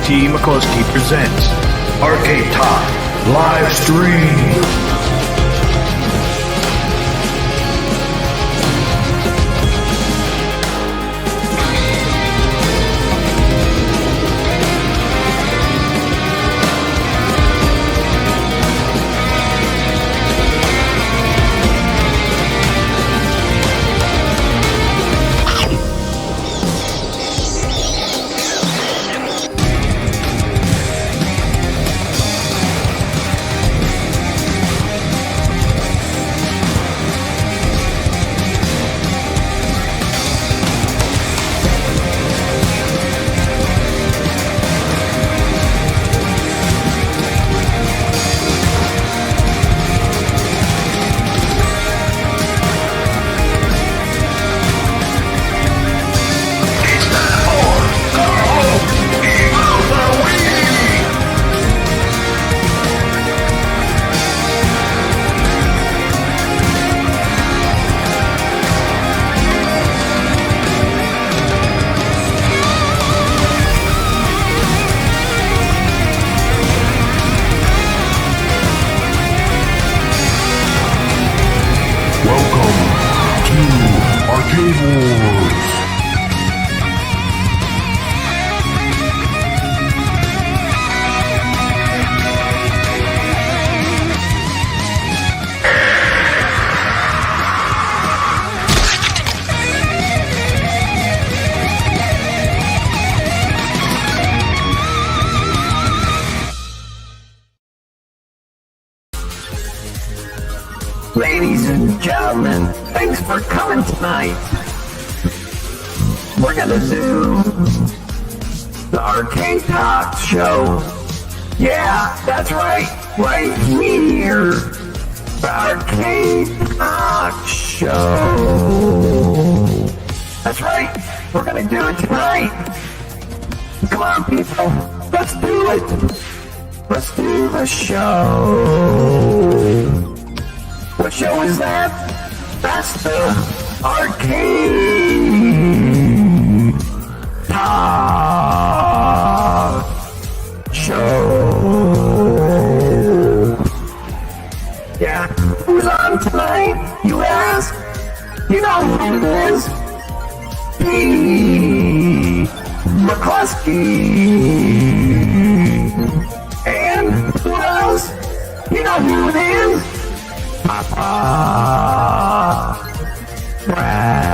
T. McCluskey presents Arcade Talk Live Stream. Ladies and gentlemen, thanks for coming tonight. We're gonna do the Arcade Talk show. Yeah, that's right here. The Arcade Talk show. That's right, we're gonna do it tonight. Come on, people, let's do it. Let's do the show. What show is that? That's the Arcade Talk show. Yeah, who's on tonight, you ask? You know who it is. P. McCluskey. And who else? You know who it is? Papa Brad.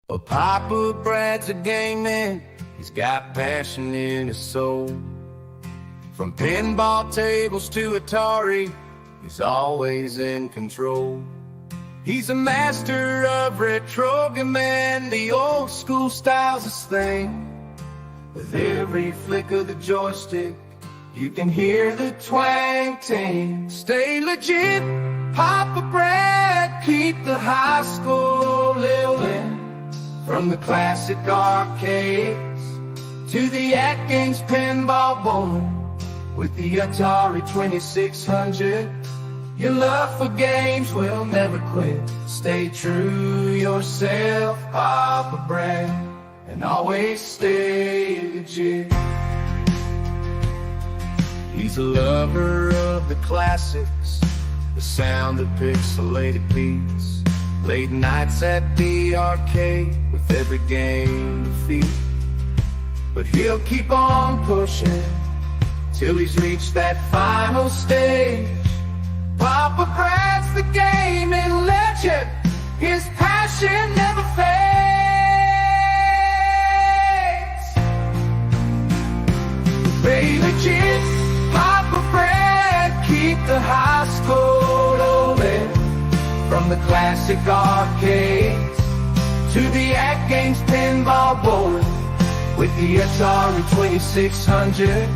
Well, Papa Brad's a game man. He's got passion in his soul. From pinball tables to Atari, he's always in control. He's a master of retrogaming. The old school style's his thing. With every flick of the joystick, you can hear the twang ting. Stay legit, Papa Brad, keep the high school living. From the classic arcades to the AtGames PInball board. With the Atari 2600, your love for games will never quit. Stay true yourself, Papa Brad, and always stay legit. He's a lover of the classics, the sound of pixelated beats. Late nights at the arcade with every game defeat. But he'll keep on pushing till he's reached that final stage. Papa Brad's the gaming legend, his passion never fades. Stay legit, Papa Brad, keep the high school rolling. From the classic arcades to the AtGames PInball board. With the Atari 2600,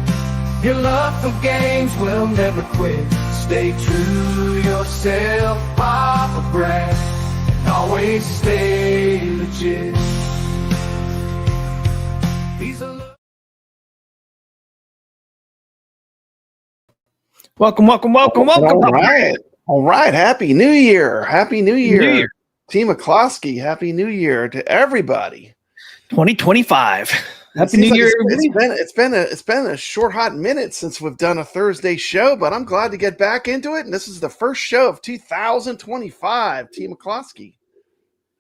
your love for games will never quit. Stay true yourself, Papa Brad, and always stay legit. He's a Welcome. All right. Happy New Year. Team McCloskey, Happy New Year to everybody. 2025. Happy New Year, everybody. It's been a short hot minute since we've done a Thursday show, but I'm glad to get back into it. And this is the first show of 2025. Team McCloskey.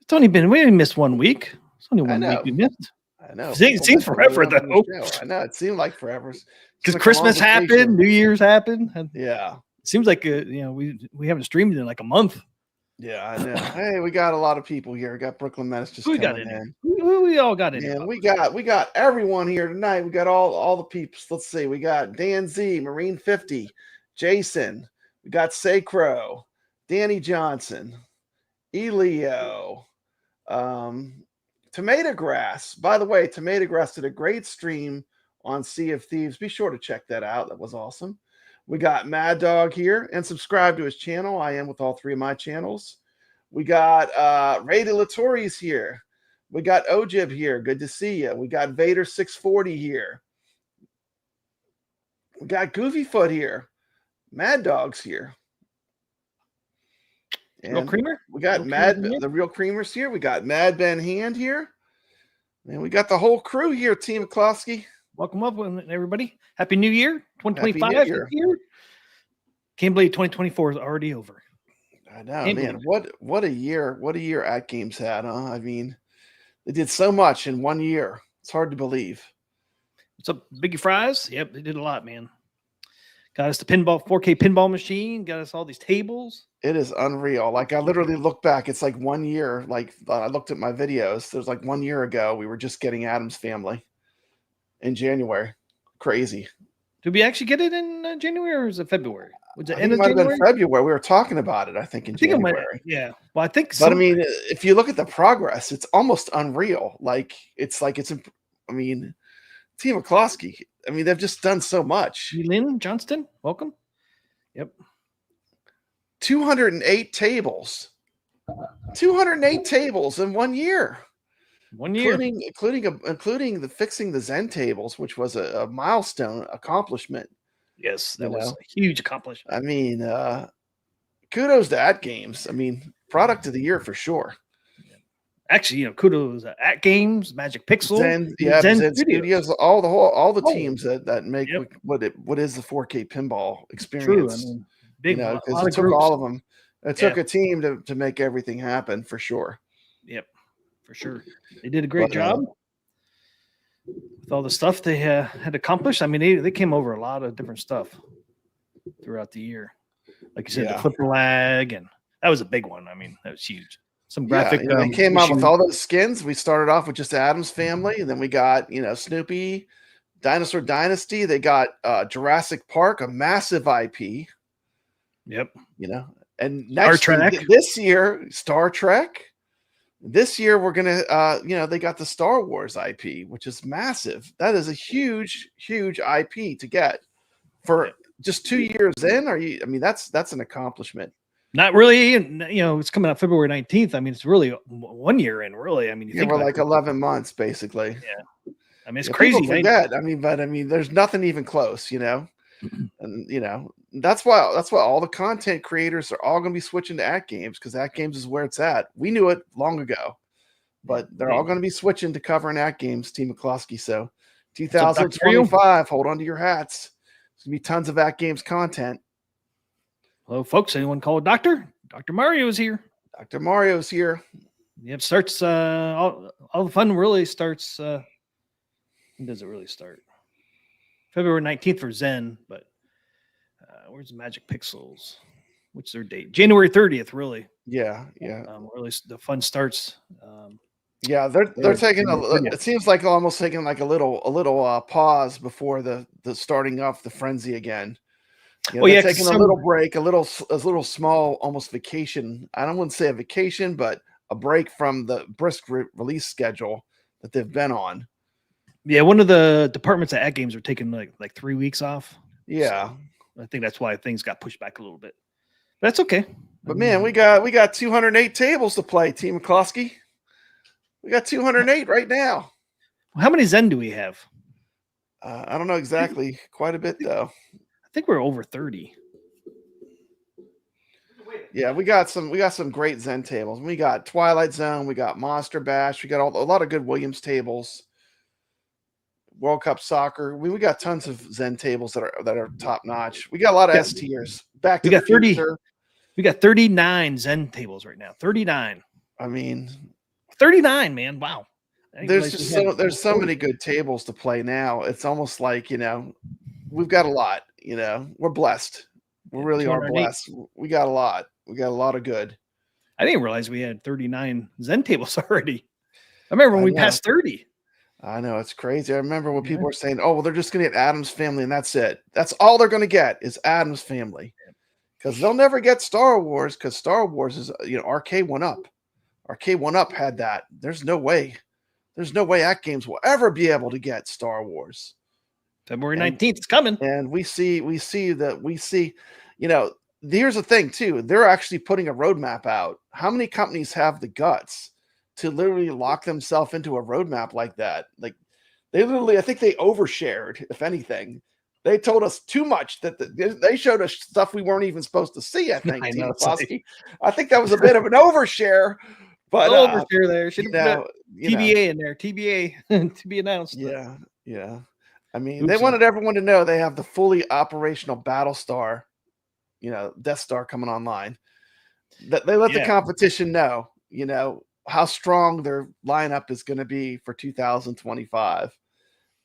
It's only been, we only missed 1 week. It's only one week we missed. I know. It seems forever, though. I know. It seemed like forever. Because Christmas happened, New Year's happened. And yeah. It seems like, we haven't streamed in like a month. Yeah, I know. Hey, we got a lot of people here. We got Brooklyn Menace just coming in. We all got in. And we got everyone here tonight. We got all the peeps. Let's see. We got Dan Z, Marine 50, Jason. We got Sacro, Danny Johnson, Elio, Tomato Grass. By the way, Tomato Grass did a great stream on Sea of Thieves. Be sure to check that out. That was awesome. We got Mad Dog here, and subscribe to his channel. I am with all three of my channels. We got Ray de Latouri's here. We got Ojib here. Good to see you. We got Vader 640 here. We got Goofyfoot here. Mad Dog's here. And Real Creamer? We got the Real Creamers here. We got Mad Ben Hand here. And we got the whole crew here, Team McCloskey. Welcome up, everybody. Happy New Year, 2025. Happy New Year. Can't believe 2024 is already over. I know, man. What a year. What a year AtGames had, huh? I mean, they did so much in 1 year. It's hard to believe. What's up, Biggie Fries? Yep, they did a lot, man. Got us the 4K pinball machine. Got us all these tables. It is unreal. Like, I literally look back. It's like 1 year. Like, I looked at my videos. There's like 1 year ago, we were just getting Addams Family in January. Crazy. Did we actually get it in January, or was it February? Was it end of January? It might have been February. We were talking about it, I think, in January. Yeah. Well, I think so. But I mean, if you look at the progress, it's almost unreal. I mean, Team McCloskey, I mean, they've just done so much. Lynn Johnston, welcome. Yep. 208 tables. 208 tables in 1 year. 1 year. Including the fixing the Zen tables, which was a milestone accomplishment. Yes, that was a huge accomplishment. I mean, kudos to AtGames. I mean, product of the year for sure. Actually, kudos to AtGames, Magic Pixel, Zen Studios, all the teams that make what is the 4K pinball experience. True. I mean, big, because it took all of them. It took a team to make everything happen for sure. Yep, for sure. They did a great job with all the stuff they had accomplished. I mean, they came over a lot of different stuff throughout the year. Like you said, the flipper lag, and that was a big one. I mean, that was huge. Some graphic. They came out with all those skins. We started off with just Addams Family, and then we got Snoopy, Dinosaur Dynasty. They got Jurassic Park, a massive IP. Yep. And next this year, Star Trek. This year we're gonna, they got the Star Wars IP, which is massive. That is a huge, huge IP to get for just 2 years in. I mean, that's an accomplishment. Not really, it's coming out February 19th. I mean, it's really 1 year in, really. I mean, we're like 11 months, basically. Yeah. I mean, it's crazy. People forget. I mean, there's nothing even close, and that's why all the content creators are all going to be switching to AtGames, because AtGames is where it's at. We knew it long ago, but they're all going to be switching to covering AtGames, Team McCloskey. So 2025, hold on to your hats. There's going to be tons of AtGames content. Hello, folks. Anyone call a doctor? Dr. Mario is here. Dr. Mario's here. Yep. Starts all the fun really starts. When does it really start? February 19th for Zen, but where's the Magic Pixels? What's their date? January 30th, really. Yeah. Really, the fun starts. They're taking it seems like almost taking like a little pause before the starting off the frenzy again. They're taking a little break, a little small, almost vacation. I don't want to say a vacation, but a break from the brisk release schedule that they've been on. Yeah, one of the departments at AtGames are taking like 3 weeks off. Yeah, so I think that's why things got pushed back a little bit. But that's okay. But man, we got 208 tables to play, Team McCloskey. We got 208 right now. How many Zen do we have? I don't know exactly. Quite a bit, though. I think we're over 30. Yeah, we got some great Zen tables. We got Twilight Zone, we got Monster Bash, we got a lot of good Williams tables. World Cup Soccer. We got tons of Zen tables that are top notch. We got a lot of S tiers. Back to the Future. We got 39 Zen tables right now. 39. I mean, 39, man. Wow. There's so many good tables to play now. It's almost like, we've got a lot, we're blessed. We really are blessed. We got a lot. We got a lot of good. I didn't realize we had 39 Zen tables already. I remember when we passed 30. I know, it's crazy. I remember when people were saying, "Oh, well, they're just going to get Addams Family and that's it. That's all they're going to get is Addams Family." Because they'll never get Star Wars, because Star Wars is, Arcade 1-Up. Arcade 1-Up had that. There's no way AtGames will ever be able to get Star Wars. February 19th is coming. And we see, here's the thing too. They're actually putting a roadmap out. How many companies have the guts to literally lock themselves into a roadmap like that? Like, they literally, I think they overshared, if anything. They told us too much, that they showed us stuff we weren't even supposed to see, I think. I think that was a bit of an overshare. But overshare there. Should have put TBA in there. TBA to be announced. Yeah. I mean, they wanted everyone to know they have the fully operational Battlestar, Death Star coming online. That they let the competition know, how strong their lineup is going to be for 2025.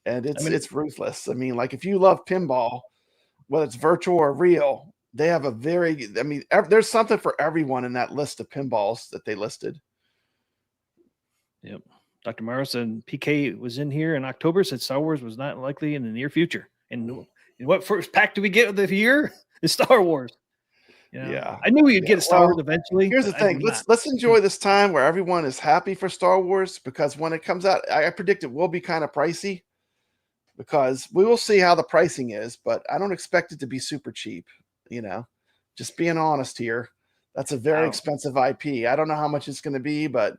And it's ruthless. I mean, like, if you love pinball, whether it's virtual or real, they have there's something for everyone in that list of pinballs that they listed. Yep. Dr. Morrow said PK was in here in October, said Star Wars was not likely in the near future. And what first pack do we get of the year? Is Star Wars. Yeah. I knew we'd get a Star Wars eventually. Here's the thing. Let's enjoy this time where everyone is happy for Star Wars, because when it comes out, I predict it will be kind of pricey, because we will see how the pricing is, but I don't expect it to be super cheap, just being honest here. That's a very expensive IP. I don't know how much it's going to be, but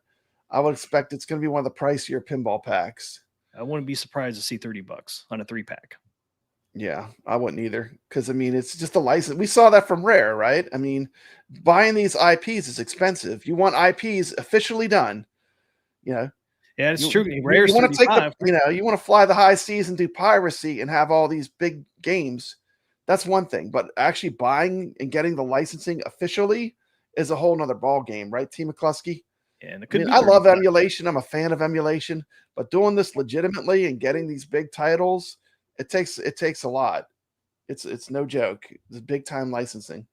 I would expect it's going to be one of the pricier pinball packs. I wouldn't be surprised to see $30 on a 3-pack. Yeah, I wouldn't either, because it's just a license. We saw that from Rare, right? I mean, buying these IPs is expensive. You want IPs officially done, Yeah, it's true. You want to you want to fly the high seas and do piracy and have all these big games. That's one thing, but actually buying and getting the licensing officially is a whole nother ball game, right, T. McCluskey? And I love emulation. I'm a fan of emulation, but doing this legitimately and getting these big titles, it takes a lot. It's no joke. It's big time licensing.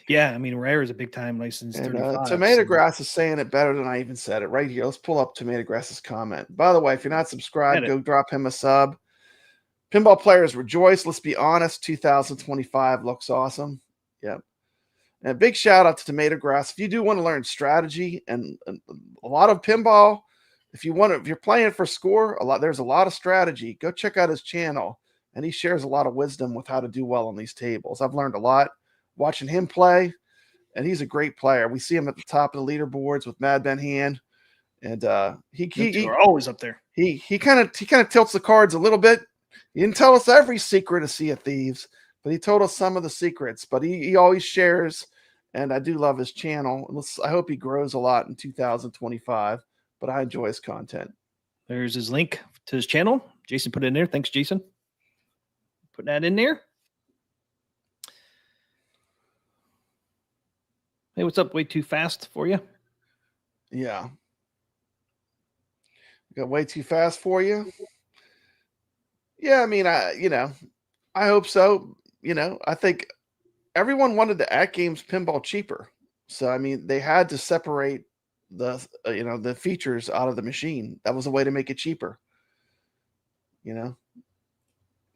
Yeah, I mean, Rare is a big time license. And Tomato Grass is saying it better than I even said it right here. Let's pull up Tomato Grass's comment. By the way, if you're not subscribed, go drop him a sub. Pinball players rejoice. Let's be honest. 2025 looks awesome. Yep. And a big shout out to Tomato Grass. If you do want to learn strategy and a lot of pinball, if you're playing for score, there's a lot of strategy. Go check out his channel, and he shares a lot of wisdom with how to do well on these tables. I've learned a lot watching him play, and he's a great player. We see him at the top of the leaderboards with Mad Ben Hand, and we're always up there. He kind of tilts the cards a little bit. He didn't tell us every secret of Sea of Thieves, but he told us some of the secrets. But he always shares, and I do love his channel. I hope he grows a lot in 2025, but I enjoy his content. There's his link to his channel. Jason put it in there. Thanks, Jason. Put that in there. Hey, what's up? Way too fast for you? Yeah. Got way too fast for you? Yeah, I mean, I hope so. I think everyone wanted the AtGames Pinball cheaper. So, I mean, they had to separate the features out of the machine. That was a way to make it cheaper.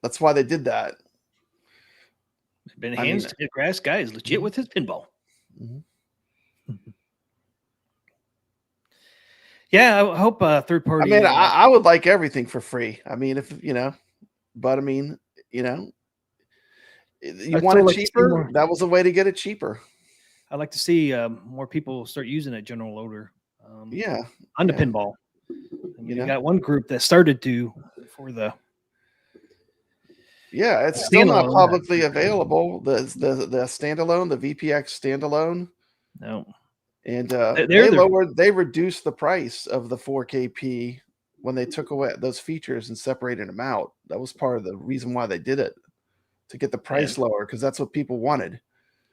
That's why they did that. Ben Hands to the Grass guy is legit with his pinball. Mm-hmm. Yeah, I hope third party. I mean, I would like everything for free. I mean, but I mean, you want it cheaper. That was a way to get it cheaper. I'd like to see more people start using a general loader. On the pinball. You got one group that started to for the. Yeah, it's still not Standalone, publicly available. The standalone, the VPX standalone, no, and they're they reduced the price of the 4KP when they took away those features and separated them out. That was part of the reason why they did it, to get the price lower, because that's what people wanted.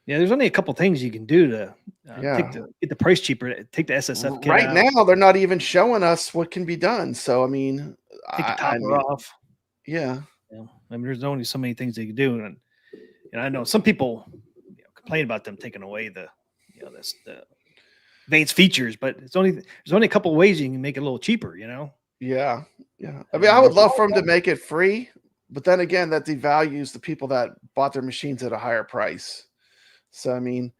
Yeah, there's only a couple things you can do to Yeah. get the price cheaper. Take the SSF kit Right out, now, they're not even showing us what can be done. So I mean, take the topper off. yeah, You know, I mean, there's only so many things they can do, and I know some people complain about them taking away the the advanced features, but there's only a couple of ways you can make it a little cheaper. yeah. I mean, I would love for them to make it free, but then again, that devalues the people that bought their machines at a higher price. So I mean,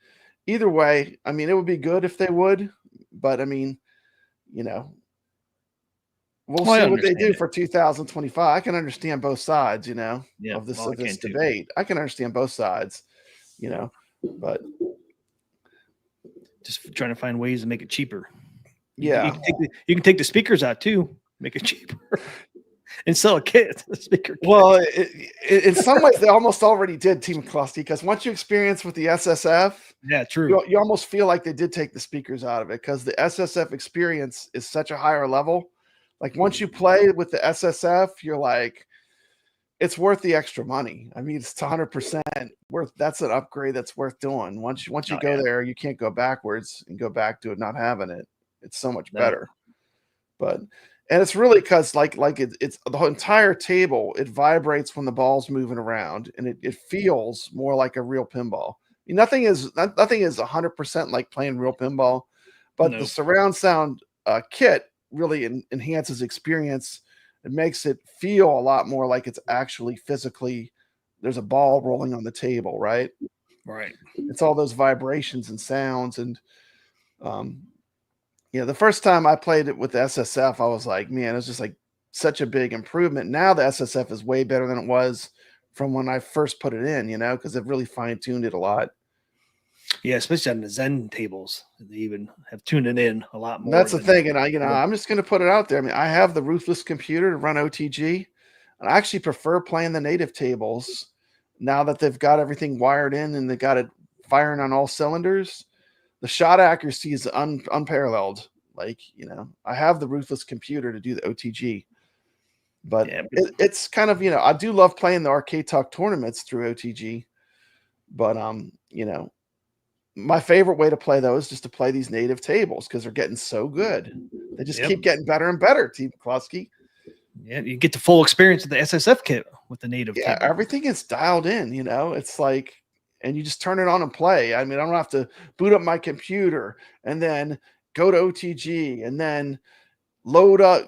either way, I mean, it would be good if they would, but I mean, we'll see what they do for 2025. I can understand both sides, of this debate. I can understand both sides, but just trying to find ways to make it cheaper. Yeah, you can take the speakers out too, make it cheaper, and sell a kit. The speaker kit. Well, in some ways, they almost already did, Team McCluskey, because once you experience with the SSF, yeah, true, you almost feel like they did take the speakers out of it, because the SSF experience is such a higher level. Like once you play with the SSF, you're like, it's worth the extra money. I mean, it's 100% worth. That's an upgrade that's worth doing. Once you go there, you can't go backwards and go back to it not having it. It's so much better. And it's really because like it's the whole entire table. It vibrates when the ball's moving around, and it feels more like a real pinball. I mean, nothing is 100% like playing real pinball, but the surround sound kit really enhances experience. It makes it feel a lot more like it's actually physically, there's a ball rolling on the table, right? Right. It's all those vibrations and sounds. And the first time I played it with the SSF, I was like, man, it's just like such a big improvement. Now the SSF is way better than it was from when I first put it in, because they've really fine-tuned it a lot. Yeah, especially on the Zen tables, they even have tuned it in a lot more. That's the thing, and I'm just going to put it out there. I mean, I have the Ruthless computer to run OTG, and I actually prefer playing the native tables now that they've got everything wired in and they got it firing on all cylinders. The shot accuracy is unparalleled. Like, I have the Ruthless computer to do the OTG, but it's kind of, I do love playing the Arcade Talk tournaments through OTG, but my favorite way to play those is just to play these native tables, because they're getting so good. They just keep getting better and better, Team McCluskey. Yeah, you get the full experience of the SSF kit with the native table. Everything is dialed in, it's like, and you just turn it on and play. I mean, I don't have to boot up my computer and then go to OTG and then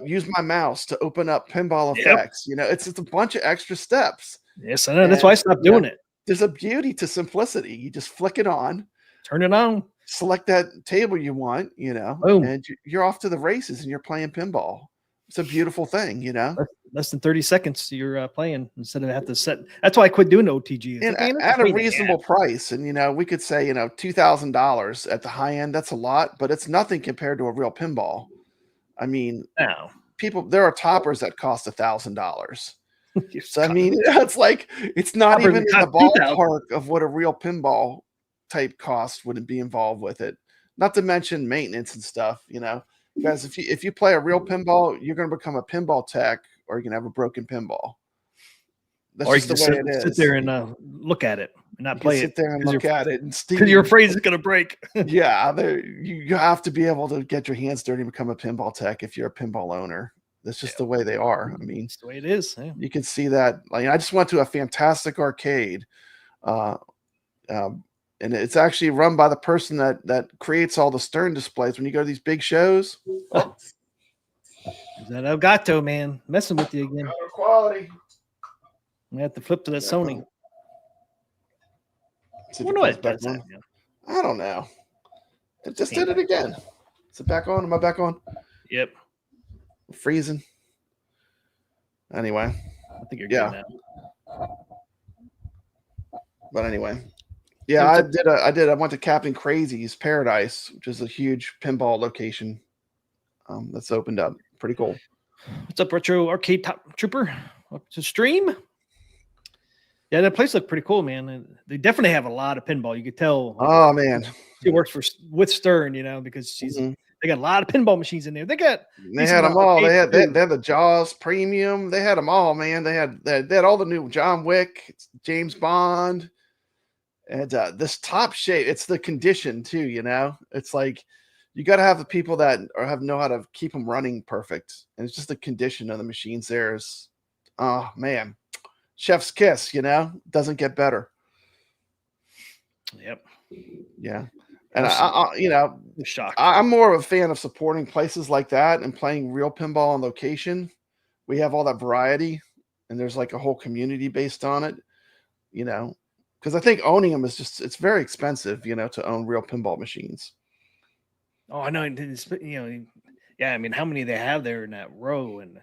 use my mouse to open up pinball effects. It's just a bunch of extra steps. Yes, I know. That's why I stopped doing it. There's a beauty to simplicity. You just flick it on. Turn it on. Select that table you want, Boom. and you're off to the races and you're playing pinball. It's a beautiful thing, Less than 30 seconds you're playing instead of have to set. That's why I quit doing OTG. And at a reasonable price. And, we could say, $2,000 at the high end. That's a lot, but it's nothing compared to a real pinball. I mean, there are toppers that cost $1,000. So, I mean, it's like, it's not even in the ballpark of what a real pinball type cost wouldn't be involved with it, not to mention maintenance and stuff. Guys, if you play a real pinball, you're going to become a pinball tech, or you're going to have a broken pinball. That's or just you the way it is. Sit there and look at it and not play it. Sit there and look at it, and because you're afraid it's going to break. Yeah, you have to be able to get your hands dirty and become a pinball tech if you're a pinball owner. That's just the way they are. I mean, it's the way it is. Yeah. You can see that. Like, I just went to a fantastic arcade. And it's actually run by the person that creates all the Stern displays when you go to these big shows. Oh. Is that Elgato, man? Messing with you again. Quality. We have to flip to that Sony. I don't know. It just did it again. Is it back on? Am I back on? Yep. Freezing. Anyway. I think you're good now. But anyway. Yeah, I went to Captain Crazy's Paradise, which is a huge pinball location that's opened up. Pretty cool. What's up, Retro Arcade Top Trooper? Up to stream? Yeah, that place looked pretty cool, man. And they definitely have a lot of pinball. You could tell. Oh man, She works with Stern, because Mhm. they got a lot of pinball machines in there. They got They had them all. arcades, They too. had the Jaws Premium. They had them all, man. They had all the new John Wick, James Bond, and this top shape. It's the condition too. It's like you got to have the people that know how to keep them running perfect, and it's just the condition of the machines. There's, oh man, chef's kiss. Doesn't get better. Yep. Yeah. And I Shocked. I'm more of a fan of supporting places like that and playing real pinball on location. We have all that variety, and there's like a whole community based on it, because I think owning them it's very expensive, to own real pinball machines. Oh, I know. Yeah. I mean, how many they have there in that row, and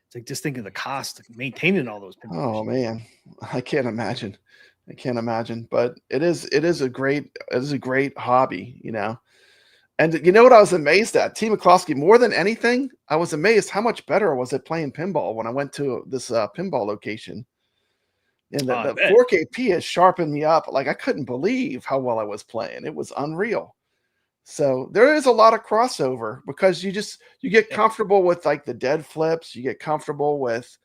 it's like just think of the cost of maintaining all those pinball Oh machines. man, I can't imagine. But it is a great hobby, And you know what I was amazed at? T. McCloskey, more than anything, I was amazed how much better I was at playing pinball when I went to this pinball location. And the 4KP has sharpened me up. Like I couldn't believe how well I was playing. It was unreal. So there is a lot of crossover because you get comfortable with like the dead flips. You get comfortable with,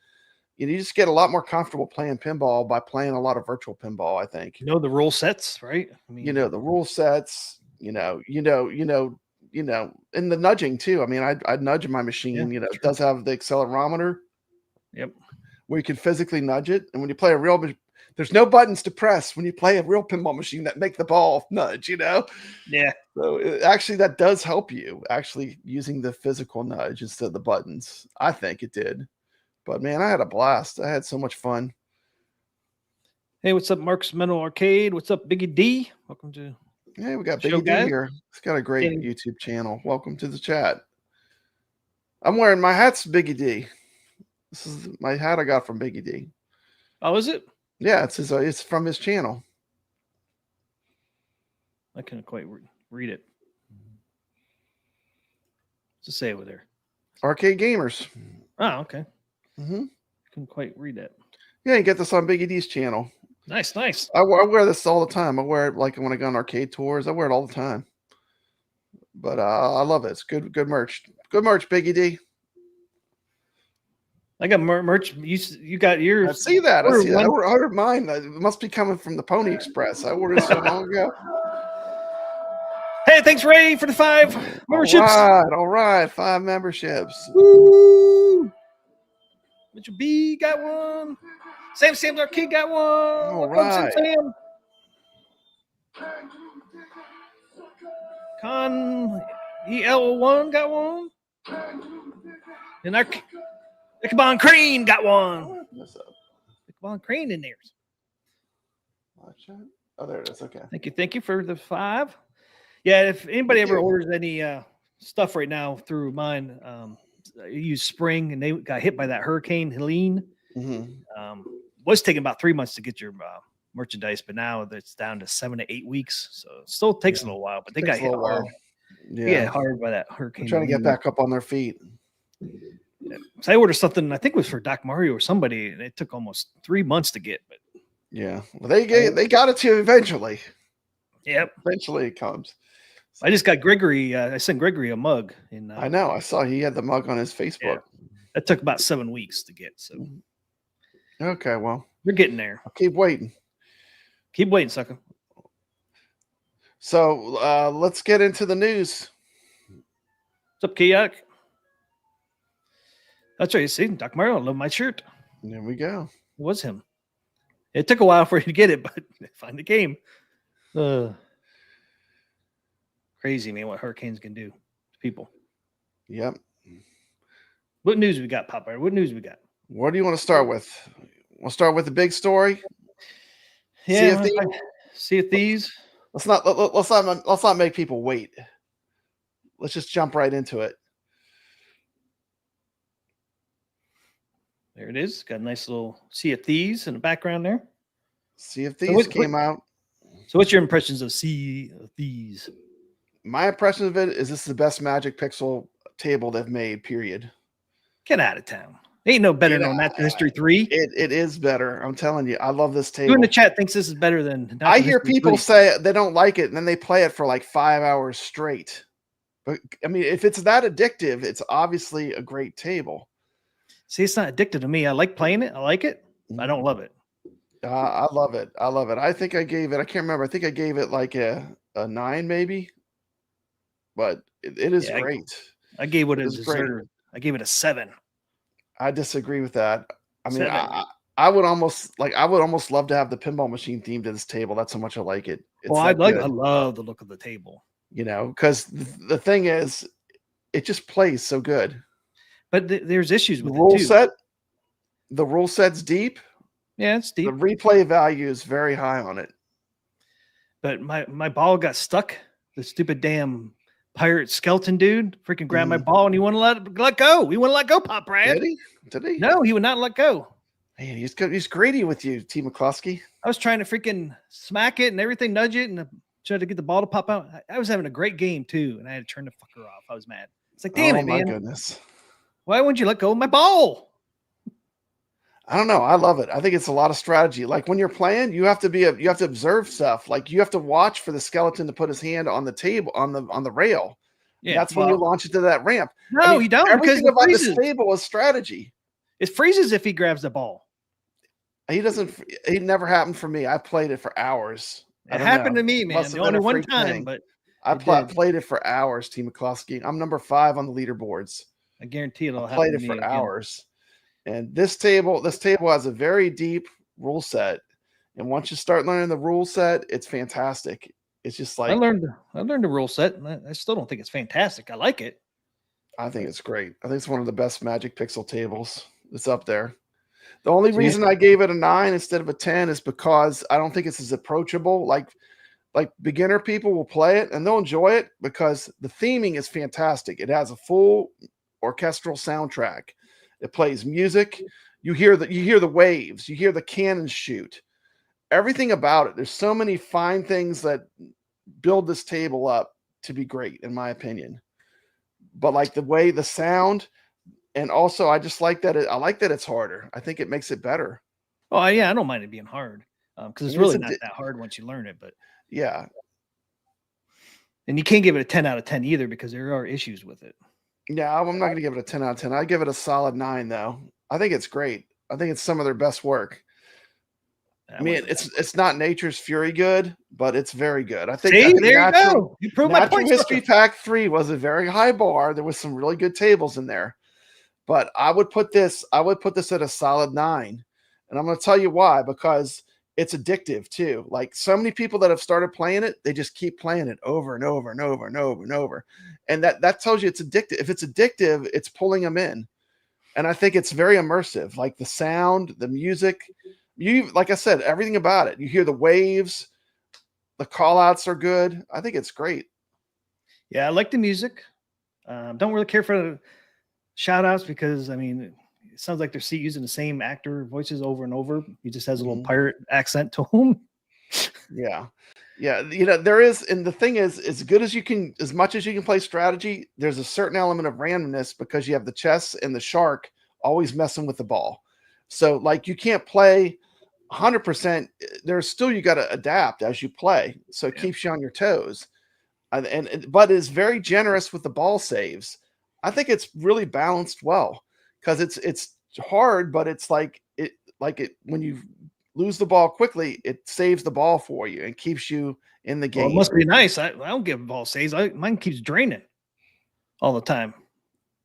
you just get a lot more comfortable playing pinball by playing a lot of virtual pinball, I think. The rule sets, right? I mean, the rule sets, and the nudging too. I mean, I'd nudge my machine, it does have the accelerometer. Yep. Where you can physically nudge it. And when you play there's no buttons to press when you play a real pinball machine that make the ball nudge, Yeah. So actually that does help you actually using the physical nudge instead of the buttons. I think it did. But man, I had a blast. I had so much fun. Hey, what's up, Mark's Mental Arcade? What's up, Biggie D? Welcome to. Hey, we got Biggie D here. He's got a great YouTube channel. Welcome to the chat. I'm wearing my hat's Biggie D. This is my hat I got from Biggie D. Oh, is it? Yeah, it's from his channel. I couldn't quite read it. What's it say over there? Arcade Gamers. Oh, okay. Mm-hmm. Couldn't quite read that. Yeah, you get this on Biggie D's channel. Nice. I wear this all the time. I wear it like when I go on arcade tours. I wear it all the time. But I love it. It's good merch. Good merch, Biggie D. I got merch. You got yours. I see that. I ordered mine. It must be coming from the Pony Express. I ordered so long ago. Hey, thanks, Ray, for the 5 memberships. All right. 5 memberships. Woo! Mitchell B got one. Sam's Arcade got one. All right. Sam. Con EL1 got one. And our Ichabod Crane got one. What's up? Ichabod Crane in there. Oh, there it is. Okay. Thank you for the 5. Yeah, if anybody ever orders any stuff right now through mine, I use Spring, and they got hit by that Hurricane Helene. Mm-hmm. Was taking about 3 months to get your merchandise, but now it's down to 7 to 8 weeks. So it still takes a little while, but they got hit hard. Yeah, hard by that hurricane. They're trying to get back up on their feet. Yeah. So I ordered something, I think it was for Doc Mario or somebody, and it took almost 3 months to get. But yeah, well, they got it to you eventually. Yep, eventually it comes. I just got Gregory. I sent Gregory a mug, and I know. I saw he had the mug on his Facebook. Yeah. That took about 7 weeks to get. So okay, well, you're getting there. I'll keep waiting. Keep waiting, sucker. So let's get into the news. What's up, Kayak? That's right. You see, Doc Mario, I love my shirt. There we go. It was him. It took a while for you to get it, but find the game. Crazy, man, what hurricanes can do to people. Yep. What news we got, Popeye? What news we got? What do you want to start with? We'll start with the big story. Yeah, see if these. Let's not make people wait. Let's just jump right into it. There it is. Got a nice little Sea of Thieves in the background there. Sea of Thieves came out. So what's your impressions of Sea of Thieves? My impression of it is this is the best Magic Pixel table they've made, period. Get out of town. Ain't no better You know, than Natural History 3. it is better. I'm telling you, I love this Who in table. the chat thinks this is better than Natural I hear History people 3? say they don't like it, and then they play it for like 5 hours straight. But I mean, if it's that addictive, it's obviously a great table. See, it's not addicted to me. I like playing it. I like it. I don't love it. I love it. I love it. I think I gave it. I can't remember. I think I gave it like a 9, maybe. But it is Yeah, great. I gave what it It's great. deserved. I gave it a 7. I disagree with that. I mean, 7. I would almost love to have the pinball machine themed to this table. That's how much I like it. It's Well, I that good, love the look of the table. you know, because the thing is, it just plays so good. But there's issues The with rule it too. set, the rule set's deep. Yeah, it's deep. The replay value is very high on it. But my ball got stuck. The stupid damn pirate skeleton dude freaking grabbed my ball and he wouldn't let go. He wouldn't let go, Pop Brad. Did he? Did he? No, he would not let go. Man, he's greedy with you, T. McCluskey. I was trying to freaking smack it and everything, nudge it, and tried to get the ball to pop out. I was having a great game too, and I had to turn the fucker off. I was mad. It's like, damn it, man. My goodness. Why wouldn't you let go of my ball? I don't know. I love it. I think it's a lot of strategy. Like when you're playing, you have to observe stuff. Like you have to watch for the skeleton to put his hand on the table on the rail. Yeah, that's when you launch it to that ramp. No, you don't, because everything about this table is strategy. It freezes if he grabs the ball. He doesn't. It never happened for me. I played it for hours. It happened to me, man. Only one time, but I played it for hours. T. McCluskey. I'm number 5 on the leaderboards. I guarantee it'll happen. Played it for hours. And this table has a very deep rule set. And once you start learning the rule set, it's fantastic. It's just like I learned the rule set, and I still don't think it's fantastic. I like it. I think it's great. I think it's one of the best Magic Pixel tables. It's up there. The only reason I gave it a 9 instead of a 10 is because I don't think it's as approachable. Like beginner people will play it and they'll enjoy it because the theming is fantastic. It has a full orchestral soundtrack. It plays music. You hear the waves. You hear the cannons shoot. Everything about it. There's so many fine things that build this table up to be great, in my opinion. But like the way the sound, and also I just like that. I like that it's harder. I think it makes it better. Oh yeah, I don't mind it being hard because it's really not that hard once you learn it. But yeah, and you can't give it a 10 out of 10 either because there are issues with it. Yeah, I'm not going to give it a 10 out of 10. I give it a solid 9 though. I think it's great. I think it's some of their best work. I mean, it's not Nature's Fury good, but it's very good. I think. See, there you go. You proved my point. History Pack 3 was a very high bar. There was some really good tables in there, but I would put this at a solid 9, and I'm going to tell you why. Because it's addictive too. Like so many people that have started playing it, they just keep playing it over and over and over and over and over, and that tells you it's addictive. If it's addictive, it's pulling them in, and I think it's very immersive. Like the sound, the music. Like I said, everything about it. You hear the waves, the call outs are good. I think it's great. Yeah, I like the music. Don't really care for the shout outs because I mean, it sounds like they're using the same actor voices over and over. He just has a little pirate accent to him. Yeah. Yeah. You know, there is, and the thing is, as much as you can play strategy, there's a certain element of randomness because you have the chess and the shark always messing with the ball. So like you can't play 100%. There's still, you got to adapt as you play. So it keeps you on your toes. But it's very generous with the ball saves. I think it's really balanced well because it's hard, but it's like when you lose the ball quickly, it saves the ball for you and keeps you in the game. Well, it must be nice. I don't give ball saves. Mine keeps draining all the time.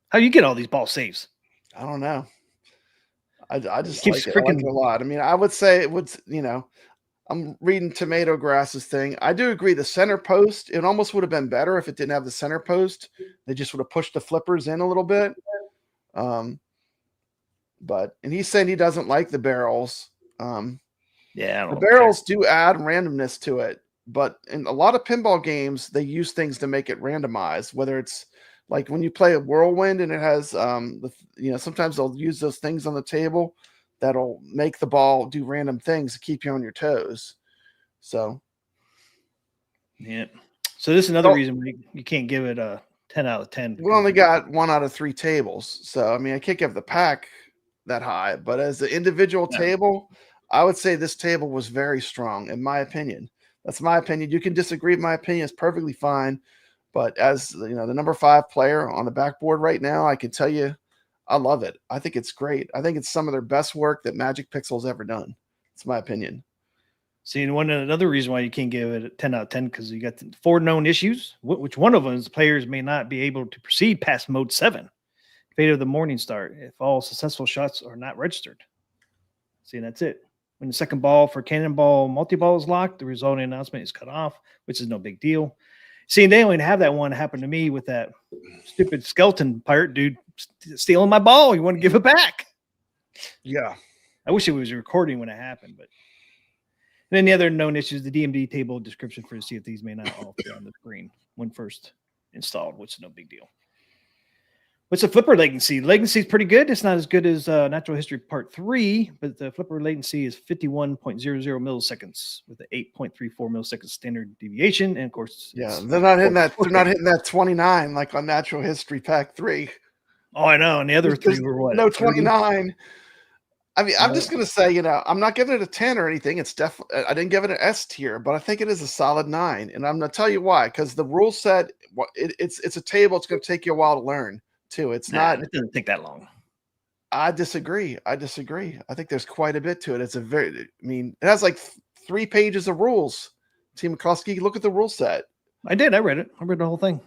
How do you get all these ball saves? I don't know. I just like it. I like it a lot. I mean, I would say it would, I'm reading Tomato Grass's thing. I do agree. The center post, it almost would have been better if it didn't have the center post. They just would have pushed the flippers in a little bit. And he's saying he doesn't like the barrels. The barrels do add randomness to it, but in a lot of pinball games, they use things to make it randomized, whether it's like when you play a whirlwind and it has, sometimes they'll use those things on the table that'll make the ball do random things to keep you on your toes. So, yeah. So this is another reason you can't give it a 10 out of 10. We only got 1 out of 3 tables. So, I mean, I can't give the pack that high, but as the individual table, I would say this table was very strong, in my opinion. That's my opinion. You can disagree with my opinion; it's perfectly fine. But as the number 5 player on the backboard right now, I can tell you, I love it. I think it's great. I think it's some of their best work that Magic Pixel's ever done. It's my opinion. See, and another reason why you can't give it a 10 out of 10 because you got the 4 known issues, which one of them is the players may not be able to proceed past mode 7. Fate of the Morning Star, if all successful shots are not registered. See, and that's it. When the second ball for Cannonball multi-ball is locked, the resulting announcement is cut off, which is no big deal. See, they only have that one happen to me with that stupid skeleton pirate dude stealing my ball. You want to give it back? Yeah. I wish it was recording when it happened, but. And then the other known issues, the DMD table description for the Sea of Thieves may not all fit on the screen when first installed, which is no big deal. What's the flipper latency? Latency is pretty good. It's not as good as Natural History Part 3, but the flipper latency is 51.00 milliseconds with an 8.34 millisecond standard deviation. And of course, they're not hitting that. They're not hitting that 29 like on Natural History Pack 3. Oh, I know. And the other 3 were what? No 29. I mean, I'm just gonna say, I'm not giving it a 10 or anything. It's definitely, I didn't give it an S tier, but I think it is a solid 9, and I'm gonna tell you why. Because the rule set, it's a table. It's gonna take you a while to learn too. It's not. It doesn't take that long. I disagree. I think there's quite a bit to it. It has like 3 pages of rules. T. McCluskey, look at the rule set. I did. I read it. I read the whole thing.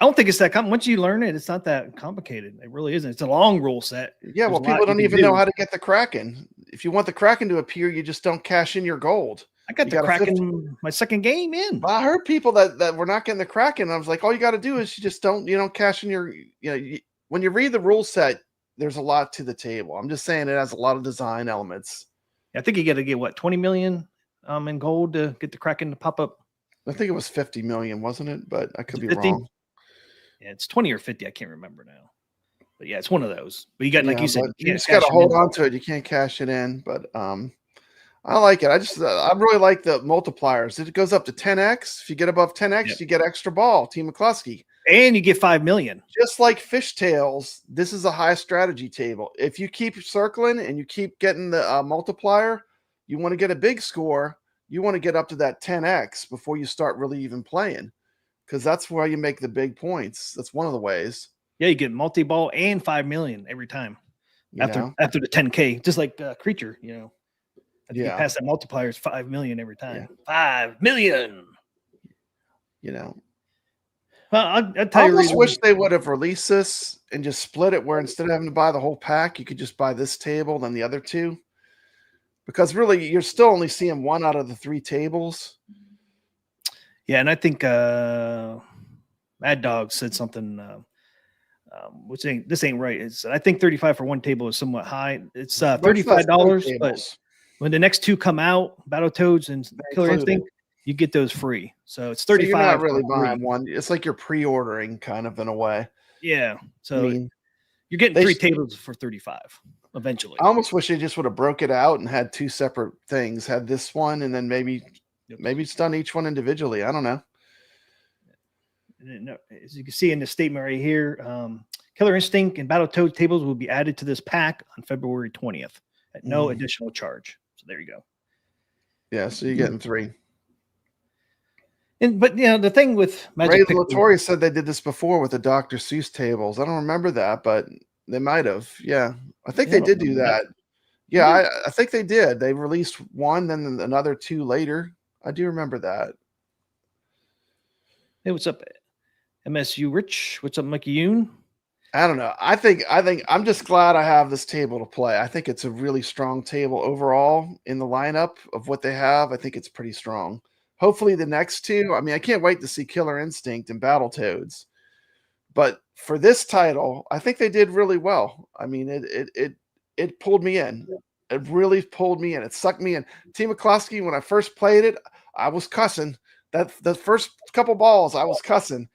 I don't think it's that once you learn it, it's not that complicated. It really isn't. It's a long rule set. Yeah, well, people don't even know how to get the Kraken. If you want the Kraken to appear, you just don't cash in your gold. I got the Kraken my second game in. Well, I heard people that were not getting the Kraken. I was like, all you got to do is you don't cash in your, when you read the rule set, there's a lot to the table. I'm just saying it has a lot of design elements. I think you got to get what, 20 million in gold to get the Kraken to pop up. I think it was 50 million, wasn't it? But I could be 50? wrong. Yeah, it's 20 or 50. I can't remember now. But yeah, it's one of those. But you got, like you said, you just got to hold on to it. You can't cash it in. But I like it. I really like the multipliers. It goes up to 10x. If you get above 10x, you get extra ball. Team McCluskey. And you get 5 million. Just like Fishtails, this is a high strategy table. If you keep circling and you keep getting the multiplier, you want to get a big score. You want to get up to that 10x before you start really even playing. Because that's where you make the big points. That's one of the ways. Yeah, you get multi-ball and 5 million every time after the 10K, just like Creature, you pass that multiplier, it's 5 million every time. Yeah. 5 million. Well, I'll tell you. I almost wish they would have released this and just split it, where instead of having to buy the whole pack, you could just buy this table, then the other 2. Because really, you're still only seeing 1 out of the 3 tables. Yeah, and I think Mad Dog said something, this ain't right. I think 35 for 1 table is somewhat high. It's $35, but when the next 2 come out, Battletoads and Killer Instinct, you get those free. So it's 35. So you're not really buying 1. It's like you're pre-ordering kind of in a way. Yeah. So you're getting 3 tables for 35 eventually. I almost wish they just would have broke it out and had 2 separate things. Had this one and then maybe it's done each one individually. I don't know. As you can see in the statement right here, Killer Instinct and Battletoads tables will be added to this pack on February 20th at no additional charge. So there you go. Yeah, so you're getting 3. But the thing with Ray Latorre said they did this before with the Dr. Seuss tables. I don't remember that, but they might have. Yeah, I think they did do that. Yeah, I think they did. They released 1, then another 2 later. I do remember that. Hey, what's up, MSU Rich? What's up, Mikey Yoon? I don't know. I think I'm just glad I have this table to play. I think it's a really strong table overall in the lineup of what they have. I think it's pretty strong. Hopefully the next 2. I mean, I can't wait to see Killer Instinct and Battletoads. But for this title, I think they did really well. I mean, it pulled me in. It really pulled me in. It sucked me in. Team McCluskey, when I first played it, I was cussing. The first couple balls, I was cussing.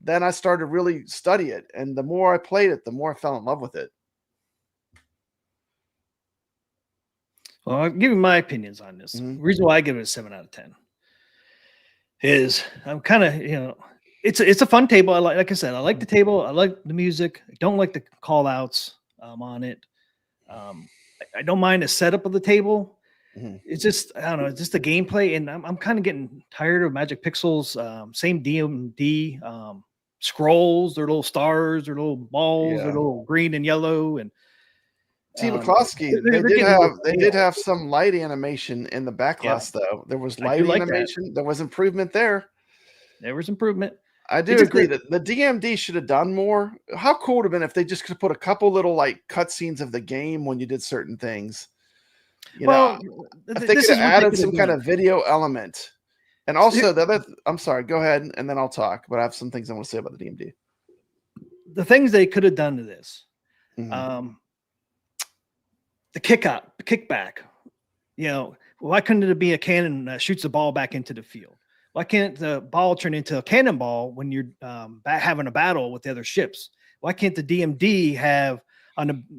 Then I started to really study it. And the more I played it, the more I fell in love with it. Well, I'll give you my opinions on this. The reason why I give it a 7 out of 10 is I'm kind of, it's a fun table. Like I said, I like the table. I like the music. I don't like the call outs. on it. I don't mind the setup of the table. Mhm. It's just, I don't know, it's just the gameplay. And I'm kind of getting tired of Magic Pixels. Same DMD scrolls, their little stars, their little balls, their Yeah. little green and yellow. And T. McCloskey, they're they getting did have some light animation in the backlash though. There was I light do like that. animation. There was improvement there. There was improvement. I do agree that the DMD should have done more. How cool would have been if they just could have put a couple little like cutscenes of the game when you did certain things. You know, if they could have added some kind of video element. And also the other, I'm sorry, go ahead and then I'll talk, but I have some things I want to say about the DMD. The things they could have done to this. Mhm. The kickback, you know, why couldn't it be a cannon that shoots the ball back into the field? Why can't the ball turn into a cannonball when you're having a battle with the other ships? Why can't the DMD have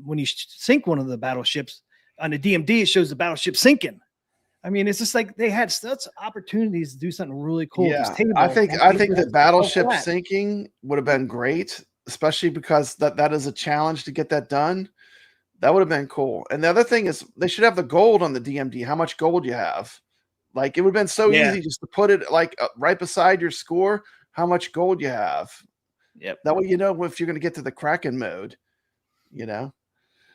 when you sink one of the battleships on the DMD, it shows the battleship sinking? I mean, it's just like they had such opportunities to do something really cool. Yeah, With this table. I think the battleship flat. sinking would have been great, especially because that is a challenge to get that done. That would have been cool. And the other thing is they should have the gold on the DMD, how much gold you have. Like it would have been so easy just to put it like right beside your score, how much gold you have. Yep. That way you know if you're going to get to the Kraken mode, you know.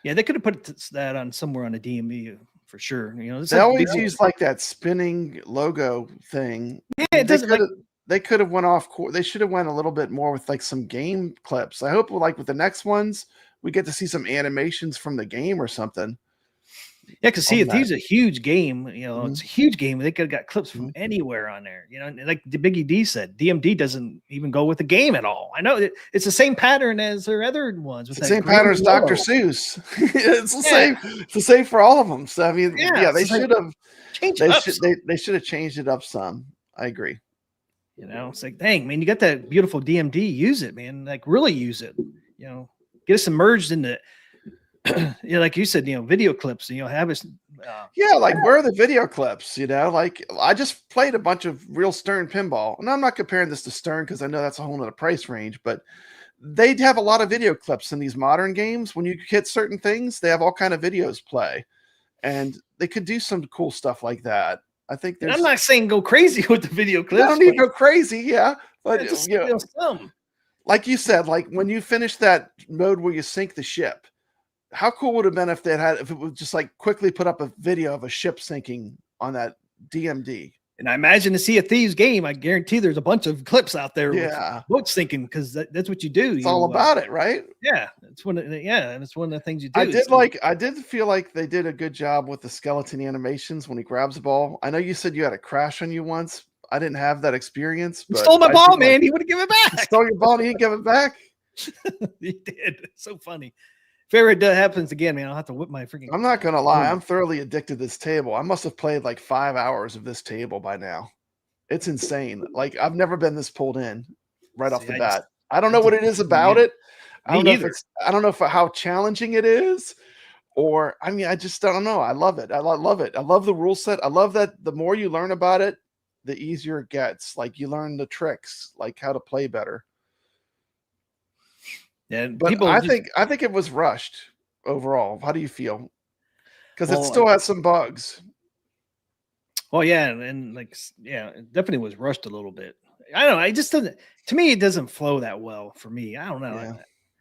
Yeah, they could have put that on somewhere on the DMD for sure. You know, they always use like that spinning logo thing. Yeah, it doesn't they could have went off course. They should have went a little bit more with like some game clips. I hope like with the next ones, we get to see some animations from the game or something. Yeah, because see, Thieves is a huge game. You know, it's a huge game. They could have got clips from Mm-hmm. anywhere on there. You know, and like the Biggie D said, DMD doesn't even go with the game at all. I know it's the same pattern as their other ones. With It's the same pattern as Dr. Seuss. It's the same. It's the same for all of them. So I mean, they should have changed. They should have changed it up some. I agree. You know, it's like, dang, man, you got that beautiful DMD. Use it, man. Like really use it. You know, get us immersed in the. You know, like you said, you know, video clips, you know, have us. Like where are the video clips? You know, like I just played a bunch of real Stern pinball, and I'm not comparing this to Stern because I know that's a whole nother price range, but they'd have a lot of video clips in these modern games. When you hit certain things, they have all kind of videos play, and they could do some cool stuff like that. I think I'm not saying go crazy with the video clips. I don't need to go crazy, but just, you know, some. Like you said, like when you finish that mode where you sink the ship. How cool would it have been if it was just like quickly put up a video of a ship sinking on that DMD? And I imagine to see a Thieves game, I guarantee there's a bunch of clips out there with boats sinking because that's what you do. It's all about it, right? Yeah, it's and it's one of the things you do. I did feel like they did a good job with the skeleton animations when he grabs the ball. I know you said you had a crash on you once. I didn't have that experience. He stole my ball, man. He wouldn't give it back. He stole your ball and he didn't give it back. He did. It's so funny. If ever it happens again, man, I'll have to whip my freaking. I'm not gonna lie, I'm thoroughly addicted to this table. I must have played like 5 hours of this table by now. It's insane. Like I've never been this pulled in right off the bat. I don't know what it is about it. I don't know if how challenging it is, or I mean, I just don't know. I love it. I love it. I love the rule set. I love that the more you learn about it, the easier it gets. Like you learn the tricks, like how to play better. Yeah, but I think it was rushed overall. How do you feel? Because it still has some bugs. Well, yeah, and like, yeah, it definitely was rushed a little bit. I don't know. It just doesn't. To me, it doesn't flow that well for me. I don't know. Yeah.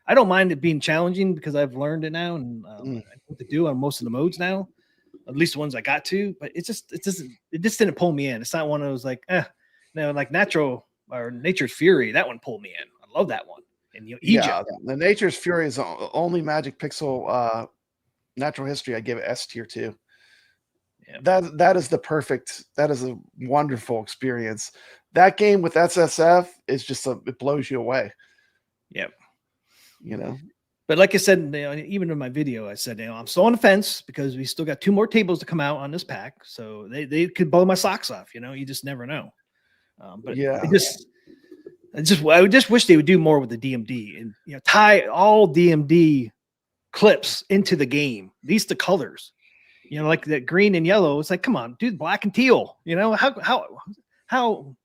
I don't mind it being challenging because I've learned it now and I know what to do on most of the modes now. At least the ones I got to. But it just didn't pull me in. It's not one of those like, like Nature's Fury. That one pulled me in. I love that one. And Egypt. The Nature's Fury is the only Magic Pixel natural history I give it S tier too. Yeah. That is a wonderful experience. That game with SSF is just it blows you away. Yep. You know. But like I said, even in my video, I said, I'm still on the fence because we still got 2 more tables to come out on this pack. So they could blow my socks off, you just never know. But yeah, I just wish they would do more with the DMD and tie all DMD clips into the game. These the colors, like that green and yellow. It's like, come on, dude, black and teal. How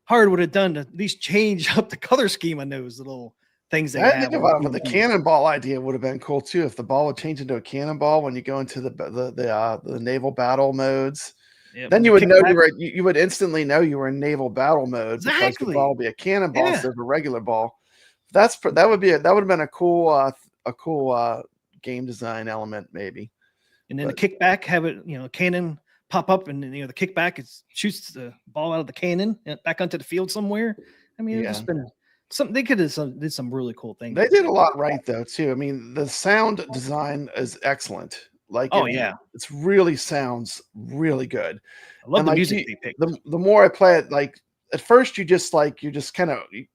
hard would it have done to at least change up the color scheme on those little things they I didn't have. think about it, but the cannonball idea would have been cool too if the ball would change into a cannonball when you go into the naval battle modes. Yep, Then the you would know kickback. you would instantly know you were in naval battle mode because the ball Exactly. would be a cannonball Yeah. instead of a regular ball. That would have been a cool game design element maybe. And then But- the kickback, have it, cannon pop up, and the kickback shoots the ball out of the cannon back onto the field somewhere. I mean, it's just been something they could have did some really cool things. They did a lot right though too. I mean, the sound design is excellent. Like, it's really sounds really good. I love And the like music they picked. the more I play it, like at first you're just kind of you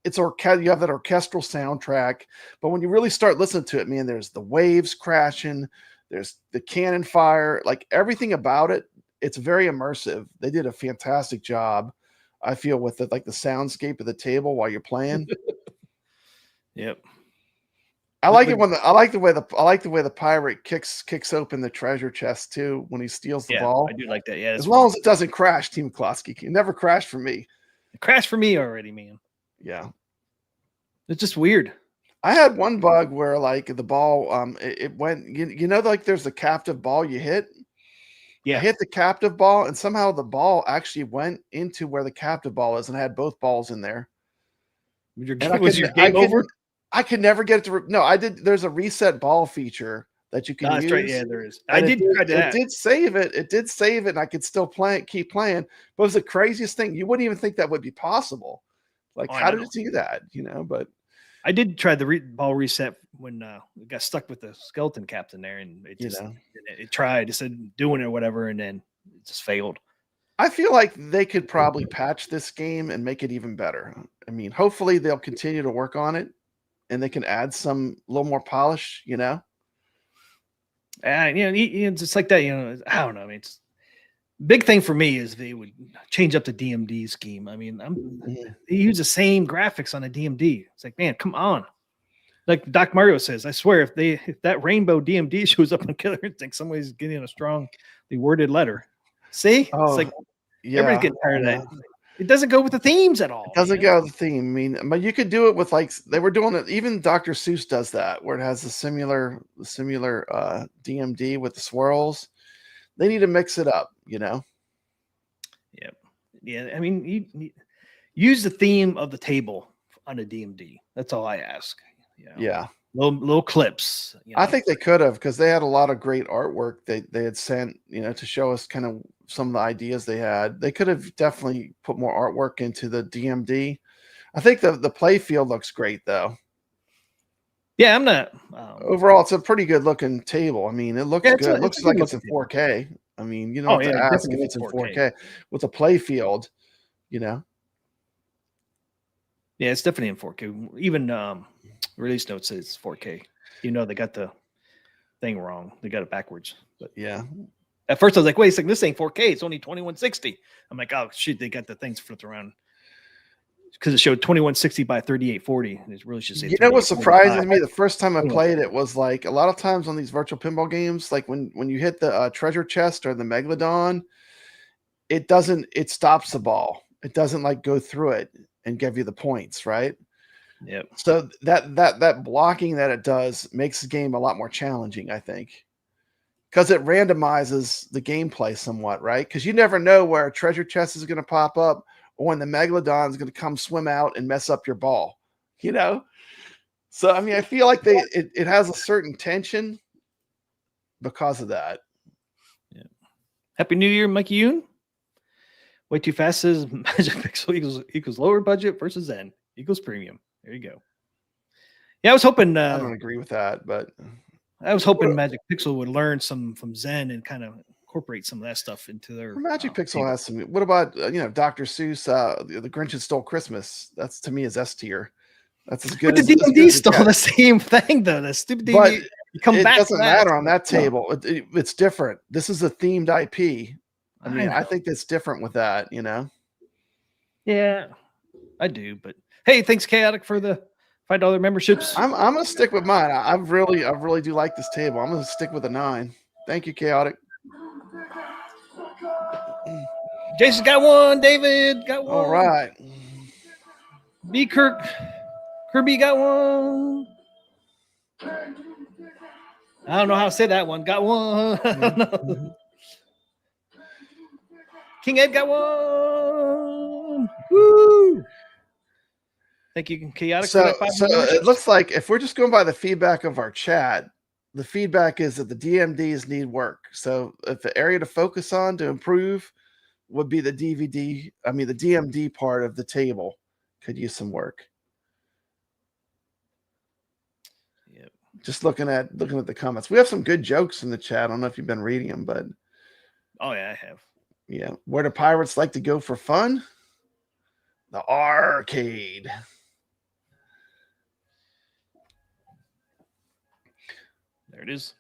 have that orchestral soundtrack, but when you really start listening to it, man, there's the waves crashing, there's the cannon fire, like everything about it. It's very immersive. They did a fantastic job, I feel, with it, like the soundscape of the table while you're playing. Yep. I like the way the pirate kicks open the treasure chest too when he steals the ball. I do like that. Yeah, as long as it doesn't crash, Team Klosky. It never crashed for me. It crashed for me already, man. Yeah, it's just weird. I had one bug where like the ball, it went. Like there's the captive ball you hit. Yeah, I hit the captive ball, and somehow the ball actually went into where the captive ball is, and I had both balls in there. Was your game over? I could never get it to. No, I did. There's a reset ball feature that you can use. That's right. Yeah, there is. I did try that. It did save it. It did save it, and I could still keep playing. But it was the craziest thing. You wouldn't even think that would be possible. Like, how did it do that? But I did try the ball reset when it got stuck with the skeleton captain there, and it just it tried. It said doing it or whatever, and then it just failed. I feel like they could probably patch this game and make it even better. I mean, hopefully they'll continue to work on it, and they can add some little more polish. And just like that. I don't know. I mean, it's big thing for me is they would change up the DMD scheme. I mean, they use the same graphics on a DMD. It's like, man, come on. Like Doc Mario says, I swear if that rainbow DMD shows up on Killer Instinct, somebody's getting a strongly worded letter. See? It's like everybody's getting tired of that. It doesn't go with the themes at all. It doesn't go with the theme. I mean, but you could do it with they were doing it. Even Dr. Seuss does that, where it has the similar DMD with the swirls. They need to mix it up, Yep. Yeah. I mean, you use the theme of the table on a DMD. That's all I ask. Yeah. Little clips. I think they could have, because they had a lot of great artwork they had sent, to show us kind of some of the ideas they had. They could have definitely put more artwork into the DMD. I think the play field looks great though. Yeah, I'm not. Overall, it's a pretty good looking table. I mean, it looks good. It looks like it's in 4K. I mean, you don't have to ask if it's in 4K with a play field, Yeah, it's definitely in 4K. Even release notes says 4K. They got the thing wrong. They got it backwards. But yeah. At first I was like, wait a second, this ain't 4K. It's only 2160. I'm like, oh shit, they got the things flipped around. Because it showed 2160 by 3840. It really should say. What surprises me the first time I played it was like a lot of times on these virtual pinball games, like when you hit the treasure chest or the megalodon, it stops the ball. It doesn't like go through it and give you the points, right? Yep. So that blocking that it does makes the game a lot more challenging, I think. Because it randomizes the gameplay somewhat, right? Because you never know where a treasure chest is going to pop up or when the megalodon is going to come swim out and mess up your ball, So, I mean, I feel like it has a certain tension because of that. Yeah. Happy New Year, Mikey Yoon. Way Too Fast says Magic Pixel equals lower budget versus Zen equals premium. There you go. Yeah, I was hoping. I don't agree with that, but I was hoping Magic Pixel would learn some from Zen and kind of incorporate some of that stuff into their Magic Pixel has some. What about Dr. Seuss? The Grinch Who Stole Christmas. That's to me is S tier. That's as good. But the DMD stole the same thing though. The stupid DMD. But it doesn't matter on that table. It's different. This is a themed IP. I mean, I think that's different with that. Yeah, I do. But hey, thanks Chaotic for the $5 memberships. I'm gonna stick with mine. I really do like this table. I'm gonna stick with a 9. Thank you, Chaotic. Jason got one. David got one. All right. B. Kirk Kirby got one. I don't know how to say that one. Got one. King Ed got one. Woo! Thank you, Chaotic. So, for that so it looks like if we're just going by the feedback of our chat, the feedback is that the DMDs need work. So if the area to focus on to improve would be the the DMD part of the table could use some work. Yep. Just looking at the comments. We have some good jokes in the chat. I don't know if you've been reading them, but Oh yeah, I have. yeah. Where do pirates like to go for fun? The arcade. There it is.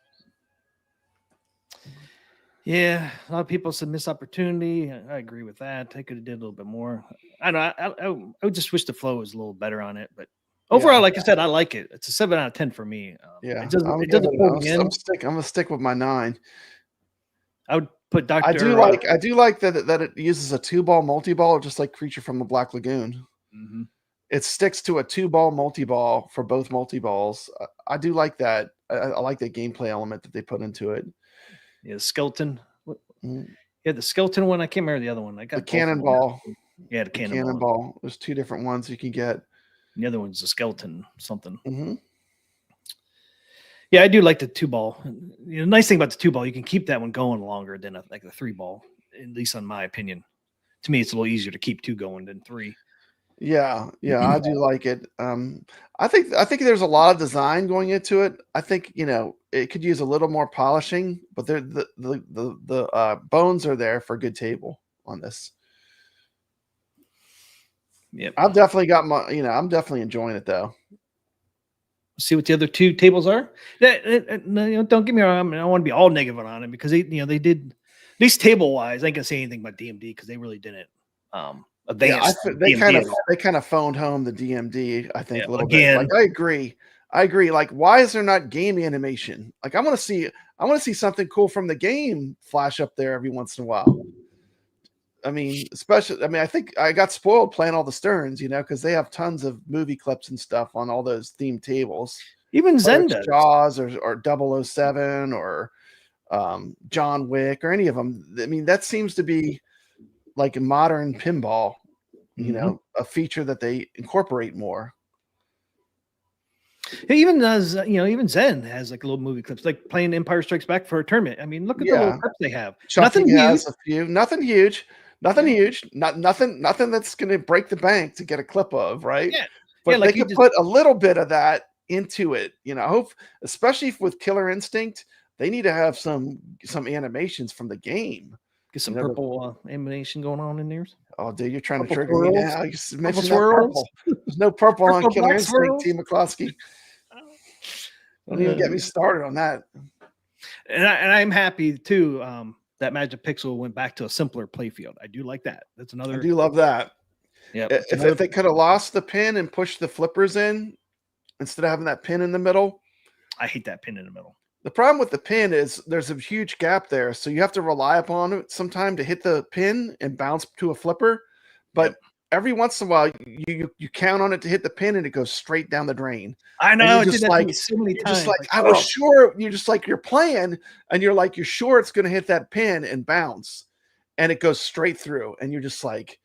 Yeah, a lot of people said missed opportunity. I agree with that. They could have did a little bit more. I don't know. I would just wish the flow was a little better on it, but overall, like I said, I like it. It's a 7 out of 10 for me. Yeah, it doesn't pull me in. I'm gonna stick with my 9. I would put Dr. I do like that it uses a 2-ball multi-ball, just like Creature from the Black Lagoon. Mm-hmm. It sticks to a 2-ball multi-ball for both multi-balls. I do like that. I like that gameplay element that they put into it. Yeah, the skeleton. Mm. Yeah, the skeleton one. I can't remember the other one. I got The cannonball. Yeah, the cannonball. There's 2 different ones you can get. The other one's a skeleton something. Mm-hmm. Yeah, I do like the 2-ball. The nice thing about the 2-ball, you can keep that one going longer than like the 3-ball. At least on my opinion. To me, it's a little easier to keep 2 going than 3. Yeah, I do like it. I think there's a lot of design going into it. I think it could use a little more polishing, but the bones are there for a good table on this. Yep. I've definitely got I'm definitely enjoying it though. See what the other 2 tables are. Don't get me wrong. I mean, I don't want to be all negative on it because they did at least table wise. I ain't gonna say anything about DMD because they really didn't. Advance. Yeah, they kind of phoned home the DMD. I think a little bit. Like I agree. Like, why is there not game animation? Like, I want to see something cool from the game flash up there every once in a while. I mean, I think I got spoiled playing all the Sterns, because they have tons of movie clips and stuff on all those themed tables. Even Zen does. Jaws or 007 or John Wick or any of them. I mean, that seems to be like a modern pinball, a feature that they incorporate more. Even does, even Zen has like little movie clips, like playing Empire Strikes Back for a tournament. I mean, look at the little clips they have. Nothing has a few. Nothing huge. Nothing huge. Nothing that's going to break the bank to get a clip of, right? Yeah. But they could put a little bit of that into it. I hope, especially with Killer Instinct, they need to have some animations from the game. Get some purple animation going on in there. Oh, dude, you're trying purple to trigger me now. You mentioned that purple. There's no purple on Killer Instinct, T. McCloskey. Don't even get me started on that. And I'm happy too that Magic Pixel went back to a simpler playfield. I do like that. That's another. I do love that. Yeah. If they could have lost the pin and pushed the flippers in instead of having that pin in the middle. I hate that pin in the middle. The problem with the pin is there's a huge gap there, so you have to rely upon it sometime to hit the pin and bounce to a flipper. But every once in a while, you count on it to hit the pin and it goes straight down the drain. I know. You're just like, so many times. I was sure. You're just like, you're playing and you're sure it's going to hit that pin and bounce, and it goes straight through. And you're just like,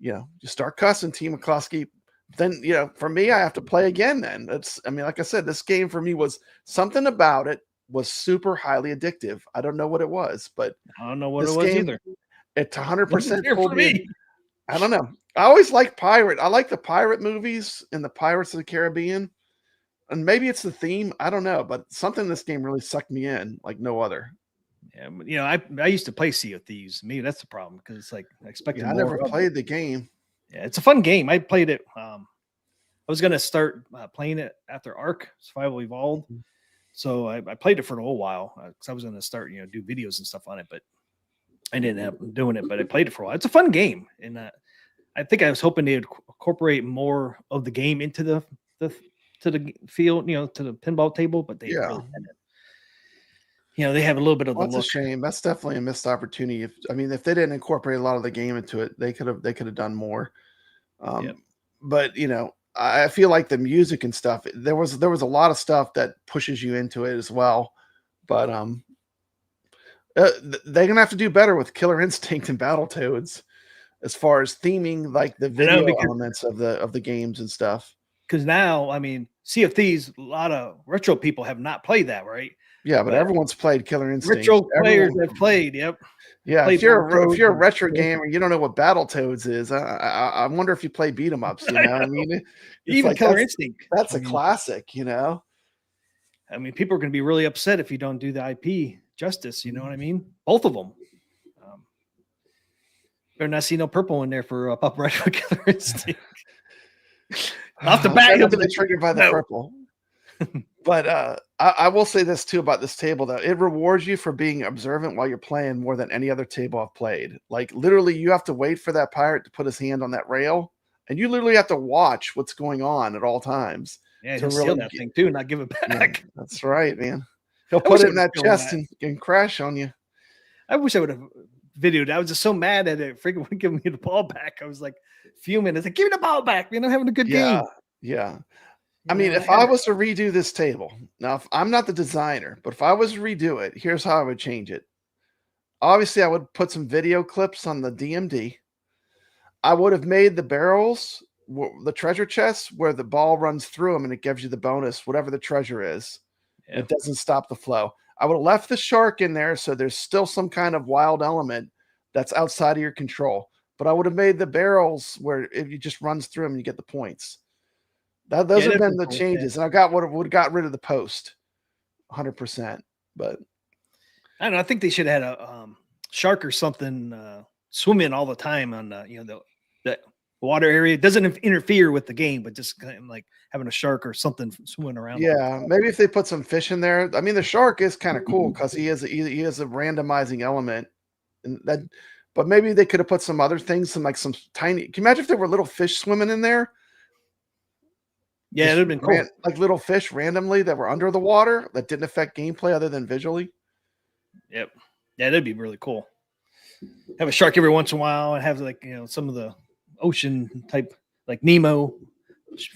you start cussing, T. McCloskey. Then, for me, I have to play again. Then like I said, this game for me was something about it was super highly addictive. I don't know what it was, but I don't know what it was either. It's 100% pulled me. I don't know. I always like pirate. I like the pirate movies and the Pirates of the Caribbean, and maybe it's the theme. I don't know, but something in this game really sucked me in like no other. Yeah, I used to play Sea of Thieves. Maybe that's the problem because it's like I expected. I never played the game. Yeah, it's a fun game. I played it. I was going to start playing it after Ark Survival Evolved. So I played it for a little while because I was going to start, do videos and stuff on it, but I didn't end up doing it, but I played it for a while. It's a fun game. And I think I was hoping they'd incorporate more of the game into the field, to the pinball table, but they really didn't. They have a little bit of the look. That's a shame. That's definitely a missed opportunity. If they didn't incorporate a lot of the game into it, they could have done more. But I feel like the music and stuff, there was a lot of stuff that pushes you into it as well. But they're gonna have to do better with Killer Instinct and Battletoads as far as theming like the video elements of the games and stuff. Because now, I mean, Sea of Thieves, a lot of retro people have not played that, right? Yeah, but everyone's played Killer Instinct. Retro players have played, yep. Yeah, if you're a retro gamer, you don't know what Battletoads is. I wonder if you play beat 'em ups. You know, I mean, even like Killer Instinct. That's a classic. You know, I mean, people are going to be really upset if you don't do the IP justice. You know what I mean? Both of them. Better not see no purple in there for Pop Retro Killer Instinct. Off the bat, he'll be triggered by the purple. But I will say this too about this table, though. It rewards you for being observant while you're playing more than any other table I've played. Like, literally, you have to wait for that pirate to put his hand on that rail, and you literally have to watch what's going on at all times. Yeah, he'll steal that thing, too, and not give it back. Yeah, that's right, man. He'll put it in that chest and crash on you. I wish I would have videoed. I was just so mad at it. Freaking wouldn't give me the ball back. I was like fuming. It's like, give me the ball back, man. I'm having a good game. Yeah. I mean, if I was to redo this table, now if I'm not the designer, but if I was to redo it, here's how I would change it. Obviously, I would put some video clips on the DMD. I would have made the barrels, the treasure chests, where the ball runs through them and it gives you the bonus, whatever the treasure is. Yeah. It doesn't stop the flow. I would have left the shark in there so there's still some kind of wild element that's outside of your control. But I would have made the barrels where if you just runs through them, you get the points. Those have been the changes. And I would have got rid of the post 100%. But I don't know. I think they should have had a shark or something swim in all the time on the water area. It doesn't interfere with the game, but just kind of like having a shark or something swimming around. Yeah, maybe if they put some fish in there. I mean, the shark is kind of cool because he is a randomizing element, and that. But maybe they could have put some other things, some tiny. Can you imagine if there were little fish swimming in there? Yeah, it'd have been cool. Like little fish randomly that were under the water that didn't affect gameplay other than visually. Yep. Yeah, that'd be really cool. Have a shark every once in a while and have some of the ocean type like Nemo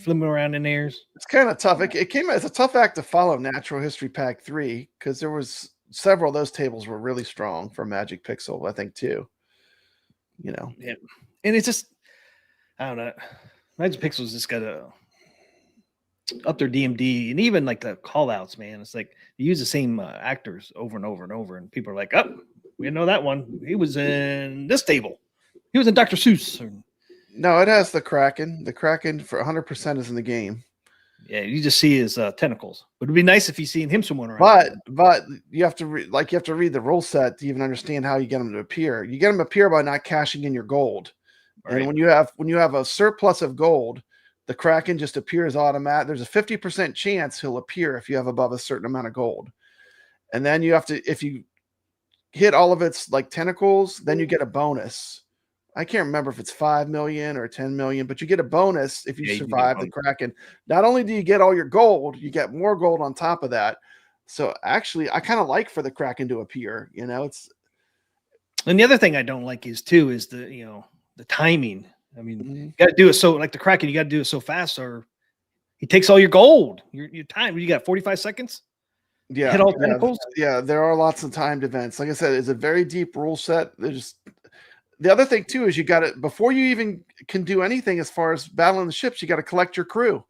flipping around in there. It's kind of tough. It came as a tough act to follow Natural History Pack 3 because there was several of those tables were really strong for Magic Pixel, I think, too. You know. Yeah. And it's just, I don't know. Magic Pixel's just got to up their DMD and even like the call outs, man. It's like they use the same actors over and over and over. And people are like, oh, we know that one. He was in this table. He was in Dr. Seuss. No, it has the Kraken. The Kraken for 100% is in the game. Yeah, you just see his tentacles. But it'd be nice if you seen him swimming around. But you have to read the rule set to even understand how you get them to appear. You get them to appear by not cashing in your gold. Right. And when you have a surplus of gold, the Kraken just appears automatic. There's a 50% chance he'll appear if you have above a certain amount of gold. And then you have to, if you hit all of its like tentacles, then you get a bonus. I can't remember if it's 5 million or 10 million, but you get a bonus if you survive the Kraken. Not only do you get all your gold, you get more gold on top of that. So actually, I kind of like for the Kraken to appear. You know, and the other thing I don't like is the timing. I mean, you got to do it so like the Kraken, you got to do it so fast, or he takes all your gold. Your time. You got 45 seconds. Yeah, hit all tentacles. Yeah, there are lots of timed events. Like I said, it's a very deep rule set. The other thing too is you got to, before you even can do anything as far as battling the ships, you got to collect your crew.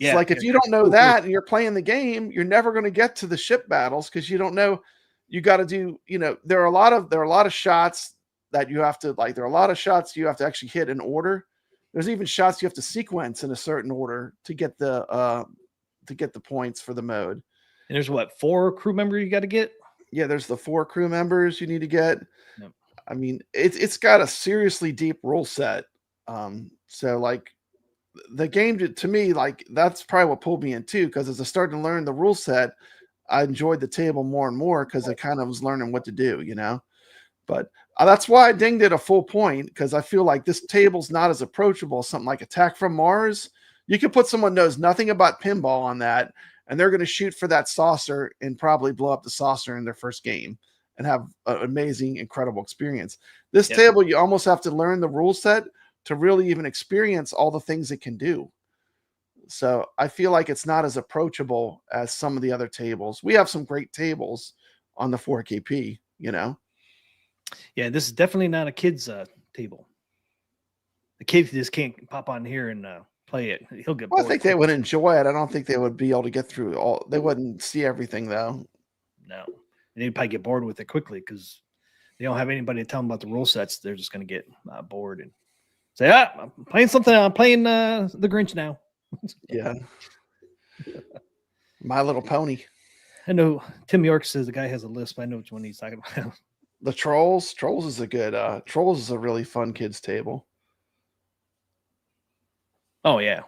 Yeah, it's like if you don't know that and you're playing the game, you're never going to get to the ship battles because you don't know. You got to do. There are a lot of shots that you have to like. There are a lot of shots you have to actually hit in order. There's even shots you have to sequence in a certain order to get the points for the mode. And there's 4 crew members you got to get. Yeah, there's the 4 crew members you need to get. Yep. I mean, it's got a seriously deep rule set. So like the game to me, like that's probably what pulled me in too. Because as I started to learn the rule set, I enjoyed the table more and more because I kind of was learning what to do, But that's why I dinged it a full point because I feel like this table's not as approachable as something like Attack from Mars. You could put someone who knows nothing about pinball on that, and they're going to shoot for that saucer and probably blow up the saucer in their first game and have an amazing, incredible experience. This table, you almost have to learn the rule set to really even experience all the things it can do. So I feel like it's not as approachable as some of the other tables. We have some great tables on the 4KP, you know. Yeah, this is definitely not a kid's table. The kid just can't pop on here and play it. He'll get Well, bored. I think they would enjoy it. I don't think they would be able to get through all. They wouldn't see everything though. No, and they'd probably get bored with it quickly because they don't have anybody to tell them about the rule sets. They're just going to get bored and say, I'm playing something. I'm playing the Grinch now. Yeah. My Little Pony. I know Tim York says the guy has a list, but I know which one he's talking about. The Trolls. Trolls is a good. Trolls is a really fun kids table. Oh yeah,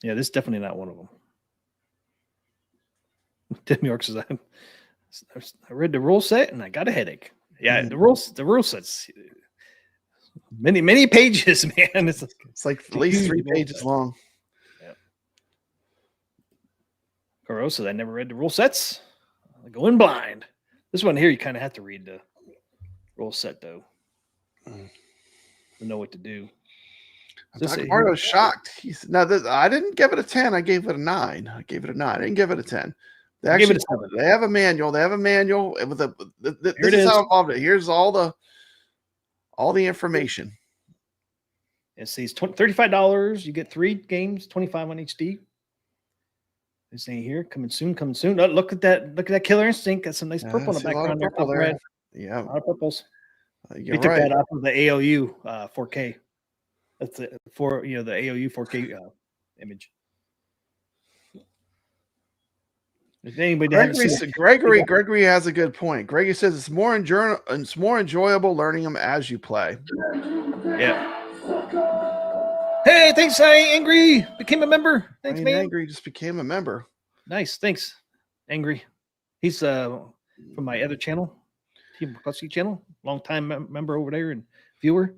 yeah. This is definitely not one of them. Tim York says, I read the rule set and I got a headache. Yeah, the rule sets. Many pages, man. It's like at least 3 pages long. Yeah. Coro says, I never read the rule sets. I go in blind. This one here, you kind of have to read the rule set, though, to know what to do. Dr. Mario's shocked. He's now. I didn't give it a 10. I gave it a 9. I didn't give it a 10. They actually they have a manual. They have a manual with a. This is how involved it. Here's all the information. It says $35. You get 3 games, 25 on HD. This thing here, coming soon, coming soon. Oh, look at that! Look at that Killer Instinct. Got some nice purple in the background. Purple there. Red. Yeah, a lot of purples. They took that off of the AOU 4K. That's the AOU 4K image. If anybody Gregory has a good point. Gregory says it's more enjoyable learning them as you play. Yeah. Hey, thanks, Angry. Became a member. Thanks, man. Angry just became a member. Nice, thanks, Angry. He's from my other channel, Team McCluskey channel. Long time member over there and viewer.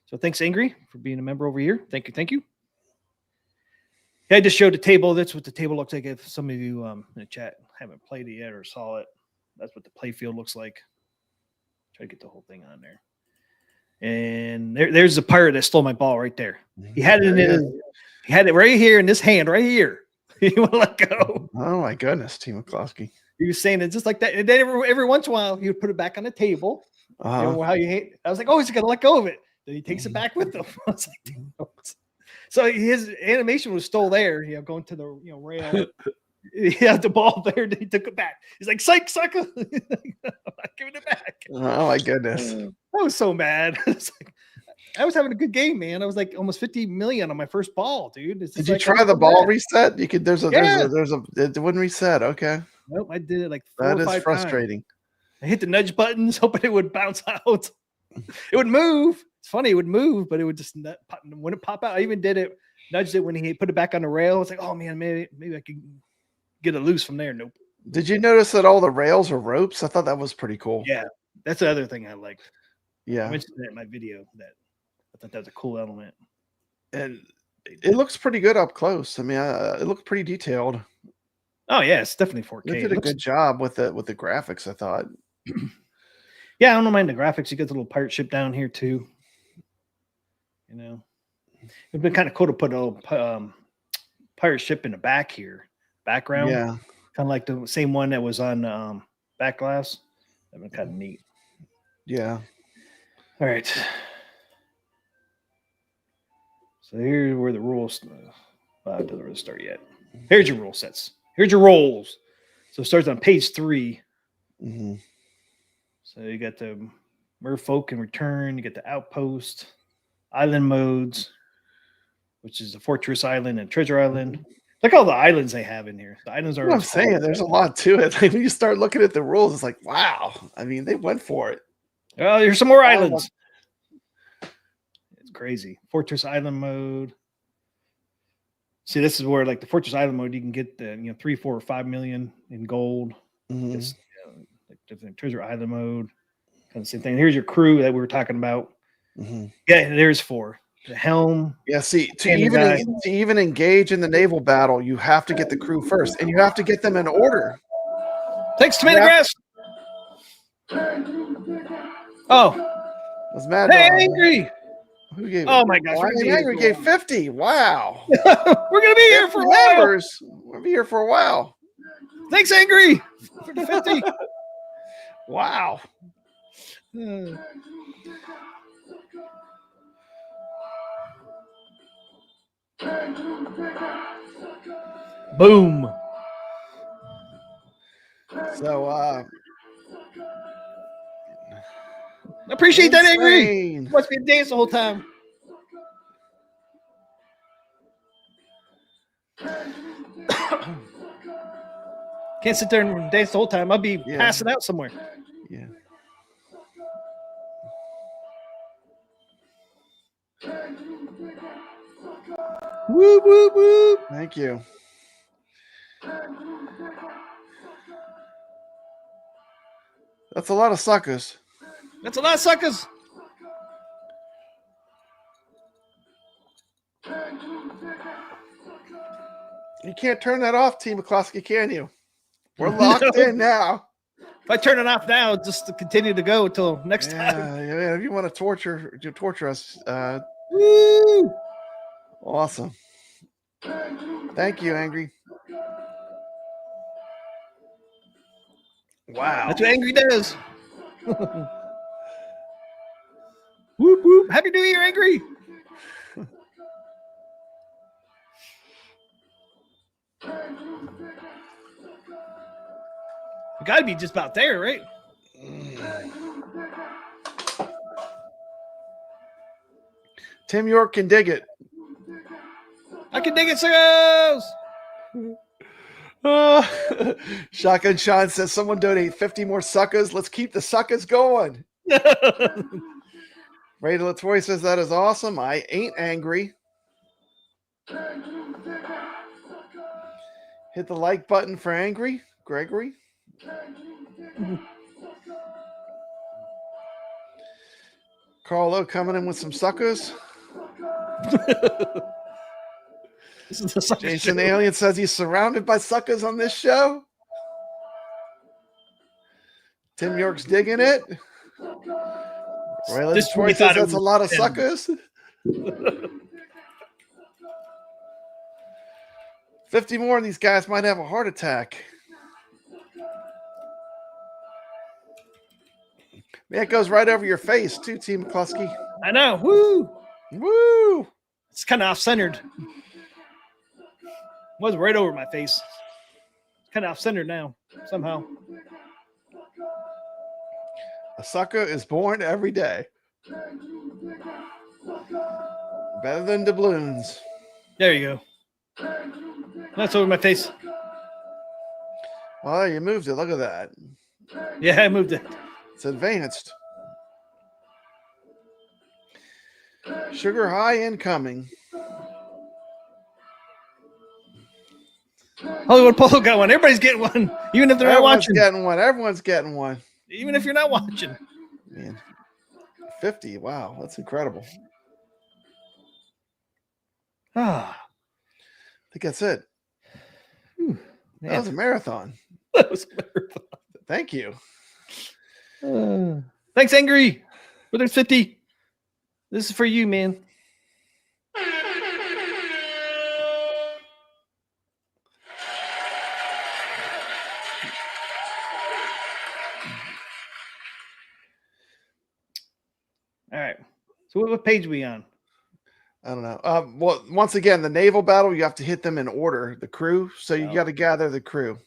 So thanks, Angry, for being a member over here. Thank you. Yeah, I just showed the table. That's what the table looks like. If some of you in the chat haven't played it yet or saw it, that's what the play field looks like. Try to get the whole thing on there. And there's the pirate that stole my ball right there. He had it he had it right here in this hand, right here. He wouldn't let go. Oh my goodness, Team McCluskey. He was saying it just like that. And then every once in a while, he would put it back on the table. You know how you hate. I was like, oh, he's gonna let go of it. Then he takes it back with him. I was like, damn. So his animation was still there. Going to the rail. He had the ball there. Then he took it back. He's like, psych, sucker. I'm not giving it back. Oh my goodness. I was so mad. I was having a good game, man. I was like almost 50 million on my first ball, dude. Did you try the ball reset? You could. There's a. It wouldn't reset. Okay. Nope, I did it like 4 or 5 is frustrating. Times. I hit the nudge buttons, hoping it would bounce out. It would move. It's funny, it would move, but it would just wouldn't pop out. I even did it, nudged it when he put it back on the rail. I was like, oh man, maybe I could get it loose from there. Nope. Did you notice that all the rails are ropes? I thought that was pretty cool. Yeah, that's the other thing I liked. Yeah, I mentioned that in my video. That I thought that was a cool element. And it looks pretty good up close. I mean, it looked pretty detailed. Oh yeah, it's definitely 4K. They did a good job with the graphics, I thought. Yeah, I don't mind the graphics. You get the little pirate ship down here too. It'd been kind of cool to put a little pirate ship in the back here, background. Yeah, kind of like the same one that was on back glass. That'd been kind of neat. Yeah. All right. So here's where the rules. It doesn't really start yet. Here's your rule sets. Here's your rolls. So it starts on page 3. Mm-hmm. So you got the Merfolk and Return. You get the Outpost, Island modes, which is the Fortress Island and Treasure Island. Look at all the islands they have in here. The islands are. What I'm saying, there's a lot to it. Like when you start looking at the rules, it's like, wow. I mean, they went for it. Oh, here's some more islands. It's crazy. Fortress Island mode. See, this is where, like the Fortress Island mode, you can get the 3, 4, or 5 million in gold. Mm-hmm. It's like different Treasure Island mode, kind of same thing. Here's your crew that we were talking about. Mm-hmm. Yeah, there's 4. The helm. Yeah, see, to even engage in the naval battle, you have to get the crew first, and you have to get them in order. Thanks, Tomato Grass. Oh, was Mad hey, Dog. Angry. Who gave Oh it? my gosh, Oh, we're gonna be here Angry for a gave while. 50. Wow. We're gonna be here for a while. Members. We'll be here for a while. Thanks, Angry, for the 50. Wow. Boom. So I appreciate that, Angry. insane. Must be a dance the whole time. Can't sit there and dance the whole time. I'll be passing out somewhere. Yeah. Whoop, whoop, whoop. Thank you. That's a lot of suckers. That's a lot of suckers. You can't turn that off, Team McCloskey, can you? We're locked in now. If I turn it off now, just to continue to go until next time. Yeah, if you want to torture us, Woo! awesome. Thank you, Angry. Wow. That's what Angry does. Whoop, whoop. Happy New Year, Angry. You got to be just about there, right? Tim York can dig it. I can dig it, sickos. Shotgun Sean says, someone donate 50 more suckers. Let's keep the suckers going. Ray Latoy says, that is awesome. I ain't angry. Hit the like button for Angry. Gregory. Carlo coming in with some suckers. This is the sucker Jason show. Alien says he's surrounded by suckers on this show. Tim York's digging it. Raylan This Troy we says thought it that's a was lot of 10. suckers. 50 more of these guys might have a heart attack. Man, it goes right over your face too, Team McCluskey. I know. Woo! Woo! It's kind of off-centered. Was right over my face. Kind of off-centered now, somehow. A sucker is born every day. Better than doubloons. There you go. That's over my face. Oh, you moved it. Look at that. Yeah, I moved it. It's advanced. Sugar high incoming. Hollywood Polo got one. Everybody's getting one, even if they're not Everyone's watching. getting one. Everyone's getting one. Even if you're not watching. Man, 50. Wow, that's incredible. Ah, I think that's it. That was a marathon. that was a marathon. Thank you. Thanks, Angry. But there's 50. This is for you, man. All right. So what page are we on? I don't know. Well, once again, the naval battle, you have to hit them in order, the crew. So you got to gather the crew.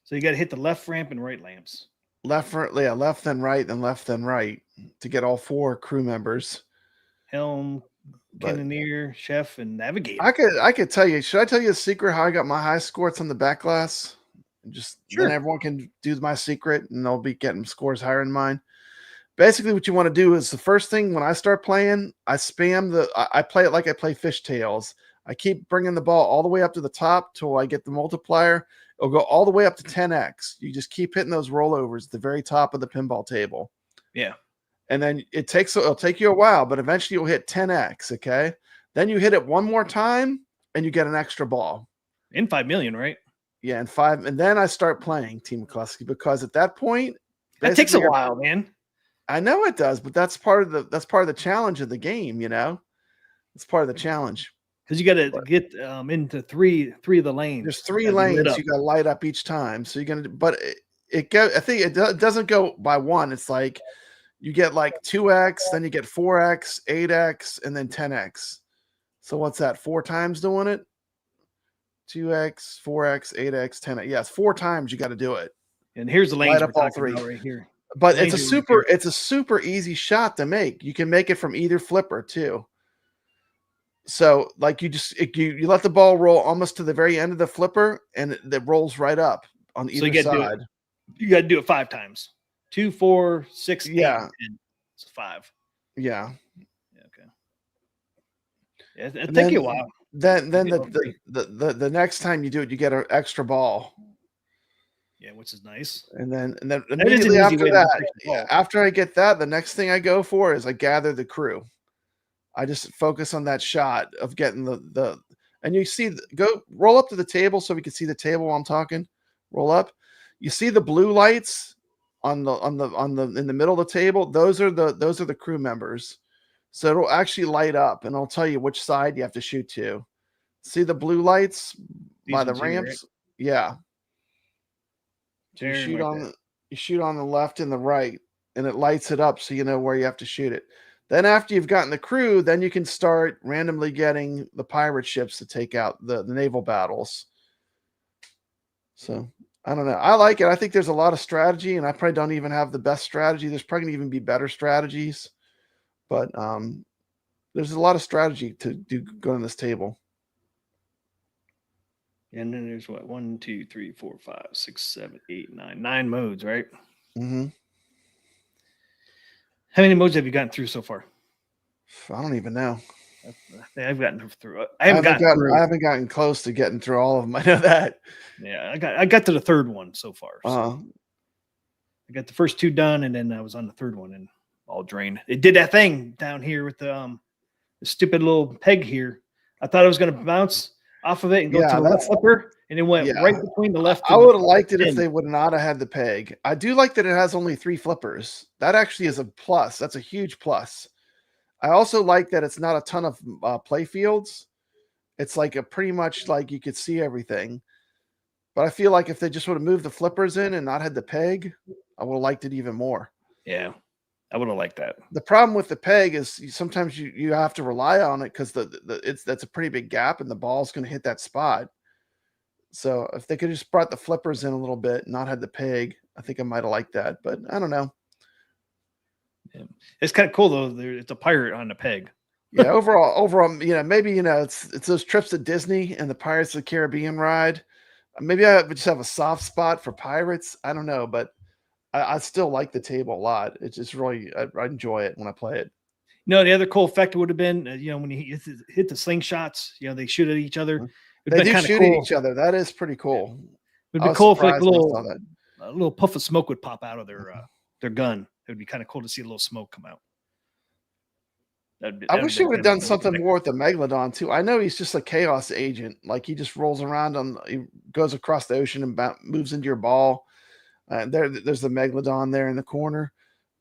So you got to hit the left ramp and right lamps. Left, then right, then left, then right to get all 4 crew members. Helm, cannoneer, chef, and navigator. I could tell you. Should I tell you a secret how I got my high score? It's on the back glass. Just Sure. then everyone can do my secret, and they'll be getting scores higher than mine. Basically, what you want to do is the first thing when I start playing, I spam I play it like I play fishtails. I keep bringing the ball all the way up to the top till I get the multiplier. It'll go all the way up to 10x. You just keep hitting those rollovers at the very top of the pinball table. Yeah. And then it'll take you a while, but eventually you'll hit 10x. Okay. Then you hit it one more time and you get an extra ball. In 5 million, right? Yeah. And 5. And then I start playing Team McCluskey because at that point, That takes a basically, while, man. I know it does, but that's part of the challenge of the game. You know, it's part of the challenge. Because you got to get into three of the lanes. There's 3 lanes you got to light up each time. So you're gonna, but I think it doesn't go by one. It's like you get like 2x, then you get 4x, 8x, and then 10x. So what's that? 4 times doing it? 2x, 4x, 8x, 10x. Yes, 4 times you got to do it. And here's the lanes Light up we're all talking 3 about right here. But it's a super easy shot to make. You can make it from either flipper too. So like you let the ball roll almost to the very end of the flipper, and it rolls right up on either side. You got to do it 5 times. 2, 4, 6, 8, Yeah. 10. It's 5. Yeah. Okay. Yeah, it'll take you a while. Then the next time you do it, you get an extra ball. Yeah, which is nice. And then immediately after that, after I get that, the next thing I go for is I gather the crew. I just focus on that shot of getting the and you see go roll up to the table so we can see the table while I'm talking. Roll up. You see the blue lights on the in the middle of the table. Those are the crew members. So it'll actually light up and it'll tell you which side you have to shoot to. See the blue lights by the ramps? Right? Yeah. So you shoot on the left and the right, and it lights it up so you know where you have to shoot it. Then after you've gotten the crew, then you can start randomly getting the pirate ships to take out the naval battles. So I don't know. I like it. I think there's a lot of strategy, and I probably don't even have the best strategy. There's probably going to even be better strategies, but there's a lot of strategy to do going on this table. And then there's what 1, 2, 3, 4, 5, 6, 7, 8, 9, 9 modes, right? Mm-hmm. How many modes have you gotten through so far? I don't even know. I've gotten through it. I haven't gotten close to getting through all of them. I know that. Yeah, I got to the 3rd one so far. So I got the first 2 done, and then I was on the 3rd one and all drained. It did that thing down here with the stupid little peg here. I thought I was going to bounce off of it and go to the left flipper, and it went right between the left. I would have liked it if they would not have had the peg. I do like that it has only 3 flippers. That actually is a plus. That's a huge plus. I also like that it's not a ton of play fields. It's like a pretty much like you could see everything. But I feel like if they just would have moved the flippers in and not had the peg, I would have liked it even more. Yeah, I would have liked that. The problem with the peg is sometimes you have to rely on it because that's a pretty big gap and the ball's going to hit that spot. So if they could just brought the flippers in a little bit and not had the peg, I think I might have liked that. But I don't know. Yeah. It's kind of cool though. It's a pirate on the peg. Yeah, overall, maybe it's those trips to Disney and the Pirates of the Caribbean ride. Maybe I would just have a soft spot for pirates. I don't know, but I still like the table a lot. It's just really, I enjoy it when I play it. No, the other cool effect would have been, when you hit the slingshots, they shoot at each other. They do shoot at each other. That is pretty cool. It would be cool if like a little puff of smoke would pop out of their gun. It would be kind of cool to see a little smoke come out. I wish they would have done something more with the Megalodon too. I know he's just a chaos agent. Like he just rolls around he goes across the ocean and moves into your ball. There's the Megalodon there in the corner.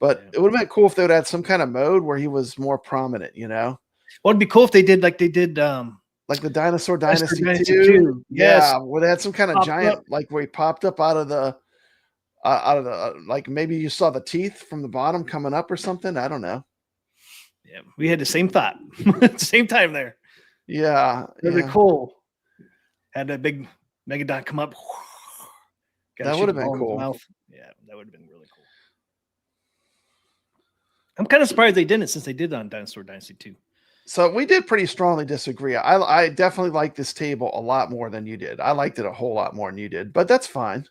But it would have been cool if they would have had some kind of mode where he was more prominent, Well, it'd be cool if they did like they did like the Dinosaur Dynasty 2. Yeah, where they had some kind of giant like where he popped up out of the like maybe you saw the teeth from the bottom coming up or something. I don't know. Yeah, we had the same thought, same time there. Yeah, really cool. Had that big Megalodon come up. That would have been cool. Yeah, that would have been really cool. I'm kind of surprised they didn't, since they did on Dinosaur Dynasty 2. So we did pretty strongly disagree. I definitely like this table a lot more than you did. I liked it a whole lot more than you did, but that's fine.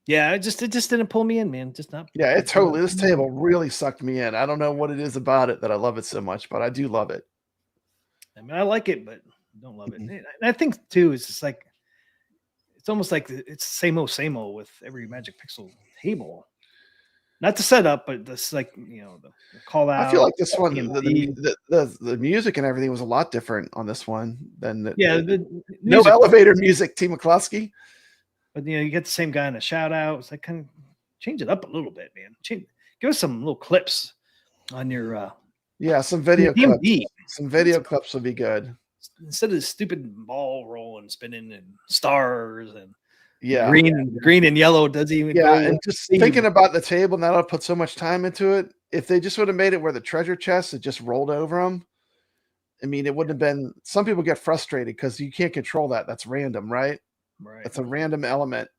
Yeah, it just didn't pull me in, man. Just not. Yeah, it totally. This table really sucked me in. I don't know what it is about it that I love it so much, but I do love it. I mean, I like it, but I don't love it. And I think too, it's just like it's almost like it's same old with every Magic Pixel table. Not the setup, but this like the call out. I feel like this one, the music and everything was a lot different on this one than no elevator music, T. McCluskey. But you get the same guy in a shout out. It's like kind of change it up a little bit, man. Give us some little clips on your some video clips. DMD. Some video clips would be good. Instead of the stupid ball rolling, spinning, and stars and green and yellow doesn't even go. And just thinking about the table now, I put so much time into it. If they just would have made it where the treasure chest had just rolled over them, I mean, it wouldn't have been. Some people get frustrated because you can't control that. That's random, right? Right. It's a random element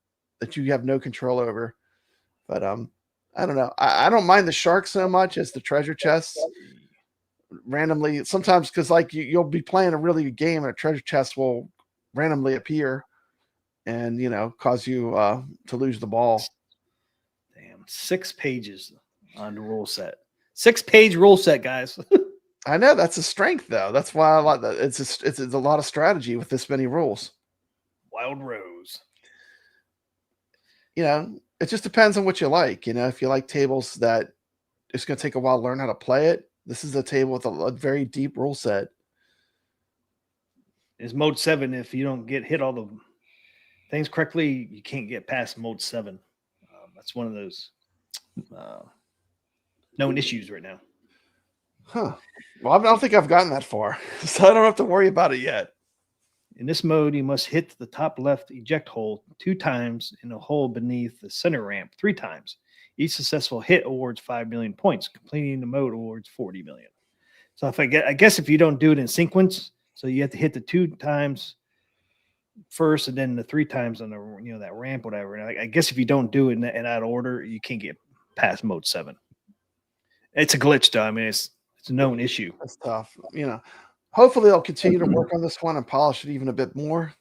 that you have no control over. But I don't know. I don't mind the shark so much as the treasure chests. Randomly, sometimes because like you'll be playing a really good game and a treasure chest will randomly appear and cause you to lose the ball. Damn, 6 pages on the rule set. 6-page rule set, guys. I know that's a strength though. That's why I like that. It's a lot of strategy with this many rules. Wild Rose. It just depends on what you like. If you like tables that it's going to take a while to learn how to play it, this is a table with a very deep rule set. Is mode 7. If you don't hit all the things correctly, you can't get past mode 7. That's one of those known issues right now. Huh. Well, I don't think I've gotten that far, so I don't have to worry about it yet. In this mode, you must hit the top left eject hole 2 times in a hole beneath the center ramp 3 times. Each successful hit awards 5 million points. Completing the mode awards 40 million. So I guess if you don't do it in sequence, so you have to hit the 2 times first and then the 3 times on the that ramp, whatever. And I guess if you don't do it in that order, you can't get past mode 7. It's a glitch, though. I mean, it's a known issue. That's tough. Hopefully they'll continue to work on this one and polish it even a bit more.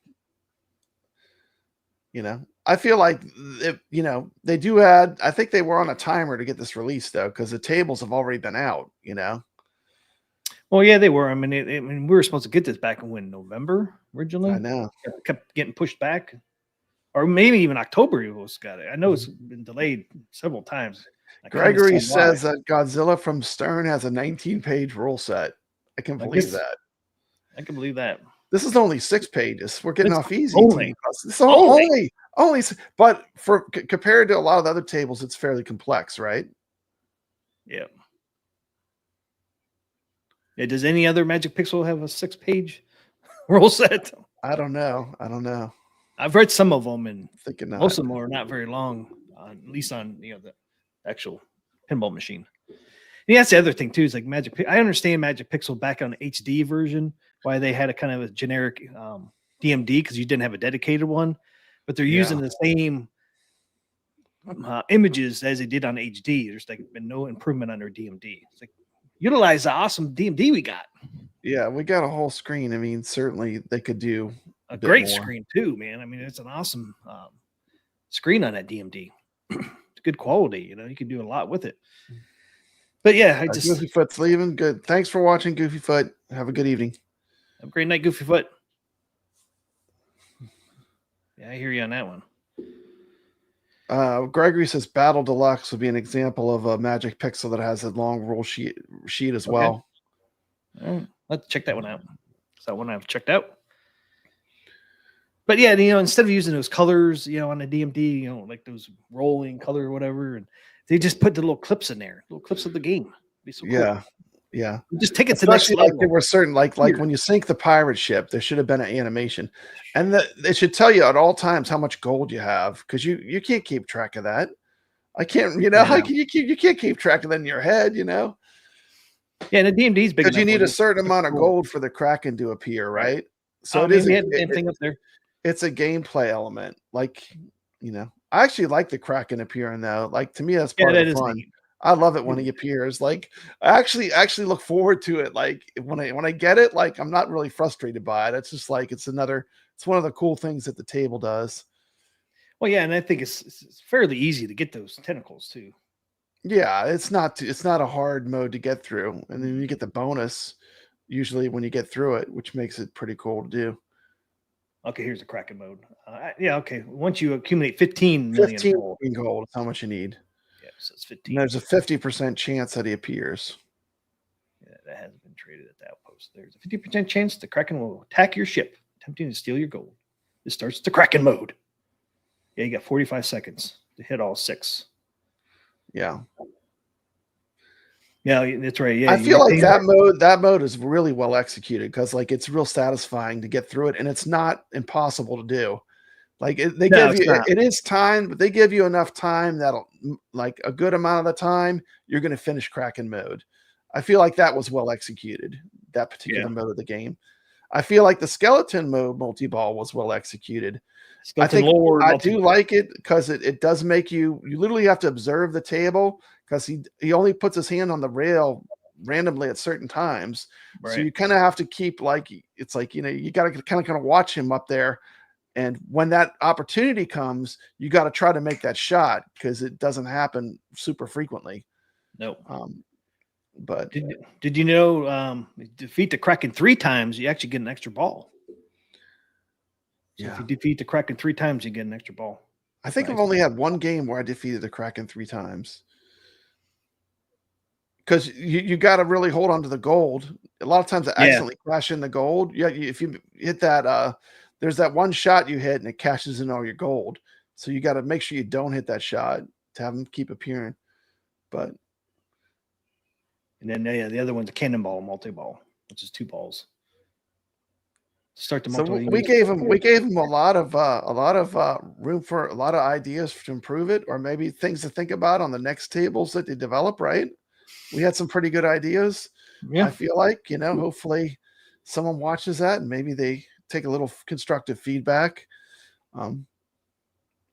I feel like they do add. I think they were on a timer to get this released though, because the tables have already been out. Well, yeah, they were. I mean, we were supposed to get this back in November originally. I know. It kept getting pushed back, or maybe even October. It was got it. I know it's been delayed several times. Gregory says that Godzilla from Stern has a 19-page rule set. I can believe that. I can believe that. This is only 6 pages. We're getting off easy. It's only, but compared to a lot of the other tables, it's fairly complex, right? Yeah. Yeah. Does any other Magic Pixel have a 6-page rule set? I don't know. I've read some of them, and most of them are not very long. At least on the actual pinball machine. And that's the other thing too. Is like Magic. I understand Magic Pixel back on the HD version why they had a kind of a generic DMD because you didn't have a dedicated one, but they're using the same images as they did on HD. There's like been no improvement on their DMD. It's like utilize the awesome DMD we got. Yeah, we got a whole screen. I mean, certainly they could do a great screen too, man. I mean, it's an awesome screen on that DMD. It's good quality. You can do a lot with it. But yeah, Goofyfoot's leaving. Good. Thanks for watching, Goofyfoot. Have a good evening. Have a great night, Goofyfoot. Yeah, I hear you on that one. Gregory says Battle Deluxe would be an example of a Magic Pixel that has a long rule sheet as well. All right. Let's check that one out. Is that one I've checked out? But yeah, instead of using those colors, on the DMD, like those rolling color or whatever, and they just put the little clips in there, little clips of the game. It'd be so cool. Yeah. Just take it to the next level. Like there were certain, like when you sink the pirate ship, there should have been an animation, and it should tell you at all times how much gold you have, because you can't keep track of that. I can't, how can you can't keep track of that in your head, Yeah, and the DMD is big because you need a certain amount of gold for the Kraken to appear, right? So it thing up there. It's a gameplay element, I actually like the Kraken appearing though. Like to me, that's part of the fun. I love it when he appears. Like I actually look forward to it. Like when I get it, like I'm not really frustrated by it. It's just like it's one of the cool things that the table does. Well, yeah, and I think it's fairly easy to get those tentacles too. Yeah, it's not a hard mode to get through, and then you get the bonus usually when you get through it, which makes it pretty cool to do. Okay, here's the Kraken mode. Okay. Once you accumulate 15 million gold is how much you need. Yeah, so it's 15. And there's a 50% chance that he appears. Yeah, that hasn't been traded at the outpost. There's a 50% chance the Kraken will attack your ship, attempting to steal your gold. This starts the Kraken mode. Yeah, you got 45 seconds to hit all 6. Yeah. Yeah, that's right. Yeah, I feel like that mode is really well executed because like it's real satisfying to get through it, and it's not impossible to do. Like they No, give it's you not. it is time, but they give you enough time that'll like a good amount of the time you're going to finish Kraken mode. I feel like that was well executed, that particular mode of the game. I feel like the skeleton mode multi-ball was well executed. Skeleton Lord I do like it because it does make you literally have to observe the table because he only puts his hand on the rail randomly at certain times. Right. So you kind of have to keep like it's like, you got to kind of watch him up there. And when that opportunity comes, you got to try to make that shot because it doesn't happen super frequently. No. But did you know defeat the Kraken 3 times, you actually get an extra ball. So if you defeat the Kraken 3 times, you get an extra ball. I think I've only had one game where I defeated the Kraken 3 times. Because you got to really hold on to the gold. A lot of times I accidentally crash in the gold. Yeah, if you hit that, there's that one shot you hit and it cashes in all your gold. So you got to make sure you don't hit that shot to have them keep appearing. But and then the other one's a cannonball multi-ball, which is 2 balls. Start the so we gave him a lot of room for a lot of ideas to improve it, or maybe things to think about on the next tables that they develop. Right, we had some pretty good ideas. I feel like hopefully someone watches that and maybe they take a little constructive feedback.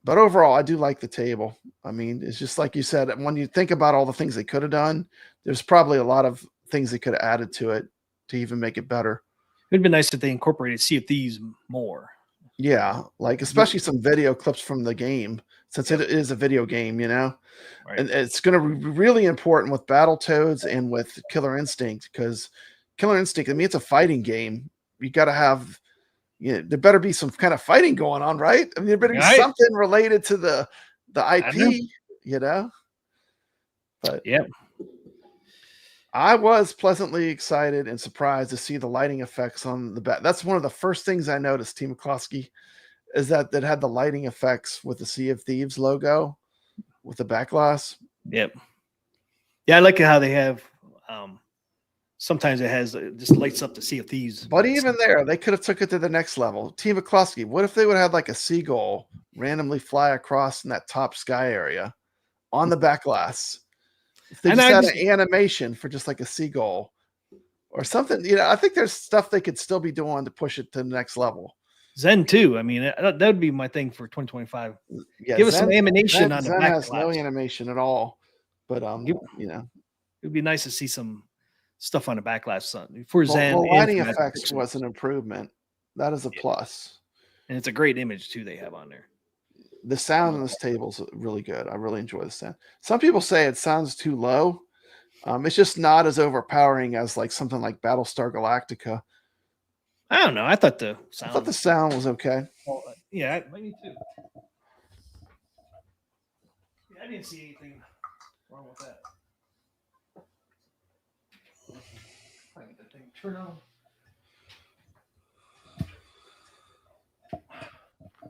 But overall, I do like the table. I mean, it's just like you said, when you think about all the things they could have done, there's probably a lot of things they could have added to it to even make it better. It'd be nice if they incorporated Sea of Thieves more. Yeah, like especially some video clips from the game, since it is a video game, Right. And it's going to be really important with Battletoads and with Killer Instinct, because Killer Instinct, I mean, it's a fighting game. You got to have, there better be some kind of fighting going on, right? I mean, there better be something related to the IP, But yeah. I was pleasantly excited and surprised to see the lighting effects on the back. That's one of the first things I noticed, T. McCloskey, is that had the lighting effects with the Sea of Thieves logo with the back glass. Yep. Yeah, I like how they have sometimes it has just lights up the Sea of Thieves. But even there, they could have took it to the next level. T. McCloskey, what if they would have had like a seagull randomly fly across in that top sky area on the back glass? If they just had an animation for just like a seagull or something, I think there's stuff they could still be doing to push it to the next level. Zen too. I mean, that would be my thing for 2025. Yeah, give us some animation on the Zen back has no animation at all. But it'd be nice to see some stuff on the back glass for Zen. The lighting effects was an improvement. That is a plus, and it's a great image too they have on there. The sound on this table is really good. I really enjoy the sound. Some people say it sounds too low. It's just not as overpowering as like something like Battlestar Galactica. I don't know. I thought the sound was okay. Well, yeah, me too. Yeah, I didn't see anything wrong with that. I get that thing turn on.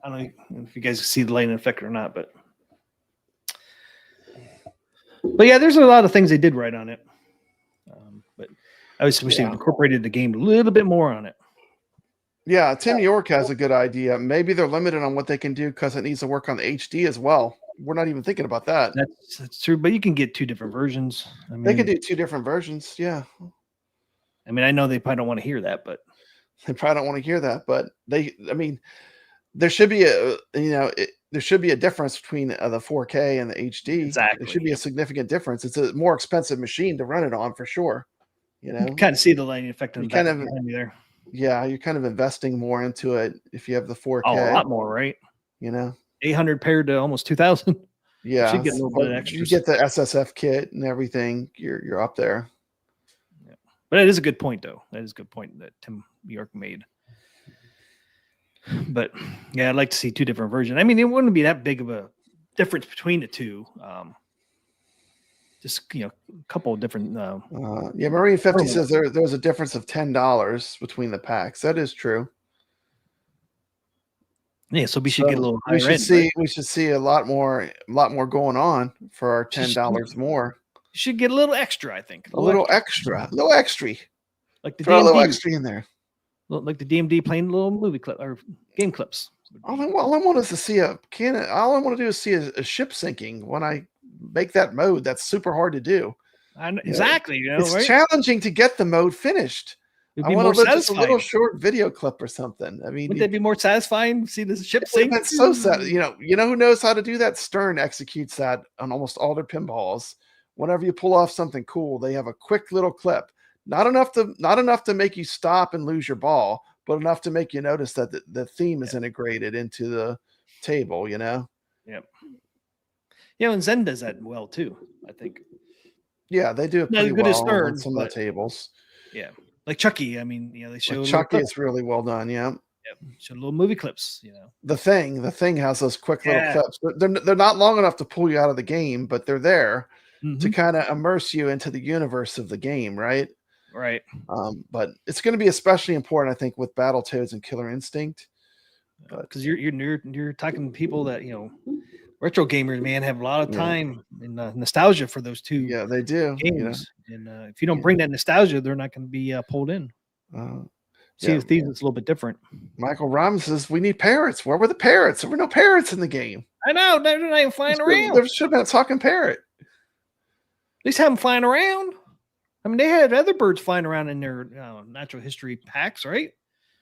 I don't know if you guys see the lighting effect or not, but yeah, there's a lot of things they did right on it. But I was wish they incorporated the game a little bit more on it. Yeah, Tim York has a good idea. Maybe they're limited on what they can do because it needs to work on the HD as well. We're not even thinking about that. That's true, but you can get 2 different versions. I mean, they can do 2 different versions. Yeah. I mean, I know they probably don't want to hear that, but there should be there should be a difference between the 4K and the HD. Exactly. There should be a significant difference. It's a more expensive machine to run it on for sure. You kind of see the lighting effect on the back behind me there. Yeah, you're kind of investing more into it if you have the 4K. Oh, a lot more, right? 800 paired to almost 2,000. Yeah, you get a little bit of extra. You get the SSF kit and everything. You're up there. Yeah. But it is a good point, though. That is a good point that Tim York made. But yeah, I'd like to see 2 different versions. I mean, it wouldn't be that big of a difference between the 2. Just a couple of different. Marine 50 says there was a difference of $10 between the packs. That is true. Yeah, so we should get a little we higher should end. see Right? we should see a lot more going on for our $10 more. You should get a little extra, I think. A little extra. Like the Throw a little DMD. extra in there. Like the DMD playing little movie clip or game clips. All I want is to see all I want to do is see a ship sinking when I make that mode. That's super hard to do. Exactly. You know, It's right? challenging to get the mode finished. It'd I be want more to just a satisfying. little short video clip or something. I mean, Wouldn't that be more satisfying? See the ship sink? that's so sad. You know who knows how to do that? Stern executes that on almost all their pinballs. Whenever you pull off something cool, they have a quick little clip. Not enough to make you stop and lose your ball, but enough to make you notice that the theme is integrated into the table. You know. Yep. Yeah, and Zen does that well too, I think. Yeah, they do it Not pretty as good as well Stern, on some of the tables. Yeah. Like Chucky. I mean, they show Chucky is really well done. Yeah. Yep. Show little movie clips, The thing has those quick little Yeah. clips. They're not long enough to pull you out of the game, but they're there to Mhm. kind of immerse you into the universe of the game, right? Right. But it's going to be especially important, I think, with Battletoads and Killer Instinct. Because you're talking to people that retro gamers, man, have a lot of time and nostalgia for those two Yeah, they do. games. And if you don't bring that nostalgia, they're not going to be pulled in. Sea of Thieves is a little bit different. Michael Rhymes says, we need parrots. Where were the parrots? There were no parrots in the game. I know. They're not even flying around. There should have been a talking parrot. At least have them flying around. I mean, they had other birds flying around in their natural history packs, right?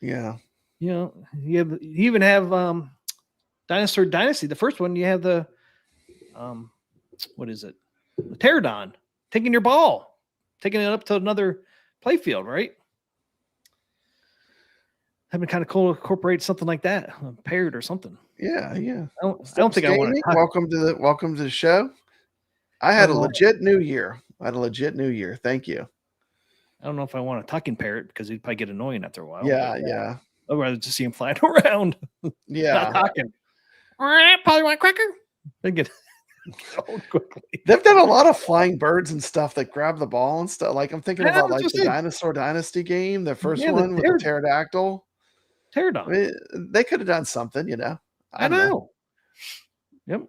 Yeah. You even have Dinosaur Dynasty, the first one. You have the what is it? The pterodon taking your ball, taking it up to another playfield, right? Having kind of cool incorporate something like that, a parrot or something. Yeah. I don't think I want to. Welcome to the show. I had a legit new year. Thank you. I don't know if I want a talking parrot because he'd probably get annoying after a while. Yeah. I'd rather just see him flying around. Yeah. Not talking. Probably want a cracker. They get cold quickly. They've done a lot of flying birds and stuff that grab the ball and stuff. Like I'm thinking about like the Dinosaur Dynasty game, the first one with the pterodactyl. Pterodon. I mean, they could have done something, I know. Yep.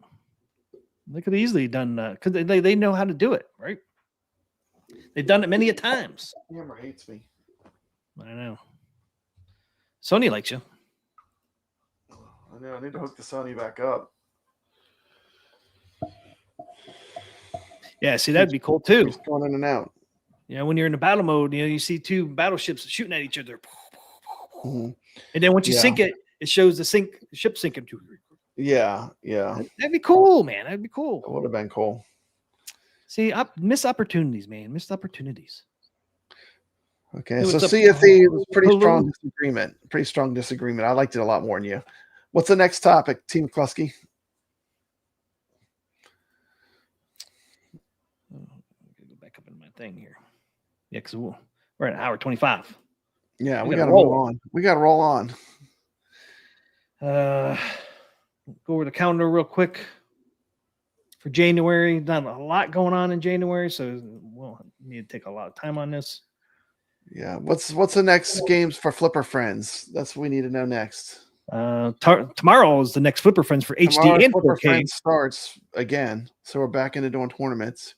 They could have easily done because they know how to do it, right? They've done it many a times. Camera hates me. I know. Sony likes you. I know. I need to hook the Sony back up. Yeah, see, that'd be cool too. It's going in and out. When you're in the battle mode, you see two battleships shooting at each other. Mm-hmm. And then once you sink it, it shows the ship sinking. Yeah. That'd be cool, man. That'd be cool. It would have been cool. See, missed opportunities, man. Missed opportunities. Okay, so Sea of Thieves, pretty strong disagreement. I liked it a lot more than you. What's the next topic, Team McCluskey? Go back up in my thing here. Yeah, because we're at an hour 25. Yeah, we got to roll on. We got to roll on. Go over the calendar real quick for January. Not a lot going on in January, so we'll need to take a lot of time on this. Yeah, what's the next games for Flipper Friends? That's what we need to know next. Tomorrow is the next Flipper Friends for HD and Flipper 4K. Friends starts again, so we're back into doing tournaments.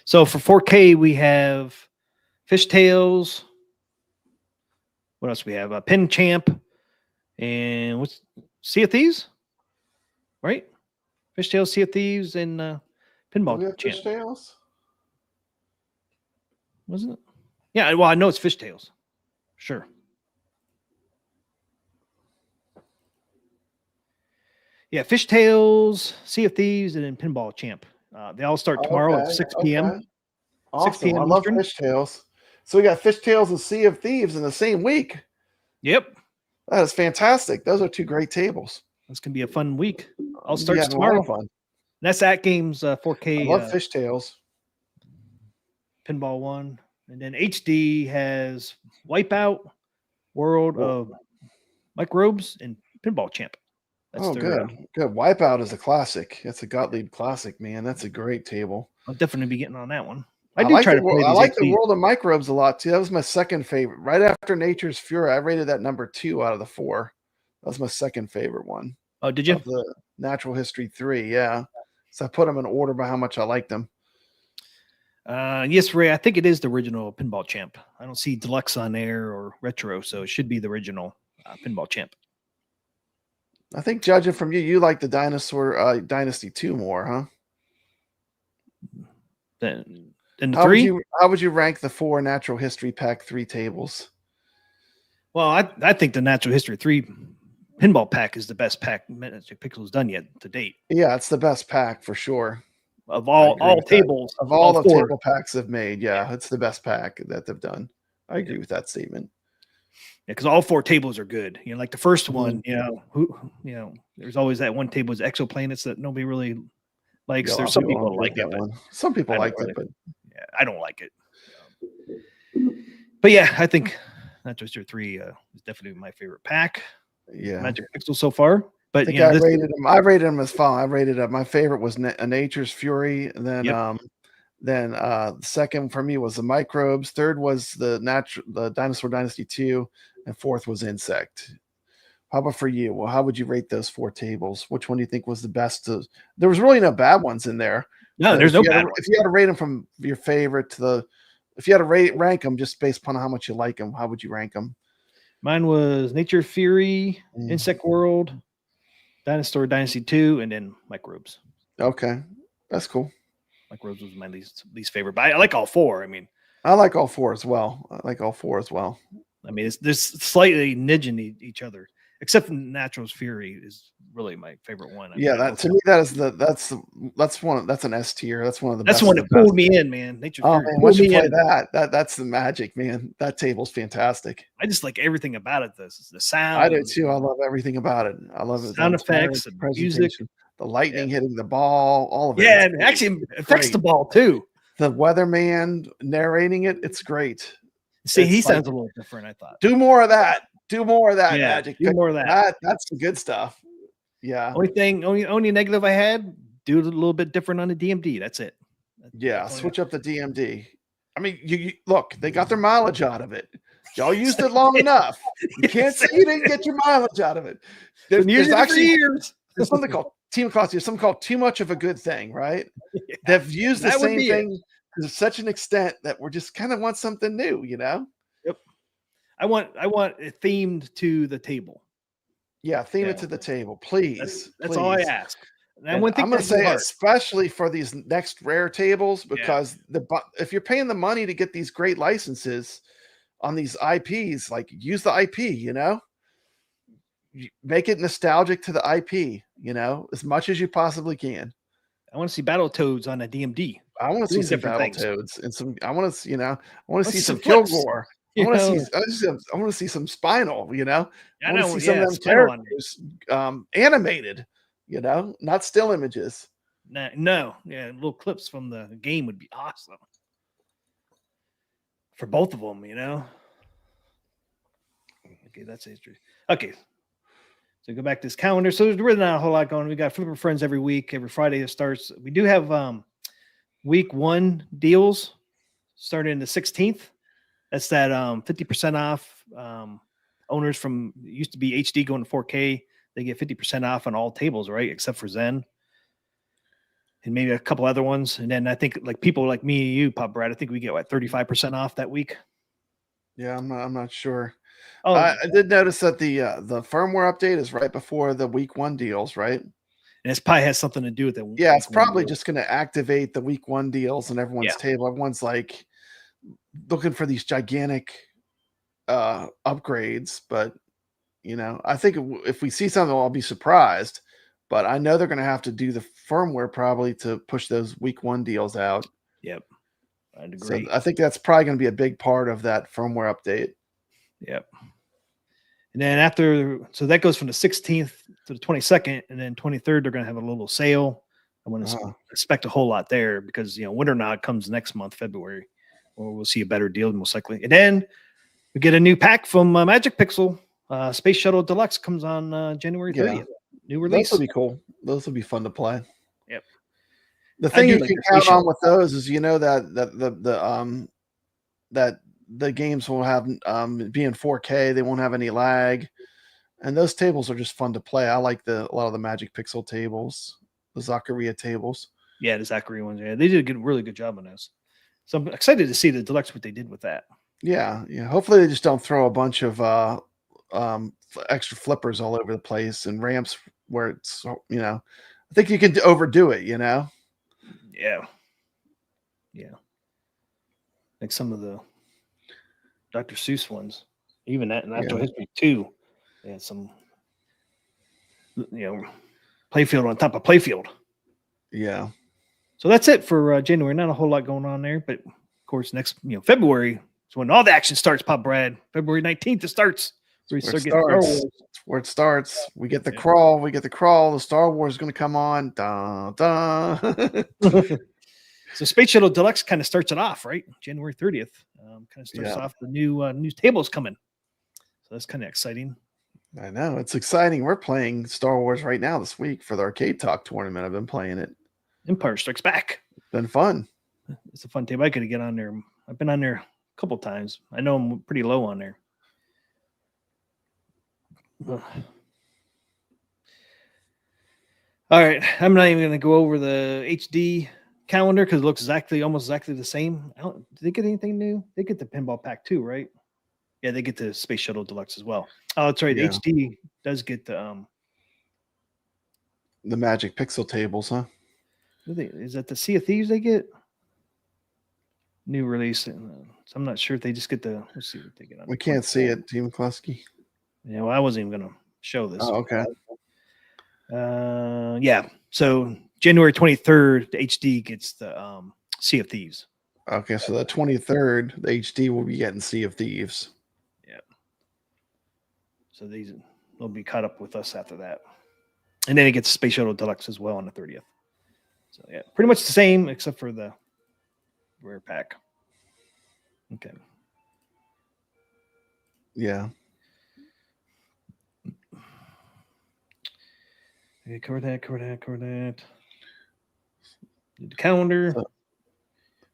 So for 4K we have Fishtails. What else we have? Pin Champ and what's Sea of Thieves, right? Fishtails, Sea of Thieves, and Pinball Champ. Fishtails? Wasn't it? Yeah, well, I know it's Fishtails. Sure. Yeah, Fishtails, Sea of Thieves, and then Pinball Champ. They all start tomorrow at 6 p.m. Okay. Awesome. 6 p.m. I love Eastern. Fishtails. So we got Fishtails and Sea of Thieves in the same week. Yep. That is fantastic. Those are two great tables. This can be a fun week. All starts Yeah, a lot of tomorrow. fun. That's AtGames 4K. I love Fishtails. Pinball 1. And then HD has Wipeout, World of Microbes, and Pinball Champ. That's good. Wipeout is a classic. That's a Gottlieb classic, man. That's a great table. I'll definitely be getting on that one. I do try to play I these like the XP. World of Microbes a lot too. That was my second favorite. Right after Nature's Fury, I rated that number 2 out of the 4. That was my second favorite one Oh, did you? of the Natural History 3. Yeah, so I put them in order by how much I liked them. Yes, Ray. I think it is the original Pinball Champ. I don't see Deluxe on there or Retro, so it should be the original Pinball Champ. I think judging from you, you like the Dinosaur Dynasty 2 more, huh? Then the How 3. would you rank the 4 Natural History Pack 3 tables? Well, I think the Natural History 3 Pinball Pack is the best pack Magic Pixel's done yet to date. Yeah, it's the best pack for sure. Of all tables, of all the 4. table packs they've made, yeah, it's the best pack that they've done. I agree with that statement. Yeah, because all 4 tables are good. You know, like the first one, there's always that one table is exoplanets that nobody really likes. Yeah, There's some people like that it, one. Some people I liked don't it, but yeah, I don't like it. But yeah, I think Natural History 3 is definitely my favorite pack. yeah, Magic Pixel so far. But I think you know, I rated them as follows. I rated my favorite was Nature's Fury, and then the second for me was the Microbes. Third was the Dinosaur Dynasty 2, and fourth was Insect. How about for you? Well, how would you rate those 4 tables? Which one do you think was the best? There was really no bad ones in there. no, there's no bad ones. If you had to rate them from your favorite to if you had to rank them just based upon how much you like them, how would you rank them? Mine was Nature Fury, Insect World, Dinosaur Dynasty 2, and then Microbes. Okay, that's cool. Microbes was my least favorite, but I like all 4. I mean, I like all 4 as well. I mean, there's slightly nudging each other, except for Natural's Fury is really my favorite one. I mean, to me that's an S tier. That's one of the. That's best the one that pulled me in, man. Nature's Fury. Man, once you play that's the magic, man. That table's fantastic. I just like everything about it. The sound. I do too. I love everything about it. I love it. Sound effects, and music, the lightning hitting the ball, all of it. Yeah, it actually affects the ball too. The weatherman narrating it, it's great. See, he sounds a little different, I thought. Do more of that. Magic. Do more of that. That's the good stuff. Yeah. Only negative I had, do it a little bit different on the DMD. That's it. Switch up the DMD. I mean, you look, they got their mileage out of it. Y'all used it long enough. You can't say you didn't get your mileage out of it. There's actually years. There's something called Team Cost. There's something called too much of a good thing, right? Yeah. They've used the same thing to such an extent that we're just kind of want something new, you know? Yep. I want it themed to the table. Yeah, theme it to the table, please. That's all I ask. And I'm going to say, especially for these next rare tables, because if you're paying the money to get these great licenses on these IPs, like use the IP, you know, make it nostalgic to the IP, you know, as much as you possibly can. I want to see Battletoads on a DMD. I want to see some Battletoads and some. I want to, I want to see some Kilgore. I want to see some Spinal. You know, I want to see some of them characters animated. You know, not still images. No, little clips from the game would be awesome for both of them. You know. Okay, that's history. Okay. So go back to this calendar. So there's really not a whole lot going on. We got Flipper Friends every week, every Friday it starts. We do have week 1 deals starting the 16th. That's that 50% off. Owners from used to be HD going to 4K. They get 50% off on all tables, right? Except for Zen. And maybe a couple other ones. And then I think like people like me and you, Pop Brad, I think we get 35% off that week. Yeah, I'm not sure. Oh, I did notice that the firmware update is right before the week 1 deals, right? And it probably has something to do with it. Yeah, it's probably just going to activate the week 1 deals on everyone's table. Everyone's like looking for these gigantic upgrades, but you know, I think if we see something, I'll be surprised. But I know they're going to have to do the firmware probably to push those week 1 deals out. Yep, I'd agree. So I think that's probably going to be a big part of that firmware update. Yep. And then so that goes from the 16th to the 22nd, and then 23rd they're going to have a little sale. I want to expect a whole lot there because Winter Nod comes next month, February, or we'll see a better deal most likely. And then we get a new pack from Magic Pixel. Space Shuttle Deluxe comes on January 30th. New release. Those will be cool. Those will be fun to play. Yep. The thing you like can the count Space on Shuttle. with those is that the games will have be in 4K. They won't have any lag, and those tables are just fun to play. I like a lot of the Magic Pixel tables, the Zaccaria tables. Yeah, the Zachary ones. Yeah, they did a really good job on those. So I'm excited to see the deluxe what they did with that. Yeah. Hopefully they just don't throw a bunch of extra flippers all over the place and ramps where it's I think you can overdo it. Yeah, like some of the Dr. Seuss ones, even that Natural History 2. They had some, playfield on top of playfield. Yeah. So that's it for January. Not a whole lot going on there, but of course, next February is when all the action starts. Pop Brad, February 19th it starts. We start getting Star Wars. That's where it starts. We get the crawl. The Star Wars is going to come on. Dun, dun. So Space Shuttle Deluxe kind of starts it off, right? January 30th. Kind of starts off the new tables coming. So that's kind of exciting. I know. It's exciting. We're playing Star Wars right now this week for the Arcade Talk tournament. I've been playing it. Empire Strikes Back. Been fun. It's a fun table. I got to get on there. I've been on there a couple times. I know I'm pretty low on there. All right. I'm not even going to go over the HD calendar because it looks almost exactly the same. Did they get anything new? They get the pinball pack too, right? Yeah, they get the Space Shuttle Deluxe as well. Oh, that's right. Yeah. HD does get the Magic Pixel tables, huh? Is that the Sea of Thieves they get? New release. So I'm not sure if they just get the. Let's see what they get on. We can't see it, Team McCluskey. Yeah, well, I wasn't even going to show this. Oh, okay. Yeah. So January 23rd, the HD gets the Sea of Thieves. Okay, so the 23rd, the HD will be getting Sea of Thieves. Yeah. So they'll be caught up with us after that. And then it gets Space Shuttle Deluxe as well on the 30th. So yeah, pretty much the same except for the rare pack. Okay. Yeah. Okay, cover that. Do the calendar.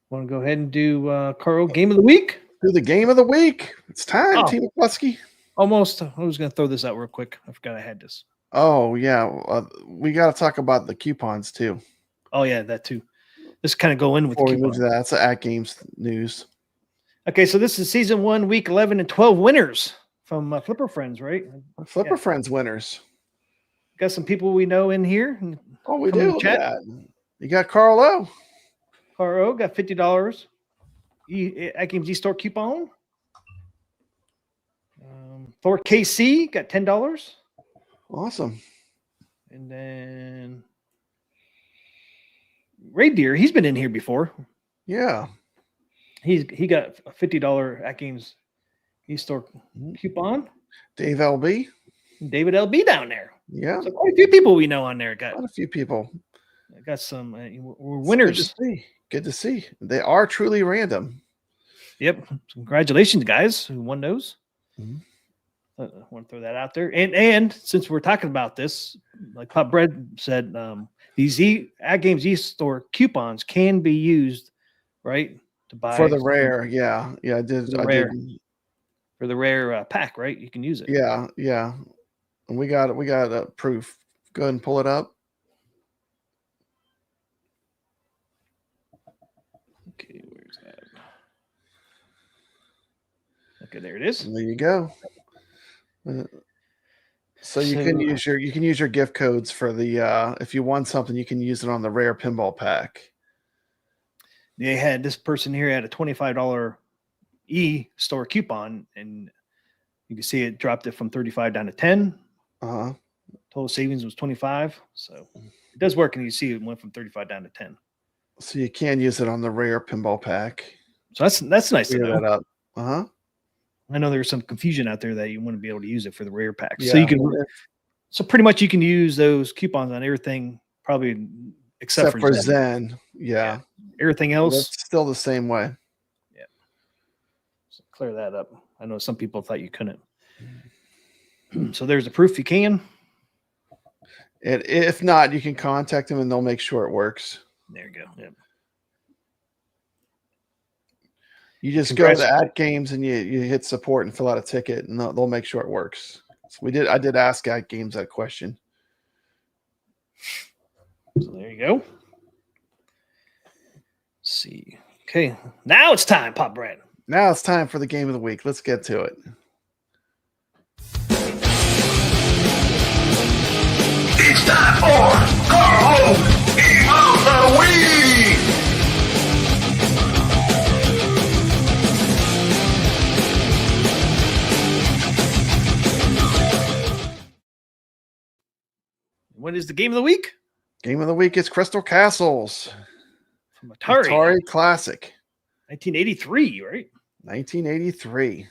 Want to go ahead and do Carl Game of the Week? Do the Game of the Week. It's time, Team McCluskey. Almost. I was going to throw this out real quick. I forgot I had this. Oh, yeah. We got to talk about the coupons, too. Oh, yeah, that too. Just kind of go in with Before the we move to that, that's the AtGames news. Okay, so this is season 1, week 11 and 12 winners from Flipper Friends, right? Flipper Friends winners. Got some people we know in here. Oh, we do. Look at that. You got Carl O. Carl O got $50. AtGames eStore coupon. Thor KC got $10. Awesome. And then Ray Deer, he's been in here before. Yeah. He got a $50 AtGames eStore coupon. Dave LB. David LB down there. Yeah. So quite a few people we know on there. Quite a few people. Got some we're winners. Good to see. They are truly random. Yep. Congratulations, guys, who won those. Mm-hmm. I want to throw that out there. And since we're talking about this, like Pop Bread said, these AtGames eStore coupons can be used, right, to buy for the rare. Yeah, I did. For the rare pack, right? You can use it. Yeah. And we got a proof. Go ahead and pull it up. Okay, where's that? Okay, there it is. And there you go. So you can use your gift codes for the if you won something, you can use it on the rare pinball pack. They had this person here had a $25 e-store coupon, and you can see it dropped it from 35 down to 10. Total savings was 25. So it does work, and you see it went from 35 down to 10. So you can use it on the rare pinball pack. So that's nice to know. That up. I know there's some confusion out there that you want to be able to use it for the rare pack. Yeah. So you can, so pretty much you can use those coupons on everything, probably except for Zen. Yeah. Everything else, that's still the same way. Yeah. So clear that up. I know some people thought you couldn't. So there's the proof you can. If not, you can contact them and they'll make sure it works. There you go. Yep. You just go to the AtGames and you hit support and fill out a ticket, and they'll make sure it works. So I did ask AtGames that question. So there you go. Let's see. Okay, now it's time, Pop Brad. Now it's time for the game of the week. Let's get to it. It's time for Carl Game of the Week! What is the game of the week? Game of the week is Crystal Castles. From Atari. Atari Classic. 1983, right? 1983.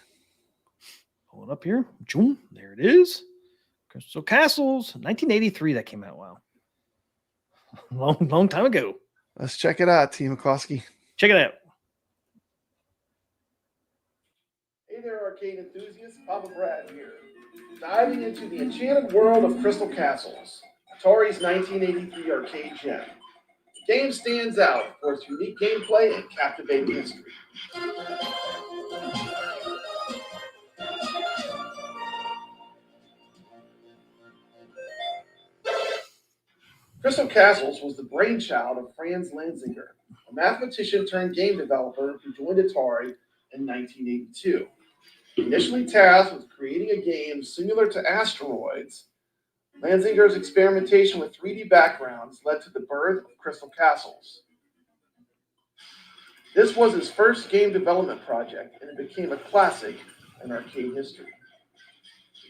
Pull it up here. Boom. There it is. Crystal Castles. 1983 that came out. Wow. Long time ago. Let's check it out, T. McCloskey. Check it out. Hey there, arcade enthusiasts. Papa Brad here. Diving into the enchanted world of Crystal Castles, Atari's 1983 arcade gem. The game stands out for its unique gameplay and captivating history. Crystal Castles was the brainchild of Franz Lanzinger, a mathematician turned game developer who joined Atari in 1982. Initially tasked with creating a game similar to Asteroids, Lanzinger's experimentation with 3D backgrounds led to the birth of Crystal Castles. This was his first game development project, and it became a classic in arcade history.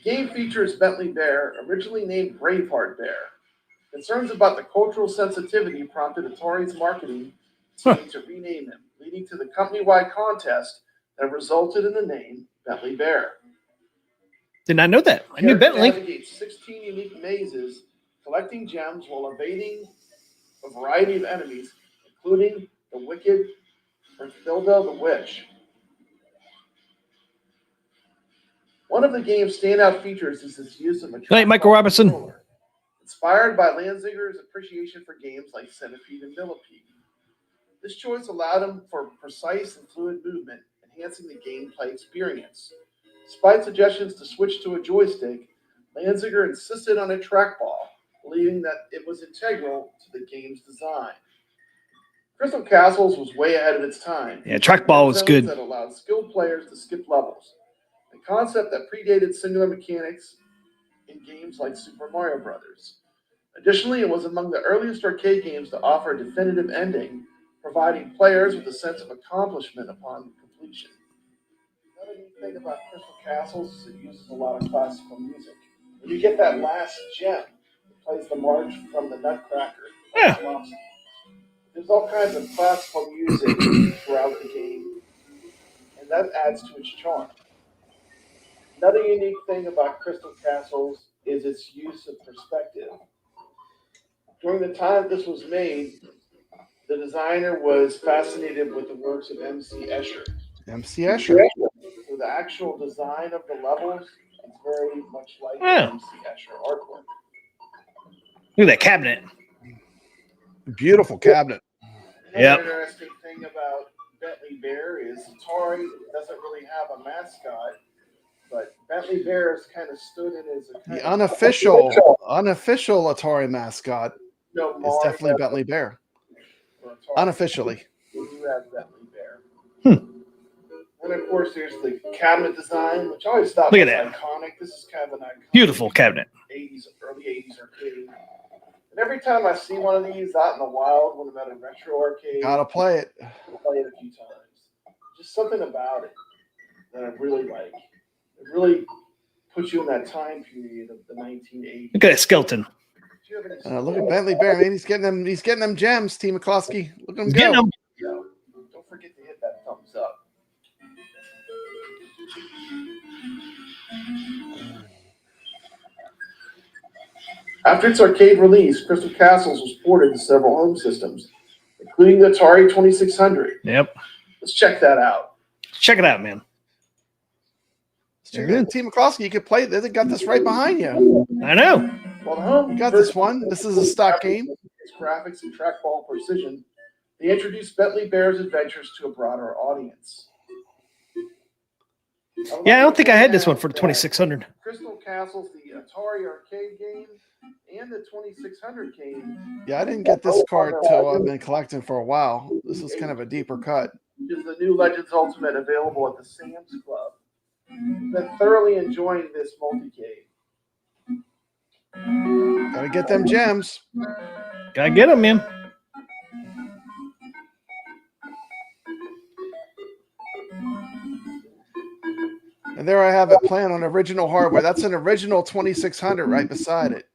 The game features Bentley Bear, originally named Braveheart Bear. Concerns about the cultural sensitivity prompted Atari's marketing team to rename him, leading to the company-wide contest that resulted in the name Bentley Bear. Did not know that. I knew Bentley. Navigates 16 unique mazes, collecting gems while evading a variety of enemies, including the wicked Berthilda the Witch. One of the game's standout features is its use of a Hey, Michael Robinson. controller, inspired by Lanzinger's appreciation for games like Centipede and Millipede. This choice allowed him for precise and fluid movement, enhancing the gameplay experience. Despite suggestions to switch to a joystick, Lanzinger insisted on a trackball, believing that it was integral to the game's design. Crystal Castles was way ahead of its time. Yeah, trackball was good. That allowed skilled players to skip levels, a concept that predated singular mechanics in games like Super Mario Bros. Additionally, it was among the earliest arcade games to offer a definitive ending, providing players with a sense of accomplishment upon completion. Another neat thing about Crystal Castles is it uses a lot of classical music. When you get that last gem, it plays the march from the Nutcracker. Yeah. There's all kinds of classical music throughout the game, and that adds to its charm. Another unique thing about Crystal Castles is its use of perspective. During the time this was made, the designer was fascinated with the works of M.C. Escher. M.C. Escher. So the actual design of the levels is very much like M.C. Escher artwork. Look at that cabinet. Beautiful cabinet. Yep. Another interesting thing about Bentley Bear is Atari doesn't really have a mascot, but Bentley Bear has kind of stood in as the unofficial Atari mascot. It's definitely Bentley Bear. Unofficially. We do have Bentley Bear. And of course, there's the cabinet design, which I always thought was iconic. This is kind of an iconic Beautiful cabinet. early 80s arcade. And every time I see one of these out in the wild when I'm at a retro arcade, gotta play it. Play it a few times. Just something about it that I really like. It really puts you in that time period of the 1980s. Look at that skeleton. Look at Bentley Bear, man. He's getting them gems, T. McCloskey. Look at him go. Don't forget to hit that thumbs up. After its arcade release, Crystal Castles was ported to several home systems, including the Atari 2600. Yep. Let's check that out. Check it out, man. T. McCloskey, you could play. They got this right behind you. I know. Well, you got this one. This is a stock game. graphics and trackball precision, they introduced Bentley Bears Adventures to a broader audience. Yeah, I don't think I had this one for 2600. Crystal Castles, the Atari arcade game, and the 2600 game. Yeah, I didn't get this card till I've been collecting for a while. This is kind of a deeper cut. Is the new Legends Ultimate available at the Sam's Club? Been thoroughly enjoying this multi-game. Gotta get them gems. Gotta get them, man. And there I have it playing on original hardware. That's an original 2600 right beside it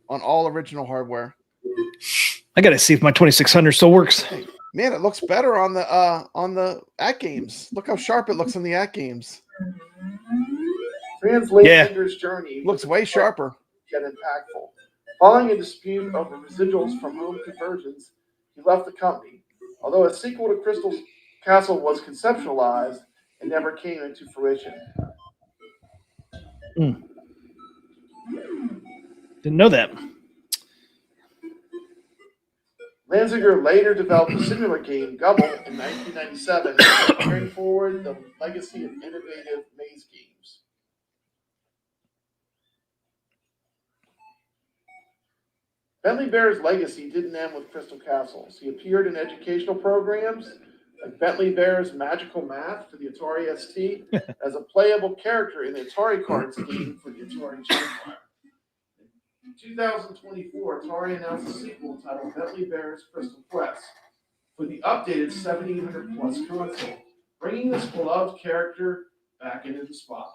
on all original hardware. I gotta see if my 2600 still works. Man, it looks better on the AtGames. Look how sharp it looks on the AtGames. Translator's journey Looks way sharper. yet impactful. Following a dispute over residuals from home conversions, he left the company. Although a sequel to Crystal Castle was conceptualized, it never came into fruition. Didn't know that. Lanziger later developed a similar game, Gubble, in 1997, carrying forward the legacy of innovative maze games. Bentley Bear's legacy didn't end with Crystal Castles. He appeared in educational programs like Bentley Bear's Magical Math for the Atari ST as a playable character in the Atari Cards game for the Atari Jaguar. In 2024, Atari announced a sequel titled Bentley Bear's Crystal Quest for the updated 7800 Plus console, bringing this beloved character back into the spotlight.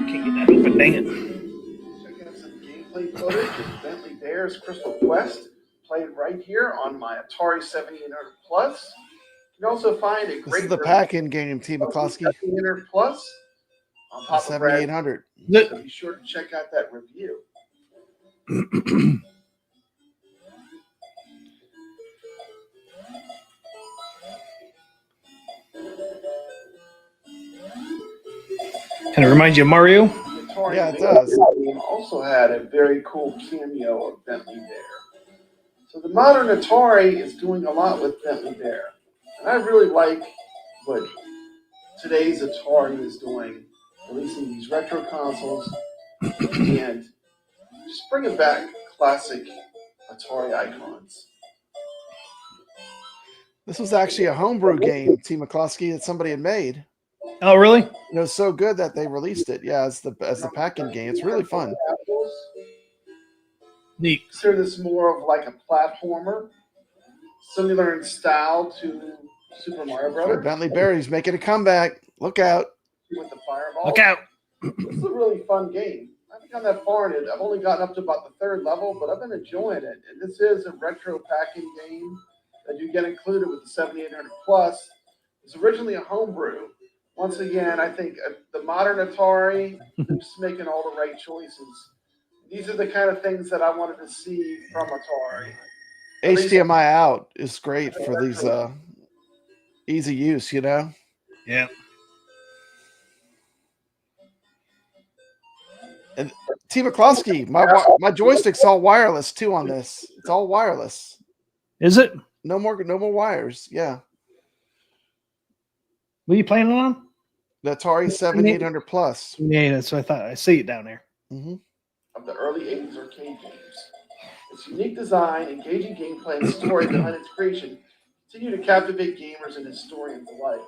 Can't get that open, dang it. Check out some gameplay footage of Bentley Bear's Crystal Quest, played right here on my Atari 7800 Plus. You can also find a This great is the pack-in game, T. McCloskey. 7800 Plus on Papa Brad. 7800. So be sure to check out that review. Kind of reminds you of Mario. The Atari Yeah, it does. game also had a very cool cameo of Bentley Bear. So the modern Atari is doing a lot with Bentley Bear. And I really like what today's Atari is doing, releasing these retro consoles and just bringing back classic Atari icons. This was actually a homebrew game, T. McCloskey, that somebody had made. Oh, really? It was so good that they released it. Yeah, as the pack-in game. It's really fun. Neat. Consider this more of like a platformer, similar in style to Super Mario Brothers. Bentley Bear, he's making a comeback. Look out. With the fireball. Look out. This is a really fun game. I haven't gone that far in it. I've only gotten up to about the third level, but I've been enjoying it. And this is a retro packing game that you get included with the 7800 Plus. It's originally a homebrew. Once again, I think the modern Atari is just making all the right choices. These are the kind of things that I wanted to see from Atari. HDMI out is great for these easy use, you know? Yeah. And T. McCloskey, my joystick's all wireless too on this. It's all wireless. Is it? No more wires. Yeah. What are you playing it on? The Atari 7800 Plus. Yeah, that's what I thought. I see it down there. Mm-hmm. Of the early 80s arcade games. Its unique design, engaging gameplay, and story behind its creation continue to captivate gamers and historians alike.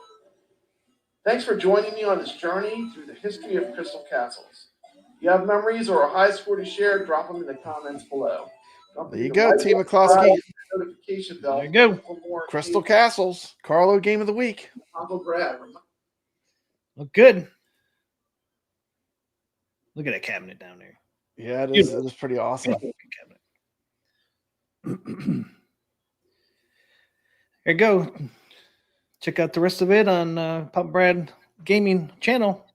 Thanks for joining me on this journey through the history of Crystal Castles. If you have memories or a high score to share, drop them in the comments below. There you go, T. McCloskey. Notification bell. There you go. For more Crystal Castles, Carlo Game of the Week. Uncle Brad. Look good. Look at that cabinet down there. Yeah, it is. It is pretty awesome. Cabinet. There you go. Check out the rest of it on Papa Brad Gaming channel.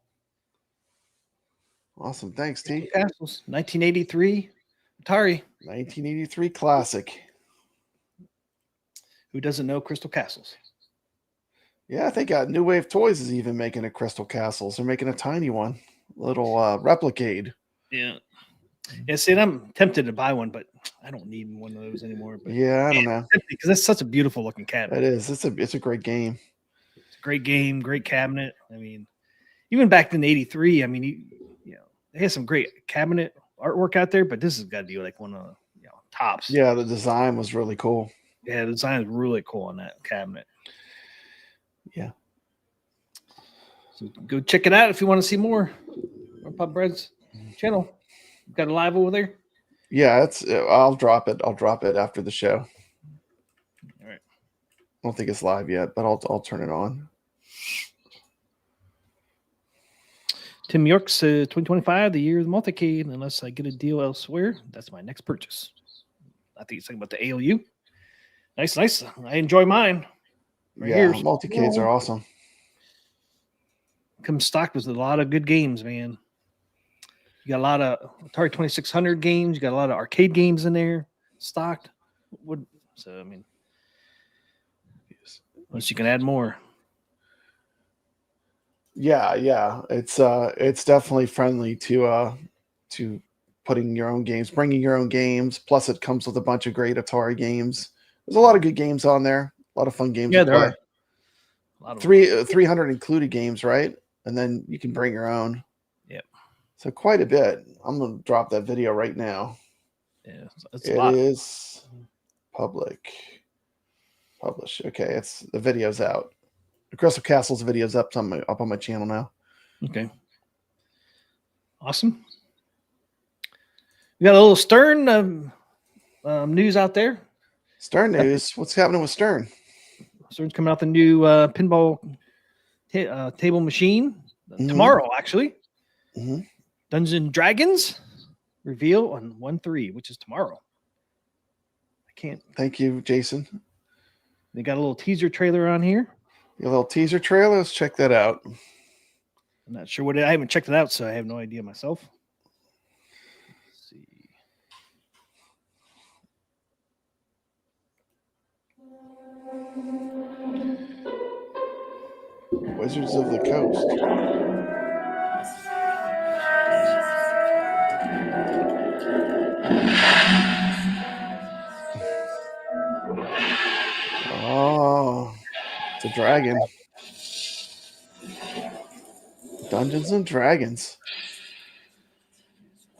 Awesome. Thanks, T. Castles, 1983 Atari. 1983 classic. Who doesn't know Crystal Castles? Yeah, I think New Wave Toys is even making a Crystal Castles. They're making a tiny one, little Replicade. Yeah. Yeah, see, and I'm tempted to buy one, but I don't need one of those anymore. But Yeah, I don't know. because that's such a beautiful looking cabinet. It is. It's a great game. It's a great game, great cabinet. I mean, even back in '83, I mean, you know, they had some great cabinet artwork out there, but this has got to be like one of the tops. Yeah, the design was really cool. Yeah, the design is really cool on that cabinet. Yeah. So go check it out if you want to see more. Pop Bread's channel. Got it live over there. Yeah, I'll drop it. I'll drop it after the show. All right. I don't think it's live yet, but I'll turn it on. Tim York's 2025, the year of the multicade. Unless I get a deal elsewhere, that's my next purchase. I think he's talking about the ALU. Nice. I enjoy mine. Here. Multicades are awesome. Comes stocked with a lot of good games, man. You got a lot of Atari 2600 games. You got a lot of arcade games in there stocked. So, I mean, unless you can add more. Yeah. It's definitely friendly to putting your own games, bringing your own games. Plus, it comes with a bunch of great Atari games. There's a lot of good games on there. A lot of fun games. Yeah, there are. A lot of 300 included games, right? And then you can bring your own. Yep. So quite a bit. I'm going to drop that video right now. Yeah, it is public. Publish. Okay, the video's out. The Crystal Castles video's up on my channel now. Okay. Awesome. We got a little Stern news out there. Stern news. What's happening with Stern? Stern's coming out the new pinball table machine tomorrow, actually. Mm-hmm. Dungeons and Dragons reveal on 1/3, which is tomorrow. I can't. Thank you, Jason. They got a little teaser trailer on here. A little teaser trailer. Let's check that out. I'm not sure I haven't checked it out, so I have no idea myself. Let's see. Wizards of the Coast. Oh, it's a dragon. Dungeons and Dragons.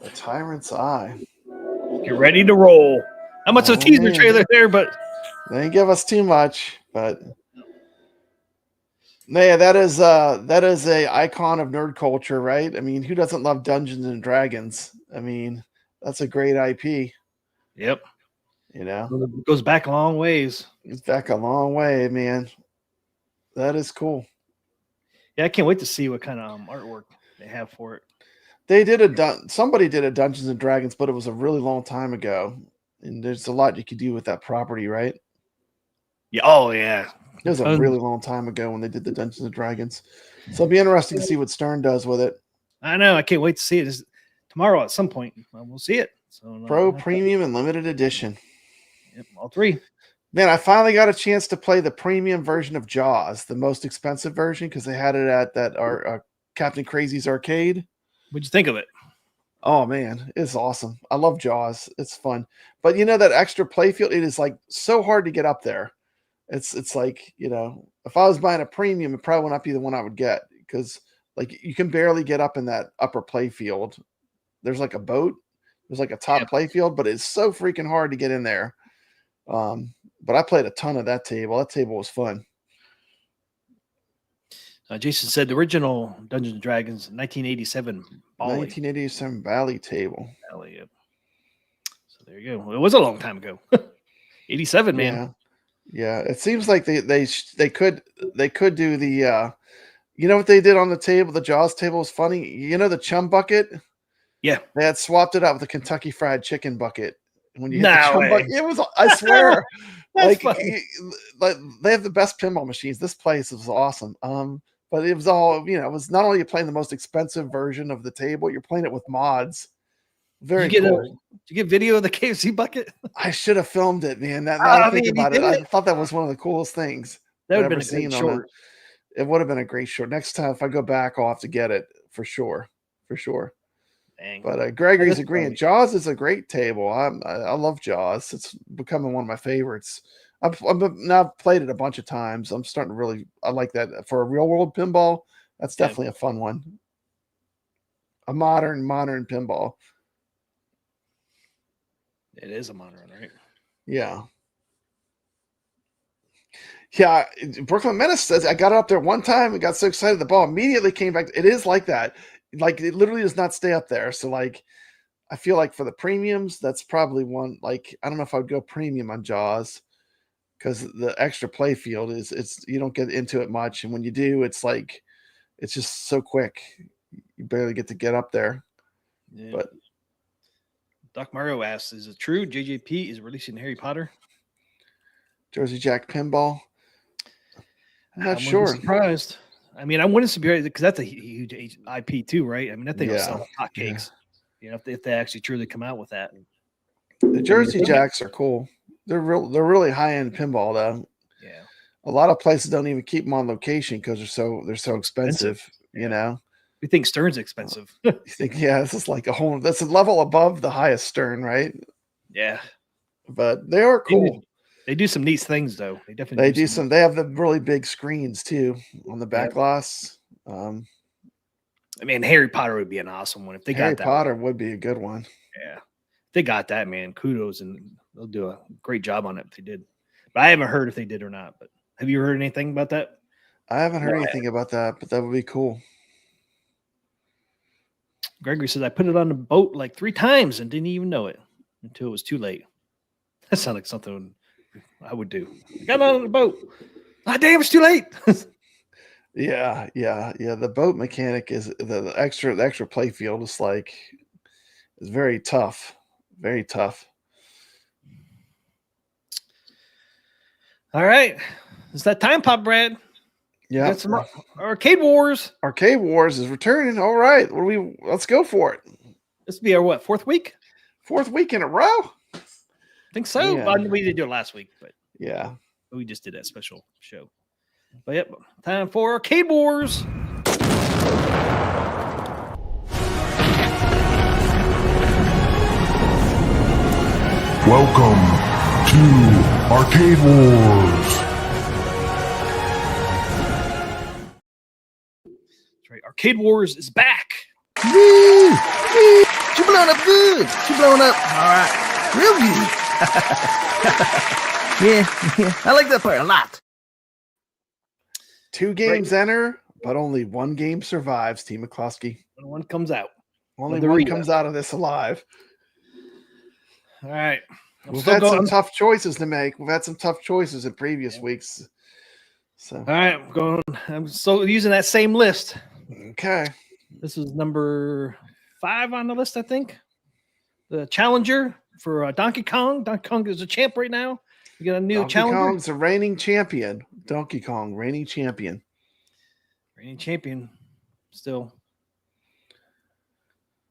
The Tyrant's Eye. Get ready to roll. Not much of a teaser trailer there, but they didn't give us too much. But yeah, that is a icon of nerd culture, right? I mean, who doesn't love Dungeons and Dragons? I mean, that's a great IP. Yep. You know, it goes back a long ways. It's back a long way, man. That is cool. Yeah, I can't wait to see what kind of artwork they have for it. They did somebody did a Dungeons and Dragons, but it was a really long time ago. And there's a lot you could do with that property, right? Yeah. Oh, yeah. It was a really long time ago when they did the Dungeons and Dragons. So it'll be interesting to see what Stern does with it. I know. I can't wait to see it. Tomorrow at some point. We'll see it. So Pro, Premium, and Limited Edition. Yep, all three. Man, I finally got a chance to play the premium version of Jaws, the most expensive version, because they had it at that Captain Crazy's arcade. What'd you think of it? Oh man, it's awesome. I love Jaws. It's fun. But you know that extra playfield, it is like so hard to get up there. It's like, you know, if I was buying a premium, it probably would not be the one I would get because like you can barely get up in that upper playfield. There's like a boat. There's like a top playfield, but it's so freaking hard to get in there. But I played a ton of that table. That table was fun. Jason said the original Dungeons and Dragons 1987 Bali. 1987 Bali table. Bali, yep. So there you go. Well, it was a long time ago. 87, man. Yeah. It seems like they could do the you know what they did on the table? The Jaws table was funny. You know the chum bucket? Yeah. They had swapped it out with a Kentucky Fried Chicken bucket. When you it was, I swear, like they have the best pinball machines. This place was awesome. But it was all, you know, it was not only you're playing the most expensive version of the table, you're playing it with mods. Very cool. Did you get video of the KFC bucket? I should have filmed it, man. Now I think about it, I thought that was one of the coolest things that would have been seen short. It would have been a great show. Next time, if I go back, I'll have to get it for sure. For sure. Dang. But Gregory's That's agreeing. funny. Jaws is a great table. I love Jaws. It's becoming one of my favorites. I've now played it a bunch of times. I'm starting to really. I like that for a real world pinball. That's Yeah. definitely a fun one. A modern pinball. It is a modern, right? Yeah. Yeah, Brooklyn Menace says I got up there one time and got so excited the ball immediately came back. It is like that. Like it literally does not stay up there. So like I feel like for the premiums, that's probably one. Like I don't know if I would go premium on Jaws because the extra play field it's you don't get into it much, and when you do, it's like it's just so quick. You barely get up there. Yeah. But Doc Mario asks, "Is it true JJP is releasing Harry Potter?" Jersey Jack Pinball. I'm not I wouldn't be sure. surprised. I mean, I wouldn't be surprised because that's a huge IP too, right? I mean, that thing will sell hotcakes. You know, if they actually truly come out with that. The Jersey Jacks are cool. They're really high end pinball though. Yeah. A lot of places don't even keep them on location because they're so expensive. Yeah. You know. We think Stern's expensive. You think, yeah, this is like that's a level above the highest Stern, right? Yeah. But they are cool. They do some neat things though. They definitely do some. They have the really big screens too on the back glass. I mean, Harry Potter would be an awesome one if they Harry got that. Potter would be a good one. Yeah, if they got that, man. Kudos, and they'll do a great job on it if they did. But I haven't heard if they did or not. But have you heard anything about that? I haven't heard anything about that, but that would be cool. Gregory says I put it on the boat like 3 times and didn't even know it until it was too late. That sounds like something I would do. Got on the boat. Ah, damn, it's too late. Yeah. The boat mechanic is the extra play field is very tough. Very tough. All right. It's that time, Pop Brad. Yeah. Got some Arcade Wars. Arcade Wars is returning. All right. Let's go for it. This will be our 4th week? 4th week in a row? I think so. Yeah. Well, we did do it last week, but yeah. We just did that special show. But yep, time for Arcade Wars. Welcome to Arcade Wars. That's right. Arcade Wars is back. Woo! She blowing up good. She blowing up. All right. Real good. yeah. I like that part a lot. 2 games enter, but only 1 game survives, Team McCluskey. When one comes out. Only one comes out of this alive. All right. We've had some tough choices to make. We've had some tough choices in previous weeks. So all right, I'm still using that same list. Okay. This is number 5 on the list, I think. The challenger for Donkey Kong. Donkey Kong is a champ right now. You got a new challenger. Donkey Kong's a reigning champion. Donkey Kong, reigning champion. Reigning champion. Still.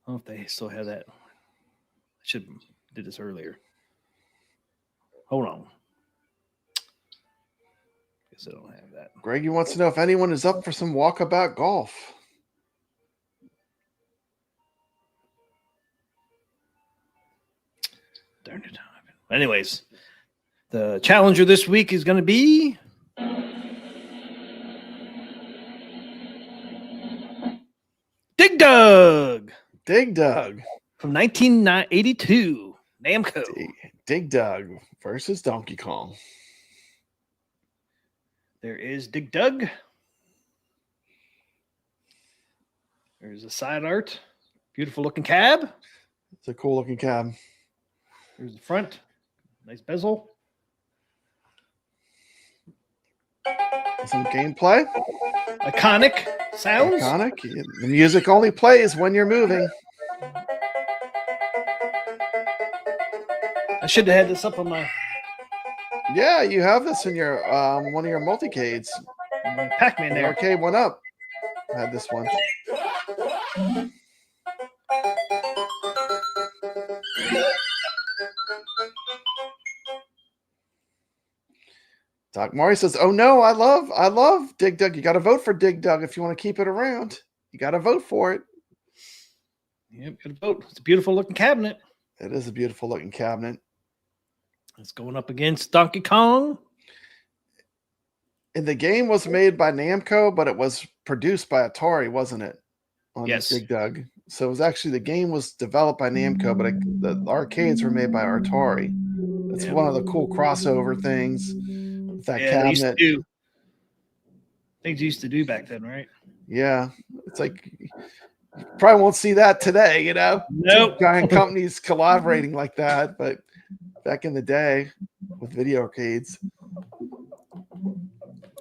I don't know if they still have that. I should have did this earlier. Hold on. Guess I don't have that. Greggy wants to know if anyone is up for some walkabout golf. Darn it. Anyways, the challenger this week is going to be Dig Dug. Dig Dug. From 1982. Namco. Dig Dug versus Donkey Kong. There is Dig Dug. There's a side art. Beautiful looking cab. It's a cool looking cab. There's the front. Nice bezel. Some gameplay. Iconic sounds. Iconic. The music only plays when you're moving. I should have had this up on my Yeah, you have this in your one of your multicades. Pac-Man The there. arcade went up. I had this one. Doc Mario says, "Oh no, I love Dig Dug. You got to vote for Dig Dug if you want to keep it around. You got to vote for it." Yep, good vote. It's a beautiful looking cabinet. It is a beautiful looking cabinet. It's going up against Donkey Kong. And the game was made by Namco, but it was produced by Atari, wasn't it? On Yes. Dig Dug. So it was actually the game was developed by Namco, but the arcades were made by Atari. It's one of the cool crossover things with that cabinet. Things you used to do back then, right? Yeah, it's like you probably won't see that today, you know. Nope. Two giant companies collaborating like that, but back in the day with video arcades,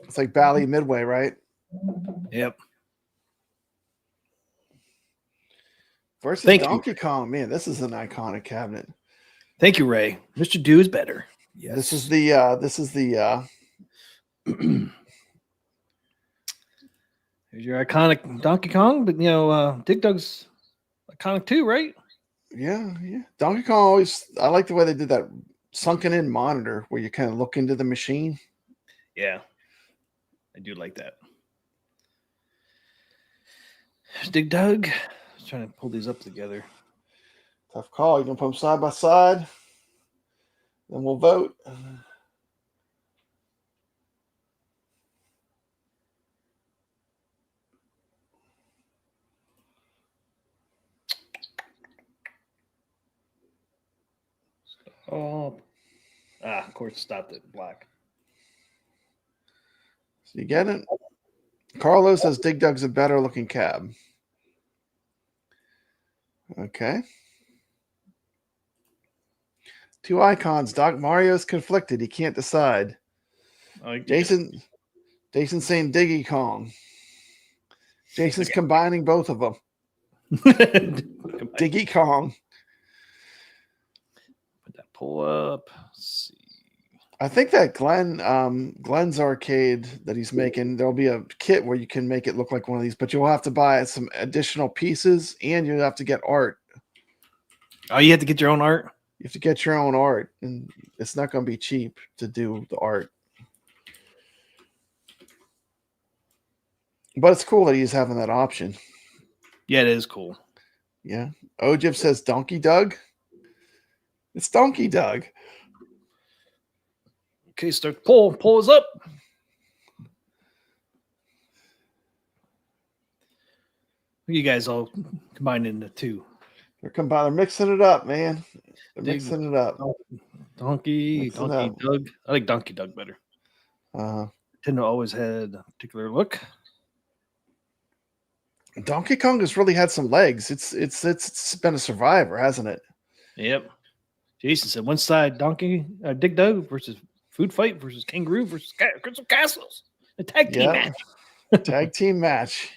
it's like Bally Midway, right? Yep. Versus Thank Donkey Kong, man, this is an iconic cabinet. Thank you, Ray. Mr. Do is better. Yes. This is the Here's your iconic Donkey Kong, but Dig Dug's iconic too, right? yeah. Donkey Kong always. I like the way they did that sunken in monitor where you kind of look into the machine. Yeah, I do like that. There's Dig Dug. I was trying to pull these up together. Tough call. You can put them side by side. Then we'll vote. Oh, of course, stopped at black. So you get it? Carlos says Dig Dug's a better looking cab. Okay. Two icons. Doc Mario's conflicted. He can't decide. Jason saying Diggy Kong. Jason's combining both of them. Diggy Kong. Put that pull up. Let's see. I think that Glenn's arcade that he's making, there'll be a kit where you can make it look like one of these, but you'll have to buy some additional pieces and you'll have to get art. Oh, you have to get your own art? You have to get your own art, and it's not going to be cheap to do the art. But it's cool that he's having that option. Yeah, it is cool. Yeah. Ojib says Donkey Dug. It's Donkey Dug. Okay, start the pull. Pull is up. You guys all combined into two. They're mixing it up, man. They're mixing it up. Donkey Dug. I like Donkey Dug better. Nintendo always had a particular look. Donkey Kong has really had some legs. It's been a survivor, hasn't it? Yep. Jason said one side Dig Dug versus Food Fight versus Kangaroo versus Crystal Castles. A tag team match. Tag team match.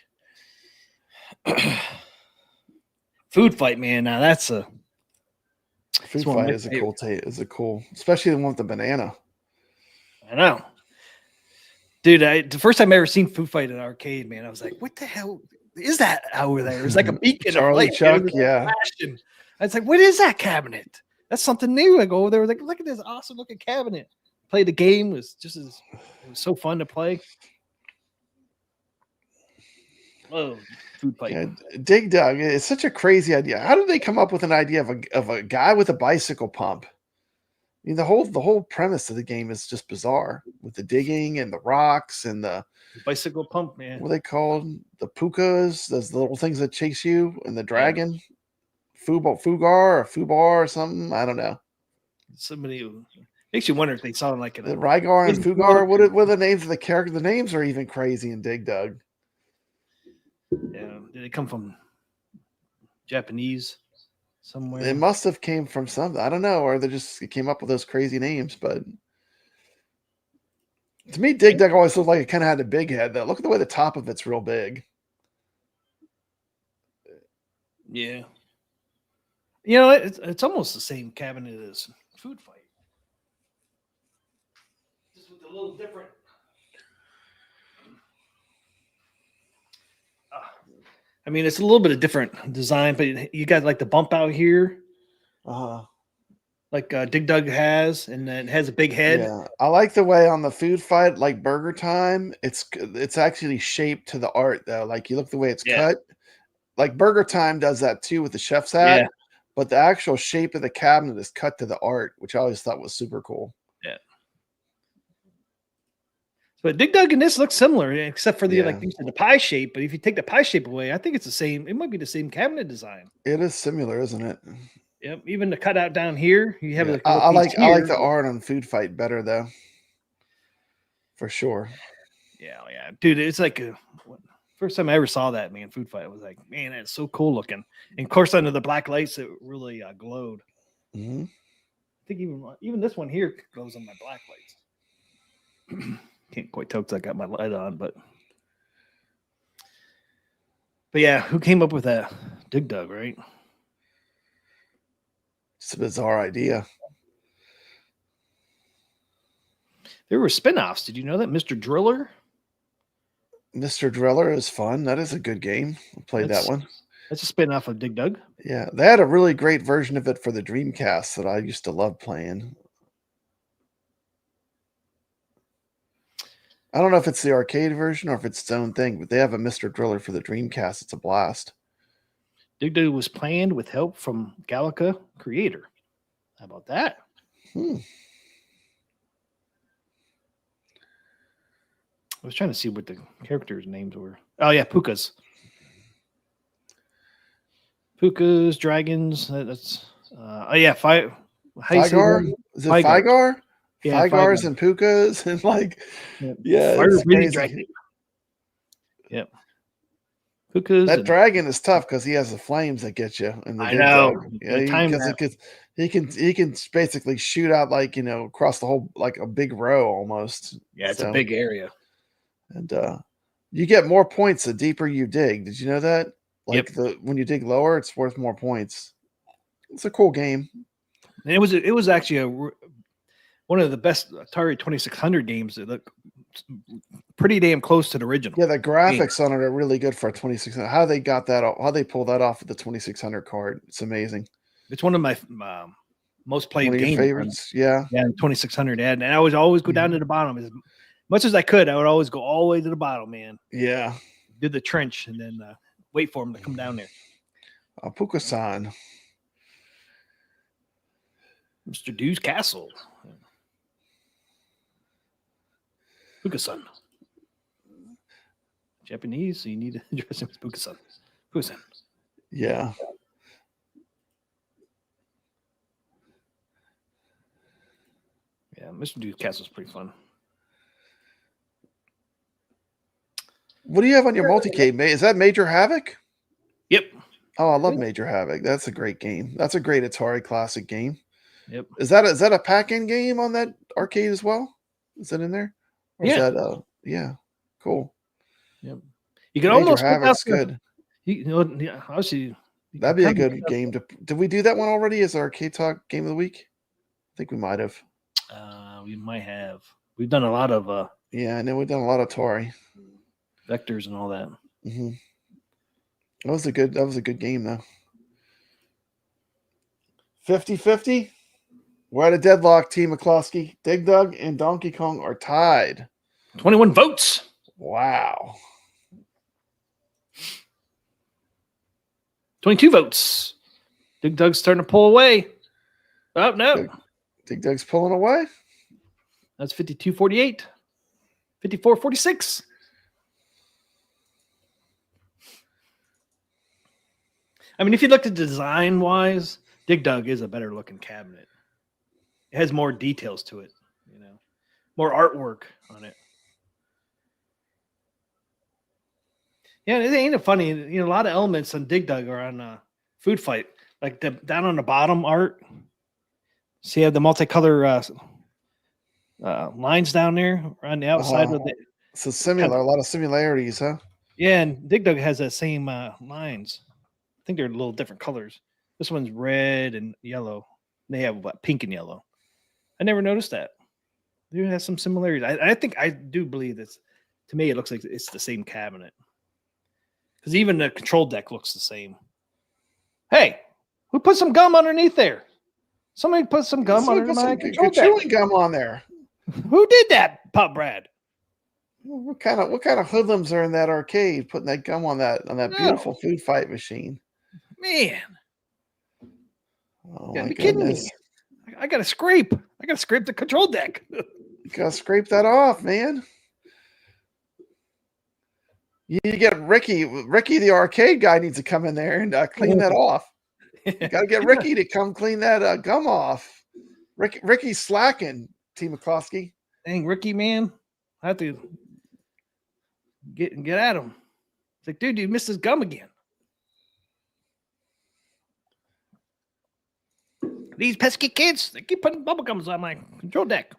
Food Fight, man. Now that's a Food Fight is a cool, especially the one with the banana. I know. Dude, the first time I ever seen Food Fight at an arcade, man, I was like, what the hell is that over there? It's like a beacon Charlie of light. Chuck, yeah. I was like, what is that cabinet? That's something new. I go over there, like, look at this awesome looking cabinet. Play the game it was so fun to play. Oh, Food Fight. Yeah, Dig Dug. It's such a crazy idea. How did they come up with an idea of a guy with a bicycle pump? I mean, the whole premise of the game is just bizarre with the digging and the rocks and the bicycle pump, man. What are they called? The pukas, those little things that chase you, and the dragon, Fugar or something. I don't know. Somebody makes you wonder if they sound like the Rygar and Fugar. What are the names of the characters? The names are even crazy in Dig Dug. Yeah, did they come from Japanese somewhere? It must have came from something. I don't know, or they just came up with those crazy names. But to me, Dig Dug always looked like it kind of had a big head. Though, look at the way the top of it's real big. Yeah, you know, it's almost the same cabinet as Food Fight, just with a little different. I mean, it's a little bit of different design, but you got like the bump out here. Like like Dig Dug has, and then it has a big head. Yeah, I like the way on the food fight, like Burger Time, it's actually shaped to the art though. Like you look the way it's Yeah. cut. Like Burger Time does that too with the chef's hat, Yeah. but the actual shape of the cabinet is cut to the art, which I always thought was super cool. Yeah. But Dig Dug and this looks similar, except for the Yeah. like you said, the pie shape. But if you take the pie shape away, I think it's the same. It might be the same cabinet design. It is similar, isn't it? Yep. Even the cutout down here, you have Yeah. like I like here. the art on Food Fight better though, for sure. Yeah, dude. It's like first time I ever saw that, man. Food Fight, I was like, man, that's so cool looking. And of course, under the black lights, it really glowed. Mm-hmm. I think even this one here glows on my black lights. Can't quite tell because I got my light on, but yeah, who came up with that? Dig Dug, right? It's a bizarre idea. There were spin-offs. Did you know that? Mr. Driller? Mr. Driller is fun. That is a good game. I played that one. That's a spin-off of Dig Dug. Yeah, they had a really great version of it for the Dreamcast that I used to love playing. I don't know if it's the arcade version or if it's its own thing, but they have a Mr. Driller for the Dreamcast. It's a blast. Dig Dug was planned with help from Galaga creator. How about that? I was trying to see what the characters' names were. Oh, yeah, Pukas. Pukas, dragons. That's Fygar? Is it Fygar? Yeah, Fygars and Pukas and like fire breathing dragon. Yep. Pukas. That dragon is tough because he has the flames that get you. In the I know. Yeah, because he can basically shoot out like across the whole like a big row almost. Yeah, it's a big area. And you get more points the deeper you dig. Did you know that? Like when you dig lower, it's worth more points. It's a cool game. And it was actually one of the best Atari 2600 games that look pretty damn close to the original. Yeah, the graphics on it are really good for a 2600. How they got that? How they pulled that off with the 2600 card? It's amazing. It's one of my most played games. Favorites, yeah. 2600 ad, and I would always go down to the bottom as much as I could. I would always go all the way to the bottom, man. Yeah. Did the trench and then wait for him to come down there. Puka-san. Mr. Dew's Castle. Puka-san. Japanese, so you need to address him as Puka-san. Puka-san. Yeah. Yeah, Mr. Dew's Castle is pretty fun. What do you have on your multicade? Is that Major Havoc? Yep. Oh, I love Major Havoc. That's a great game. That's a great Atari classic game. Yep. Is that a pack-in game on that arcade as well? Is that in there? Or is that yeah, cool. Yep. You can Major almost Havoc's good. Obviously That'd be a good game to. Did we do that one already as our Arcade Talk Game of the Week? I think we might have. We might have. We've done a lot of yeah, I know we've done a lot of Atari. Vectors and all that. Mm-hmm. That was a good game though. 50-50. We're at a deadlock, Team McCloskey. Dig Dug and Donkey Kong are tied. 21 votes. Wow. 22 votes. Dig Dug's starting to pull away. Oh, no. Dig Dug's pulling away. That's 52-48. 54-46. I mean, if you looked at design-wise, Dig Dug is a better-looking cabinet. It has more details to it, more artwork on it. Yeah, it ain't it funny. A lot of elements on Dig Dug are on Food Fight, like down on the bottom art. See, you have the multicolor lines down there around the outside of it. So similar, a lot of similarities, huh? Yeah, and Dig Dug has the same lines. I think they're a little different colors. This one's red and yellow. They have pink and yellow. I never noticed that. There has some similarities. I do believe this. To me, it looks like it's the same cabinet. Because even the control deck looks the same. Hey, who put some gum underneath there? Somebody put some gum Somebody on put my some control good deck. chewing gum on there. Who did that, Pop Brad? What kind of hoodlums are in that arcade putting that gum on that No. beautiful food fight machine? Man, Oh you gotta my be kidding me. goodness! I got to scrape. I got to scrape the control deck. You gotta scrape that off, man. You need to get Ricky. Ricky, the arcade guy, needs to come in there and clean that off. You gotta get Ricky to come clean that gum off. Ricky's slacking. T. McCloskey. Dang, Ricky, man, I have to get at him. It's like, dude, you missed his gum again. These pesky kids, they keep putting bubble gums on my control deck.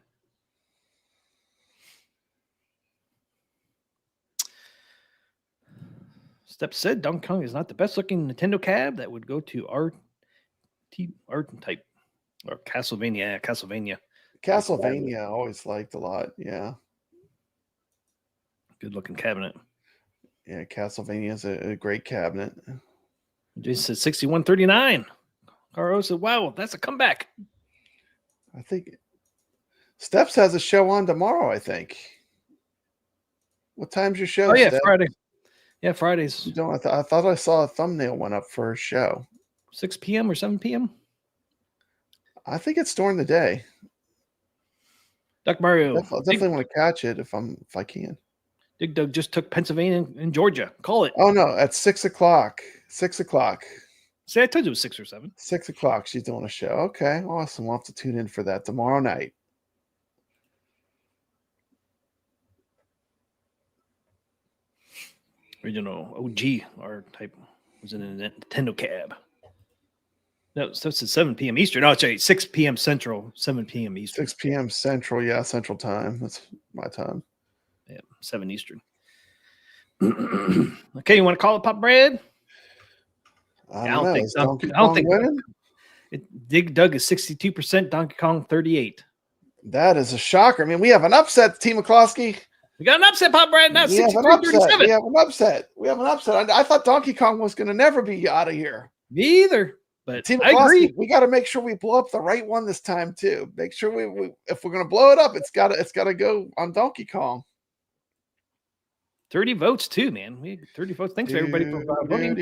Step said Donkey Kong is not the best looking Nintendo cab that would go to art type or Castlevania. Yeah, Castlevania. Castlevania, I always liked a lot. Yeah. Good looking cabinet. Yeah, Castlevania is a great cabinet. Jason said 6139. Caro said, wow, that's a comeback. I think Steps has a show on tomorrow, I think. What time's your show? Oh, yeah, Steps? Friday. Yeah, Fridays. You don't, I thought I saw a thumbnail went up for a show. 6 p.m. or 7 p.m.? I think it's during the day. Duck Mario. Definitely want to catch it if I can. Dig Dug just took Pennsylvania and Georgia. Call it. Oh no, at 6 o'clock. 6 o'clock. See, I told you it was 6 or 7. 6 o'clock. She's doing a show. Okay, awesome. We'll have to tune in for that tomorrow night. Original OG R type was in a Nintendo cab. No, so it's at 7 p.m. Eastern. No, it's 6 p.m. Central, 7 p.m. Eastern. 6 p.m. Central. Yeah, Central time. That's my time. Yeah, 7 Eastern. Okay, you want to call it Pop Bread? I don't think Donkey Kong winning. Dig Dug is 62%, Donkey Kong 38%. That is a shocker. I mean, we have an upset, T. McCloskey. We got an upset, Pop Brad. Now 63-37. We have an upset. We have an upset. I thought Donkey Kong was going to never be out of here. Me either. But Team I agree. We got to make sure we blow up the right one this time too. Make sure we if we're going to blow it up, it's got to go on Donkey Kong. 30 votes too, man. We had 30 votes. Thanks everybody for voting.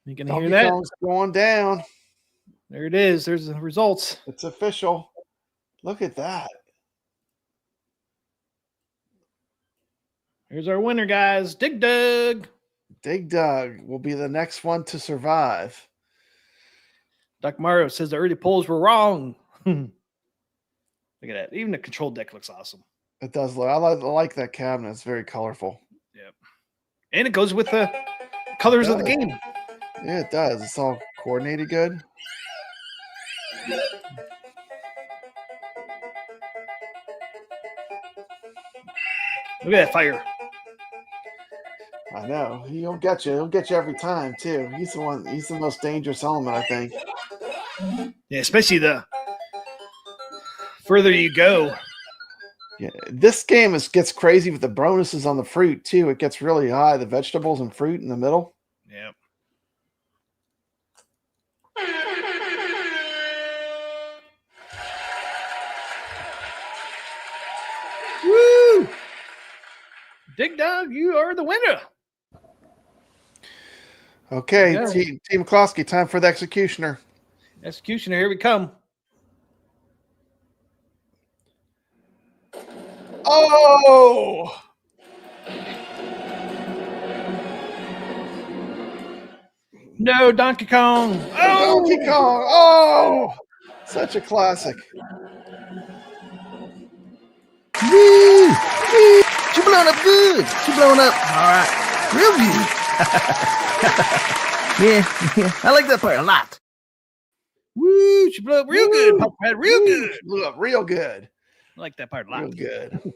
You can hear that? Kong's going down. There it is. There's the results. It's official. Look at that. Here's our winner, guys. Dig Dug. Dig Dug will be the next one to survive. Doc Mario says the early polls were wrong. Look at that. Even the control deck looks awesome. It does look. I like that cabinet. It's very colorful. Yep. And it goes with the colors of the game. Yeah, it does. It's all coordinated good. Look at that fire. I know. He'll get you. He'll get you every time, too. He's the one. He's the most dangerous element, I think. Yeah, especially the further you go. Yeah, this game gets crazy with the bonuses on the fruit, too. It gets really high. The vegetables and fruit in the middle. Yep. Woo! Dig Dog, you are the winner. Okay, Team McCloskey, time for the executioner. Executioner, here we come. Oh! No, Donkey Kong. Oh! Donkey Kong. Oh! Such a classic. Woo! Woo! She blowing up good. She blowing up. All right. Real good. yeah, I like that part a lot. Woo! She blew up real good. Pop Pad, real good. She blew up real good. I like that part a lot. Real good.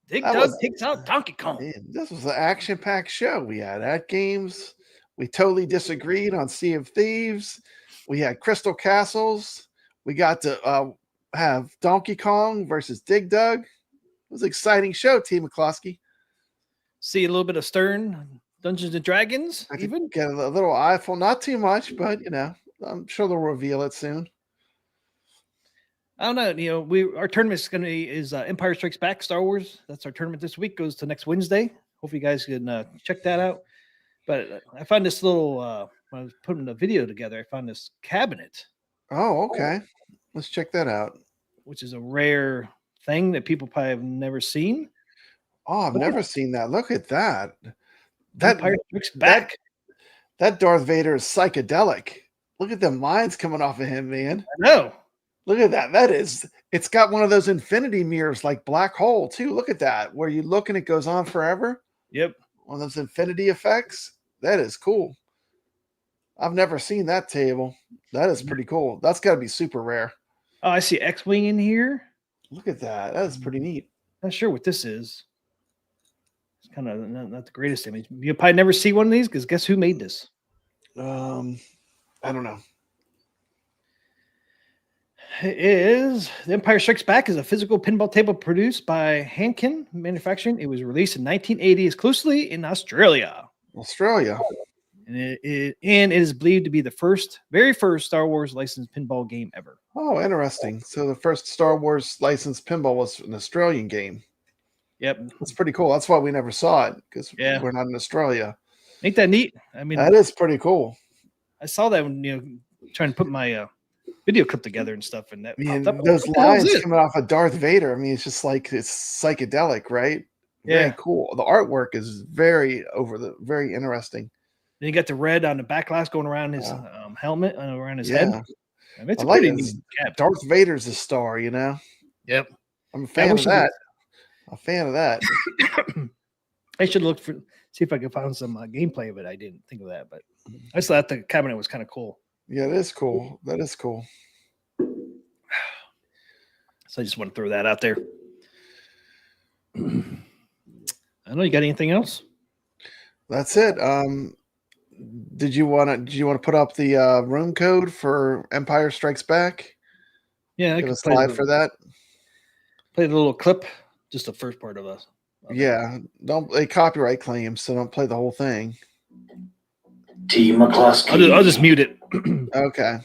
Dig Dug takes out Donkey Kong. Man, this was an action-packed show. We had AtGames. We totally disagreed on Sea of Thieves. We had Crystal Castles. We got to have Donkey Kong versus Dig Dug. It was an exciting show, Team McCloskey. See a little bit of Stern Dungeons and Dragons, I could even. get a little eyeful, not too much, but I'm sure they'll reveal it soon. I don't know. Our tournament is Empire Strikes Back, Star Wars. That's our tournament this week. Goes to next Wednesday. Hopefully, you guys can check that out. But I found this little when I was putting the video together. I found this cabinet. Oh, okay. Let's check that out. Which is a rare thing that people probably have never seen. Oh, I've never seen that. Look at that. Empire Strikes Back. That Darth Vader is psychedelic. Look at the lines coming off of him, man. I know. Look at that. It's got one of those infinity mirrors like Black Hole, too. Look at that, where you look and it goes on forever. Yep. One of those infinity effects. That is cool. I've never seen that table. That is pretty cool. That's got to be super rare. Oh, I see X-Wing in here. Look at that. That is pretty neat. Not sure what this is. It's kind of not the greatest image. You'll probably never see one of these because guess who made this? I don't know. It is The Empire Strikes Back is a physical pinball table produced by Hankin Manufacturing. It was released in 1980 exclusively in Australia. And it is believed to be the very first Star Wars licensed pinball game ever. Oh, interesting. So the first Star Wars licensed pinball was an Australian game. Yep. That's pretty cool. That's why we never saw it, because Yeah. we're not in Australia. Ain't that neat? I mean, That is pretty cool. I saw that when trying to put my video clip together and stuff, and that I mean, popped up. those What the hell is lines it? coming off of Darth Vader. I mean, it's just like it's psychedelic, right? Very Yeah. cool. The artwork is very interesting. Then you got the red on the back glass going around his helmet and around his head. Yeah. I mean, it's I a like pretty it. neat cap. Darth Vader's a star, Yep. I'm a fan of that. A fan of that. I should look see if I could find some gameplay of it. I didn't think of that, but I just thought the cabinet was kind of cool. Yeah, it is cool. That is cool. So I just want to throw that out there. I don't know. You got anything else? That's it. Did you want to put up the room code for Empire Strikes Back? Yeah, I Give could a slide for that. Play the little clip, just the first part of us. Yeah, don't play copyright claims, so don't play the whole thing. T. McCluskey. I'll just mute it. Okay.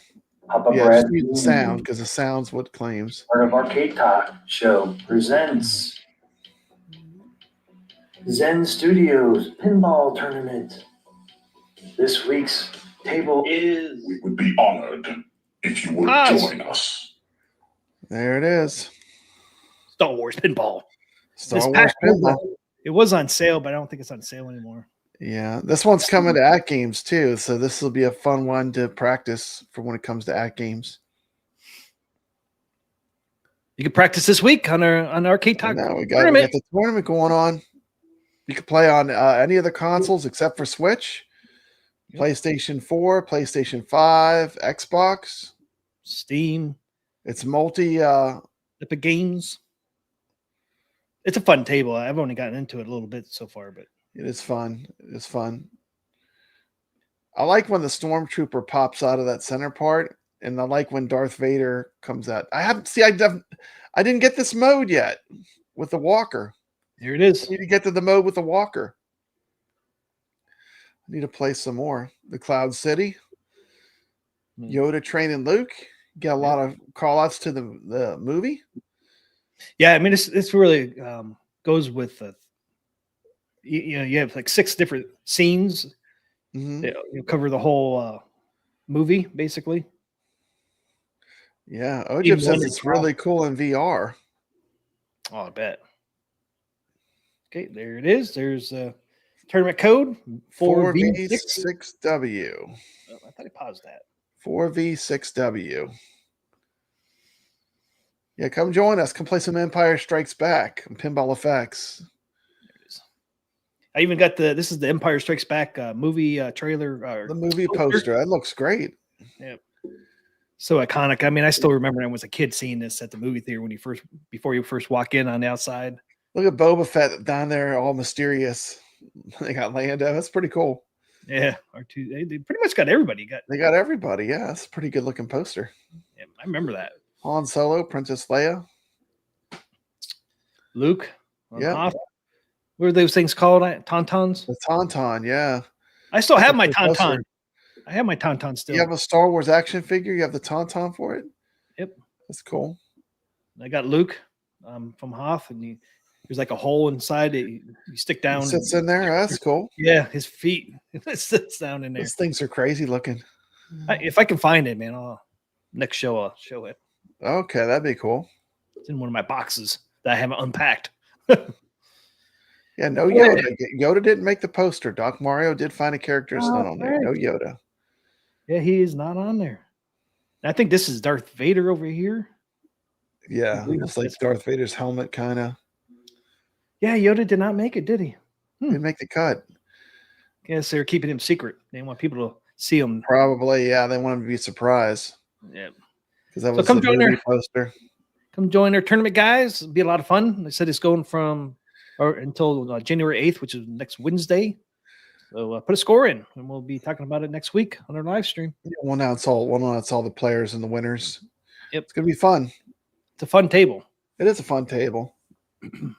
Papa Yeah, Brad just mute the sound because the sound's what claims. part of Arcade Talk Show presents Zen Studios Pinball Tournament. This week's table is We would be honored if you would Pause. join us. There it is. Star Wars pinball. Star This Wars past pinball. It was on sale, but I don't think it's on sale anymore. Yeah, this one's coming to AtGames too, so this will be a fun one to practice for when it comes to AtGames. You can practice this week on our Arcade Talk Now we got tournament. the tournament going on. You can play on any of the consoles except for Switch, Yep. PlayStation 4, PlayStation 5, Xbox. Steam, It's multi. Epic Games. It's a fun table. I've only gotten into it a little bit so far, but It is fun. It is fun. I like when the Stormtrooper pops out of that center part, and I like when Darth Vader comes out. I didn't get this mode yet with the walker. here it is. I need to get to the mode with the walker. I need to play some more. The Cloud City, Yoda training Luke. Get a lot of call outs to the movie. Yeah, I mean, it's really goes with you have like 6 different scenes. Mhm. You cover the whole movie basically. Yeah, Even Ojib says one it's is really cool in VR. Oh, I bet. Okay, there it is. There's a tournament code 4V6. 4V6W. Oh, I thought I paused that. 4V6W. Yeah, come join us. Come play some Empire Strikes Back and Pinball Effects. There it is. I even got this is the Empire Strikes Back movie trailer. The movie poster. That looks great. Yeah. So iconic. I mean, I still remember when I was a kid seeing this at the movie theater before you first walk in on the outside. Look at Boba Fett down there, all mysterious. They got Lando. That's pretty cool. Yeah, R2. They pretty much got everybody. They got everybody. Yeah, that's a pretty good looking poster. Yeah, I remember that. Han Solo, Princess Leia. Luke. On Yeah. Hoth. What are those things called? Tauntauns? The Tauntaun, yeah. I still have my That's a cool Tauntaun. poster. I have my Tauntaun still. You have a Star Wars action figure? You have the Tauntaun for it? Yep. That's cool. I got Luke from Hoth, and there's like a hole inside it. You stick down. It sits in there. That's cool. Yeah, his feet. It sits down in there. Those things are crazy looking. If I can find it, man, next show I'll show it. Okay, that'd be cool. It's in one of my boxes that I haven't unpacked. Yeah, no Yoda. Yoda didn't make the poster. Doc Mario did find a character that's not on there. No Yoda. Yeah, he is not on there. I think this is Darth Vader over here. Yeah, it's like Darth Vader's helmet, kind of. Yeah, Yoda did not make it, did he? Didn't make the cut. Guess they're keeping him secret. They want people to see him. Probably, yeah. They want him to be surprised. Yeah. Because that So was come the join movie her. poster. Come join our tournament, guys. It'll be a lot of fun. They said it's going until January 8th, which is next Wednesday. So put a score in, and we'll be talking about it next week on our live stream. Yeah, we'll announce all the players and the winners. Yep. It's gonna be fun. It's a fun table. It is a fun table. Dude,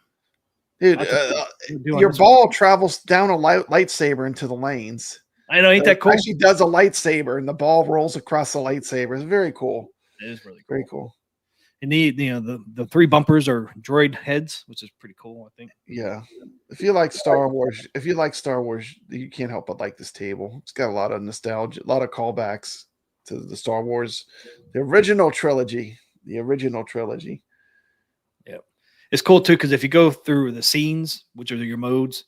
Doing your this ball travels down a lightsaber into the lanes. I know, ain't that cool? It actually does a lightsaber, and the ball rolls across the lightsaber. It's very cool. It is really cool. Very cool. And the three bumpers are droid heads, which is pretty cool, I think. Yeah. If you like Star Wars, you can't help but like this table. It's got a lot of nostalgia, a lot of callbacks to the Star Wars, the original trilogy. Yep. It's cool too, because if you go through the scenes, which are your modes,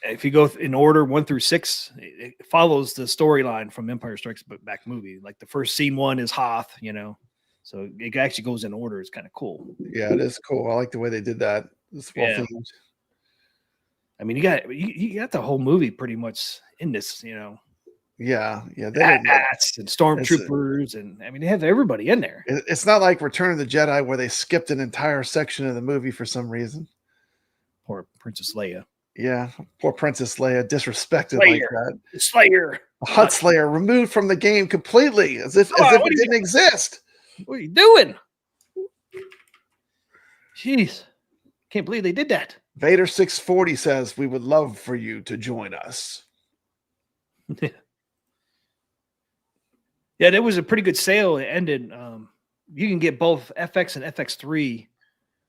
if you go in order 1 through 6, it follows the storyline from Empire Strikes Back movie. Like the first scene 1 is Hoth, so it actually goes in order. It's kind of cool. Yeah, it is cool. I like the way they did that. It's well themed. I mean, you got the whole movie pretty much in this, Yeah. Bats and stormtroopers, and I mean, they have everybody in there. It's not like Return of the Jedi where they skipped an entire section of the movie for some reason. Poor Princess Leia. Yeah, poor Princess Leia disrespected like that. Slayer. Hutt Slayer removed from the game completely, as if it didn't exist. What are you doing? Jeez. Can't believe they did that. Vader 640 says, "We would love for you to join us." Yeah, that was a pretty good sale. It ended. You can get both FX and FX3,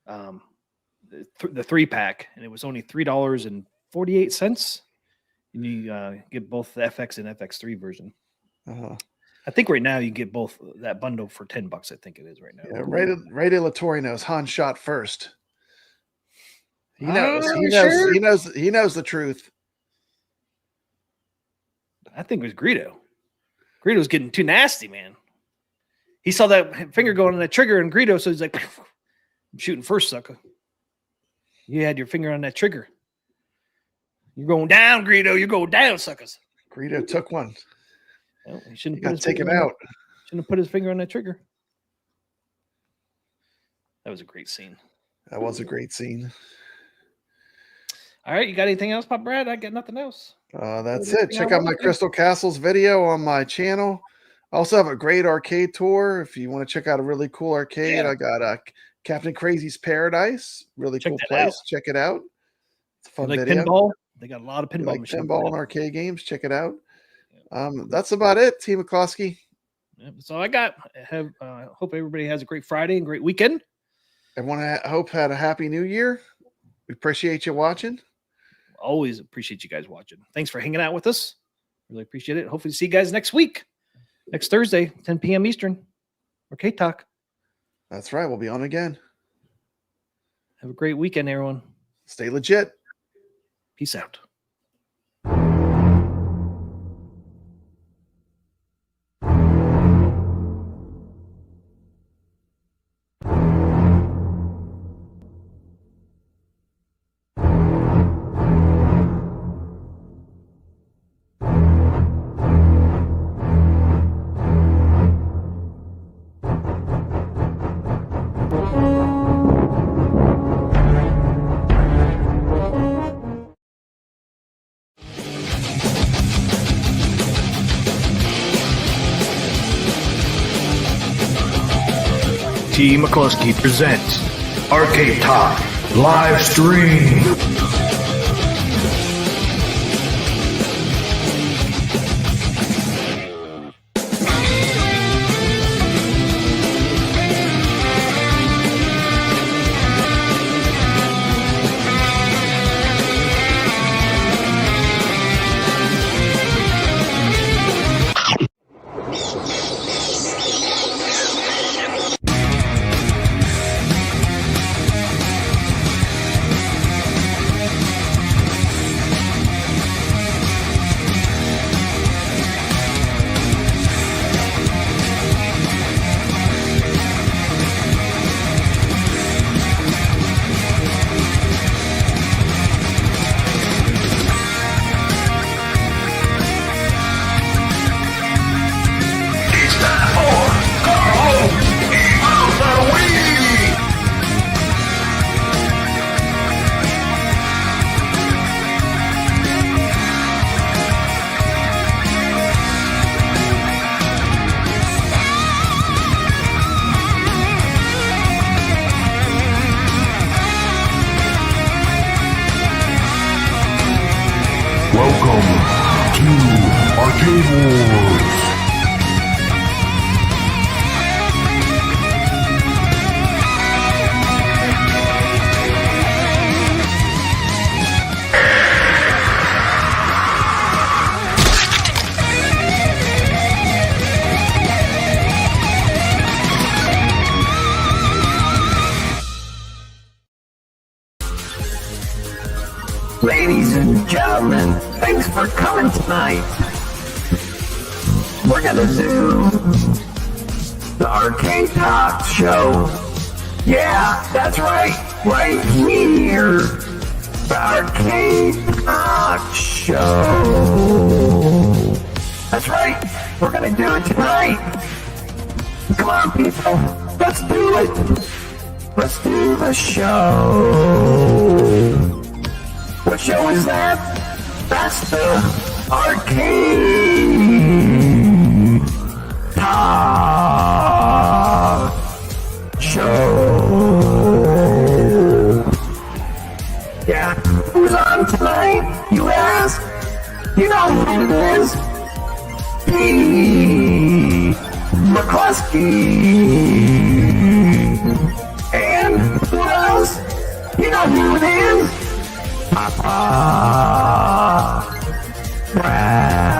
the 3-pack, and it was only $3.48. And you get both the FX and FX3 version. I think right now you get both that bundle for $10. I think it is right now. Yeah, Ray De La Torre knows Han shot first. He knows. He knows the truth. I think it was Greedo. Greedo's getting too nasty, man. He saw that finger going on that trigger, and Greedo, so he's like, "I'm shooting first, sucker. You had your finger on that trigger. You're going down, Greedo. You're going down, suckers." Greedo took one. Well, he shouldn't Got taken out. Shouldn't have put his finger on that trigger. That was a great scene. That was a great scene. All right, you got anything else, Pop Brad? I got nothing else. That's it. Check out my Crystal Castles video on my channel. I also have a great arcade tour. If you want to check out a really cool arcade, I got Captain Crazy's Paradise. Really cool place. Check it out. It's a fun video. Pinball? They got a lot of pinball machines. Pinball and arcade games. Check it out. That's about it, Team McCloskey. That's all I got. Hope everybody has a great Friday and great weekend. Everyone, I hope had a happy new year. We appreciate you watching. Always appreciate you guys watching. Thanks for hanging out with us. Really appreciate it. Hopefully see you guys next week. Next Thursday, 10 p.m. Eastern. Arcade Talk. That's right. We'll be on again. Have a great weekend, everyone. Stay legit. Peace out. T. McCluskey presents Arcade Talk live stream. It's time for Come Home, Eat Out the Week. Welcome to Arcade Wars. Ladies and gentlemen, thanks for coming tonight. We're gonna do the Arcade Talk Show. Yeah, that's right here. The Arcade Talk Show. That's right, we're gonna do it tonight. Come on, people, let's do it. Let's do the show. What show is that? That's the Arcade Talk Show. Yeah, who's on tonight, you ask? You know who it is. P. McCluskey. And who else? You know who it is. Papa Brad.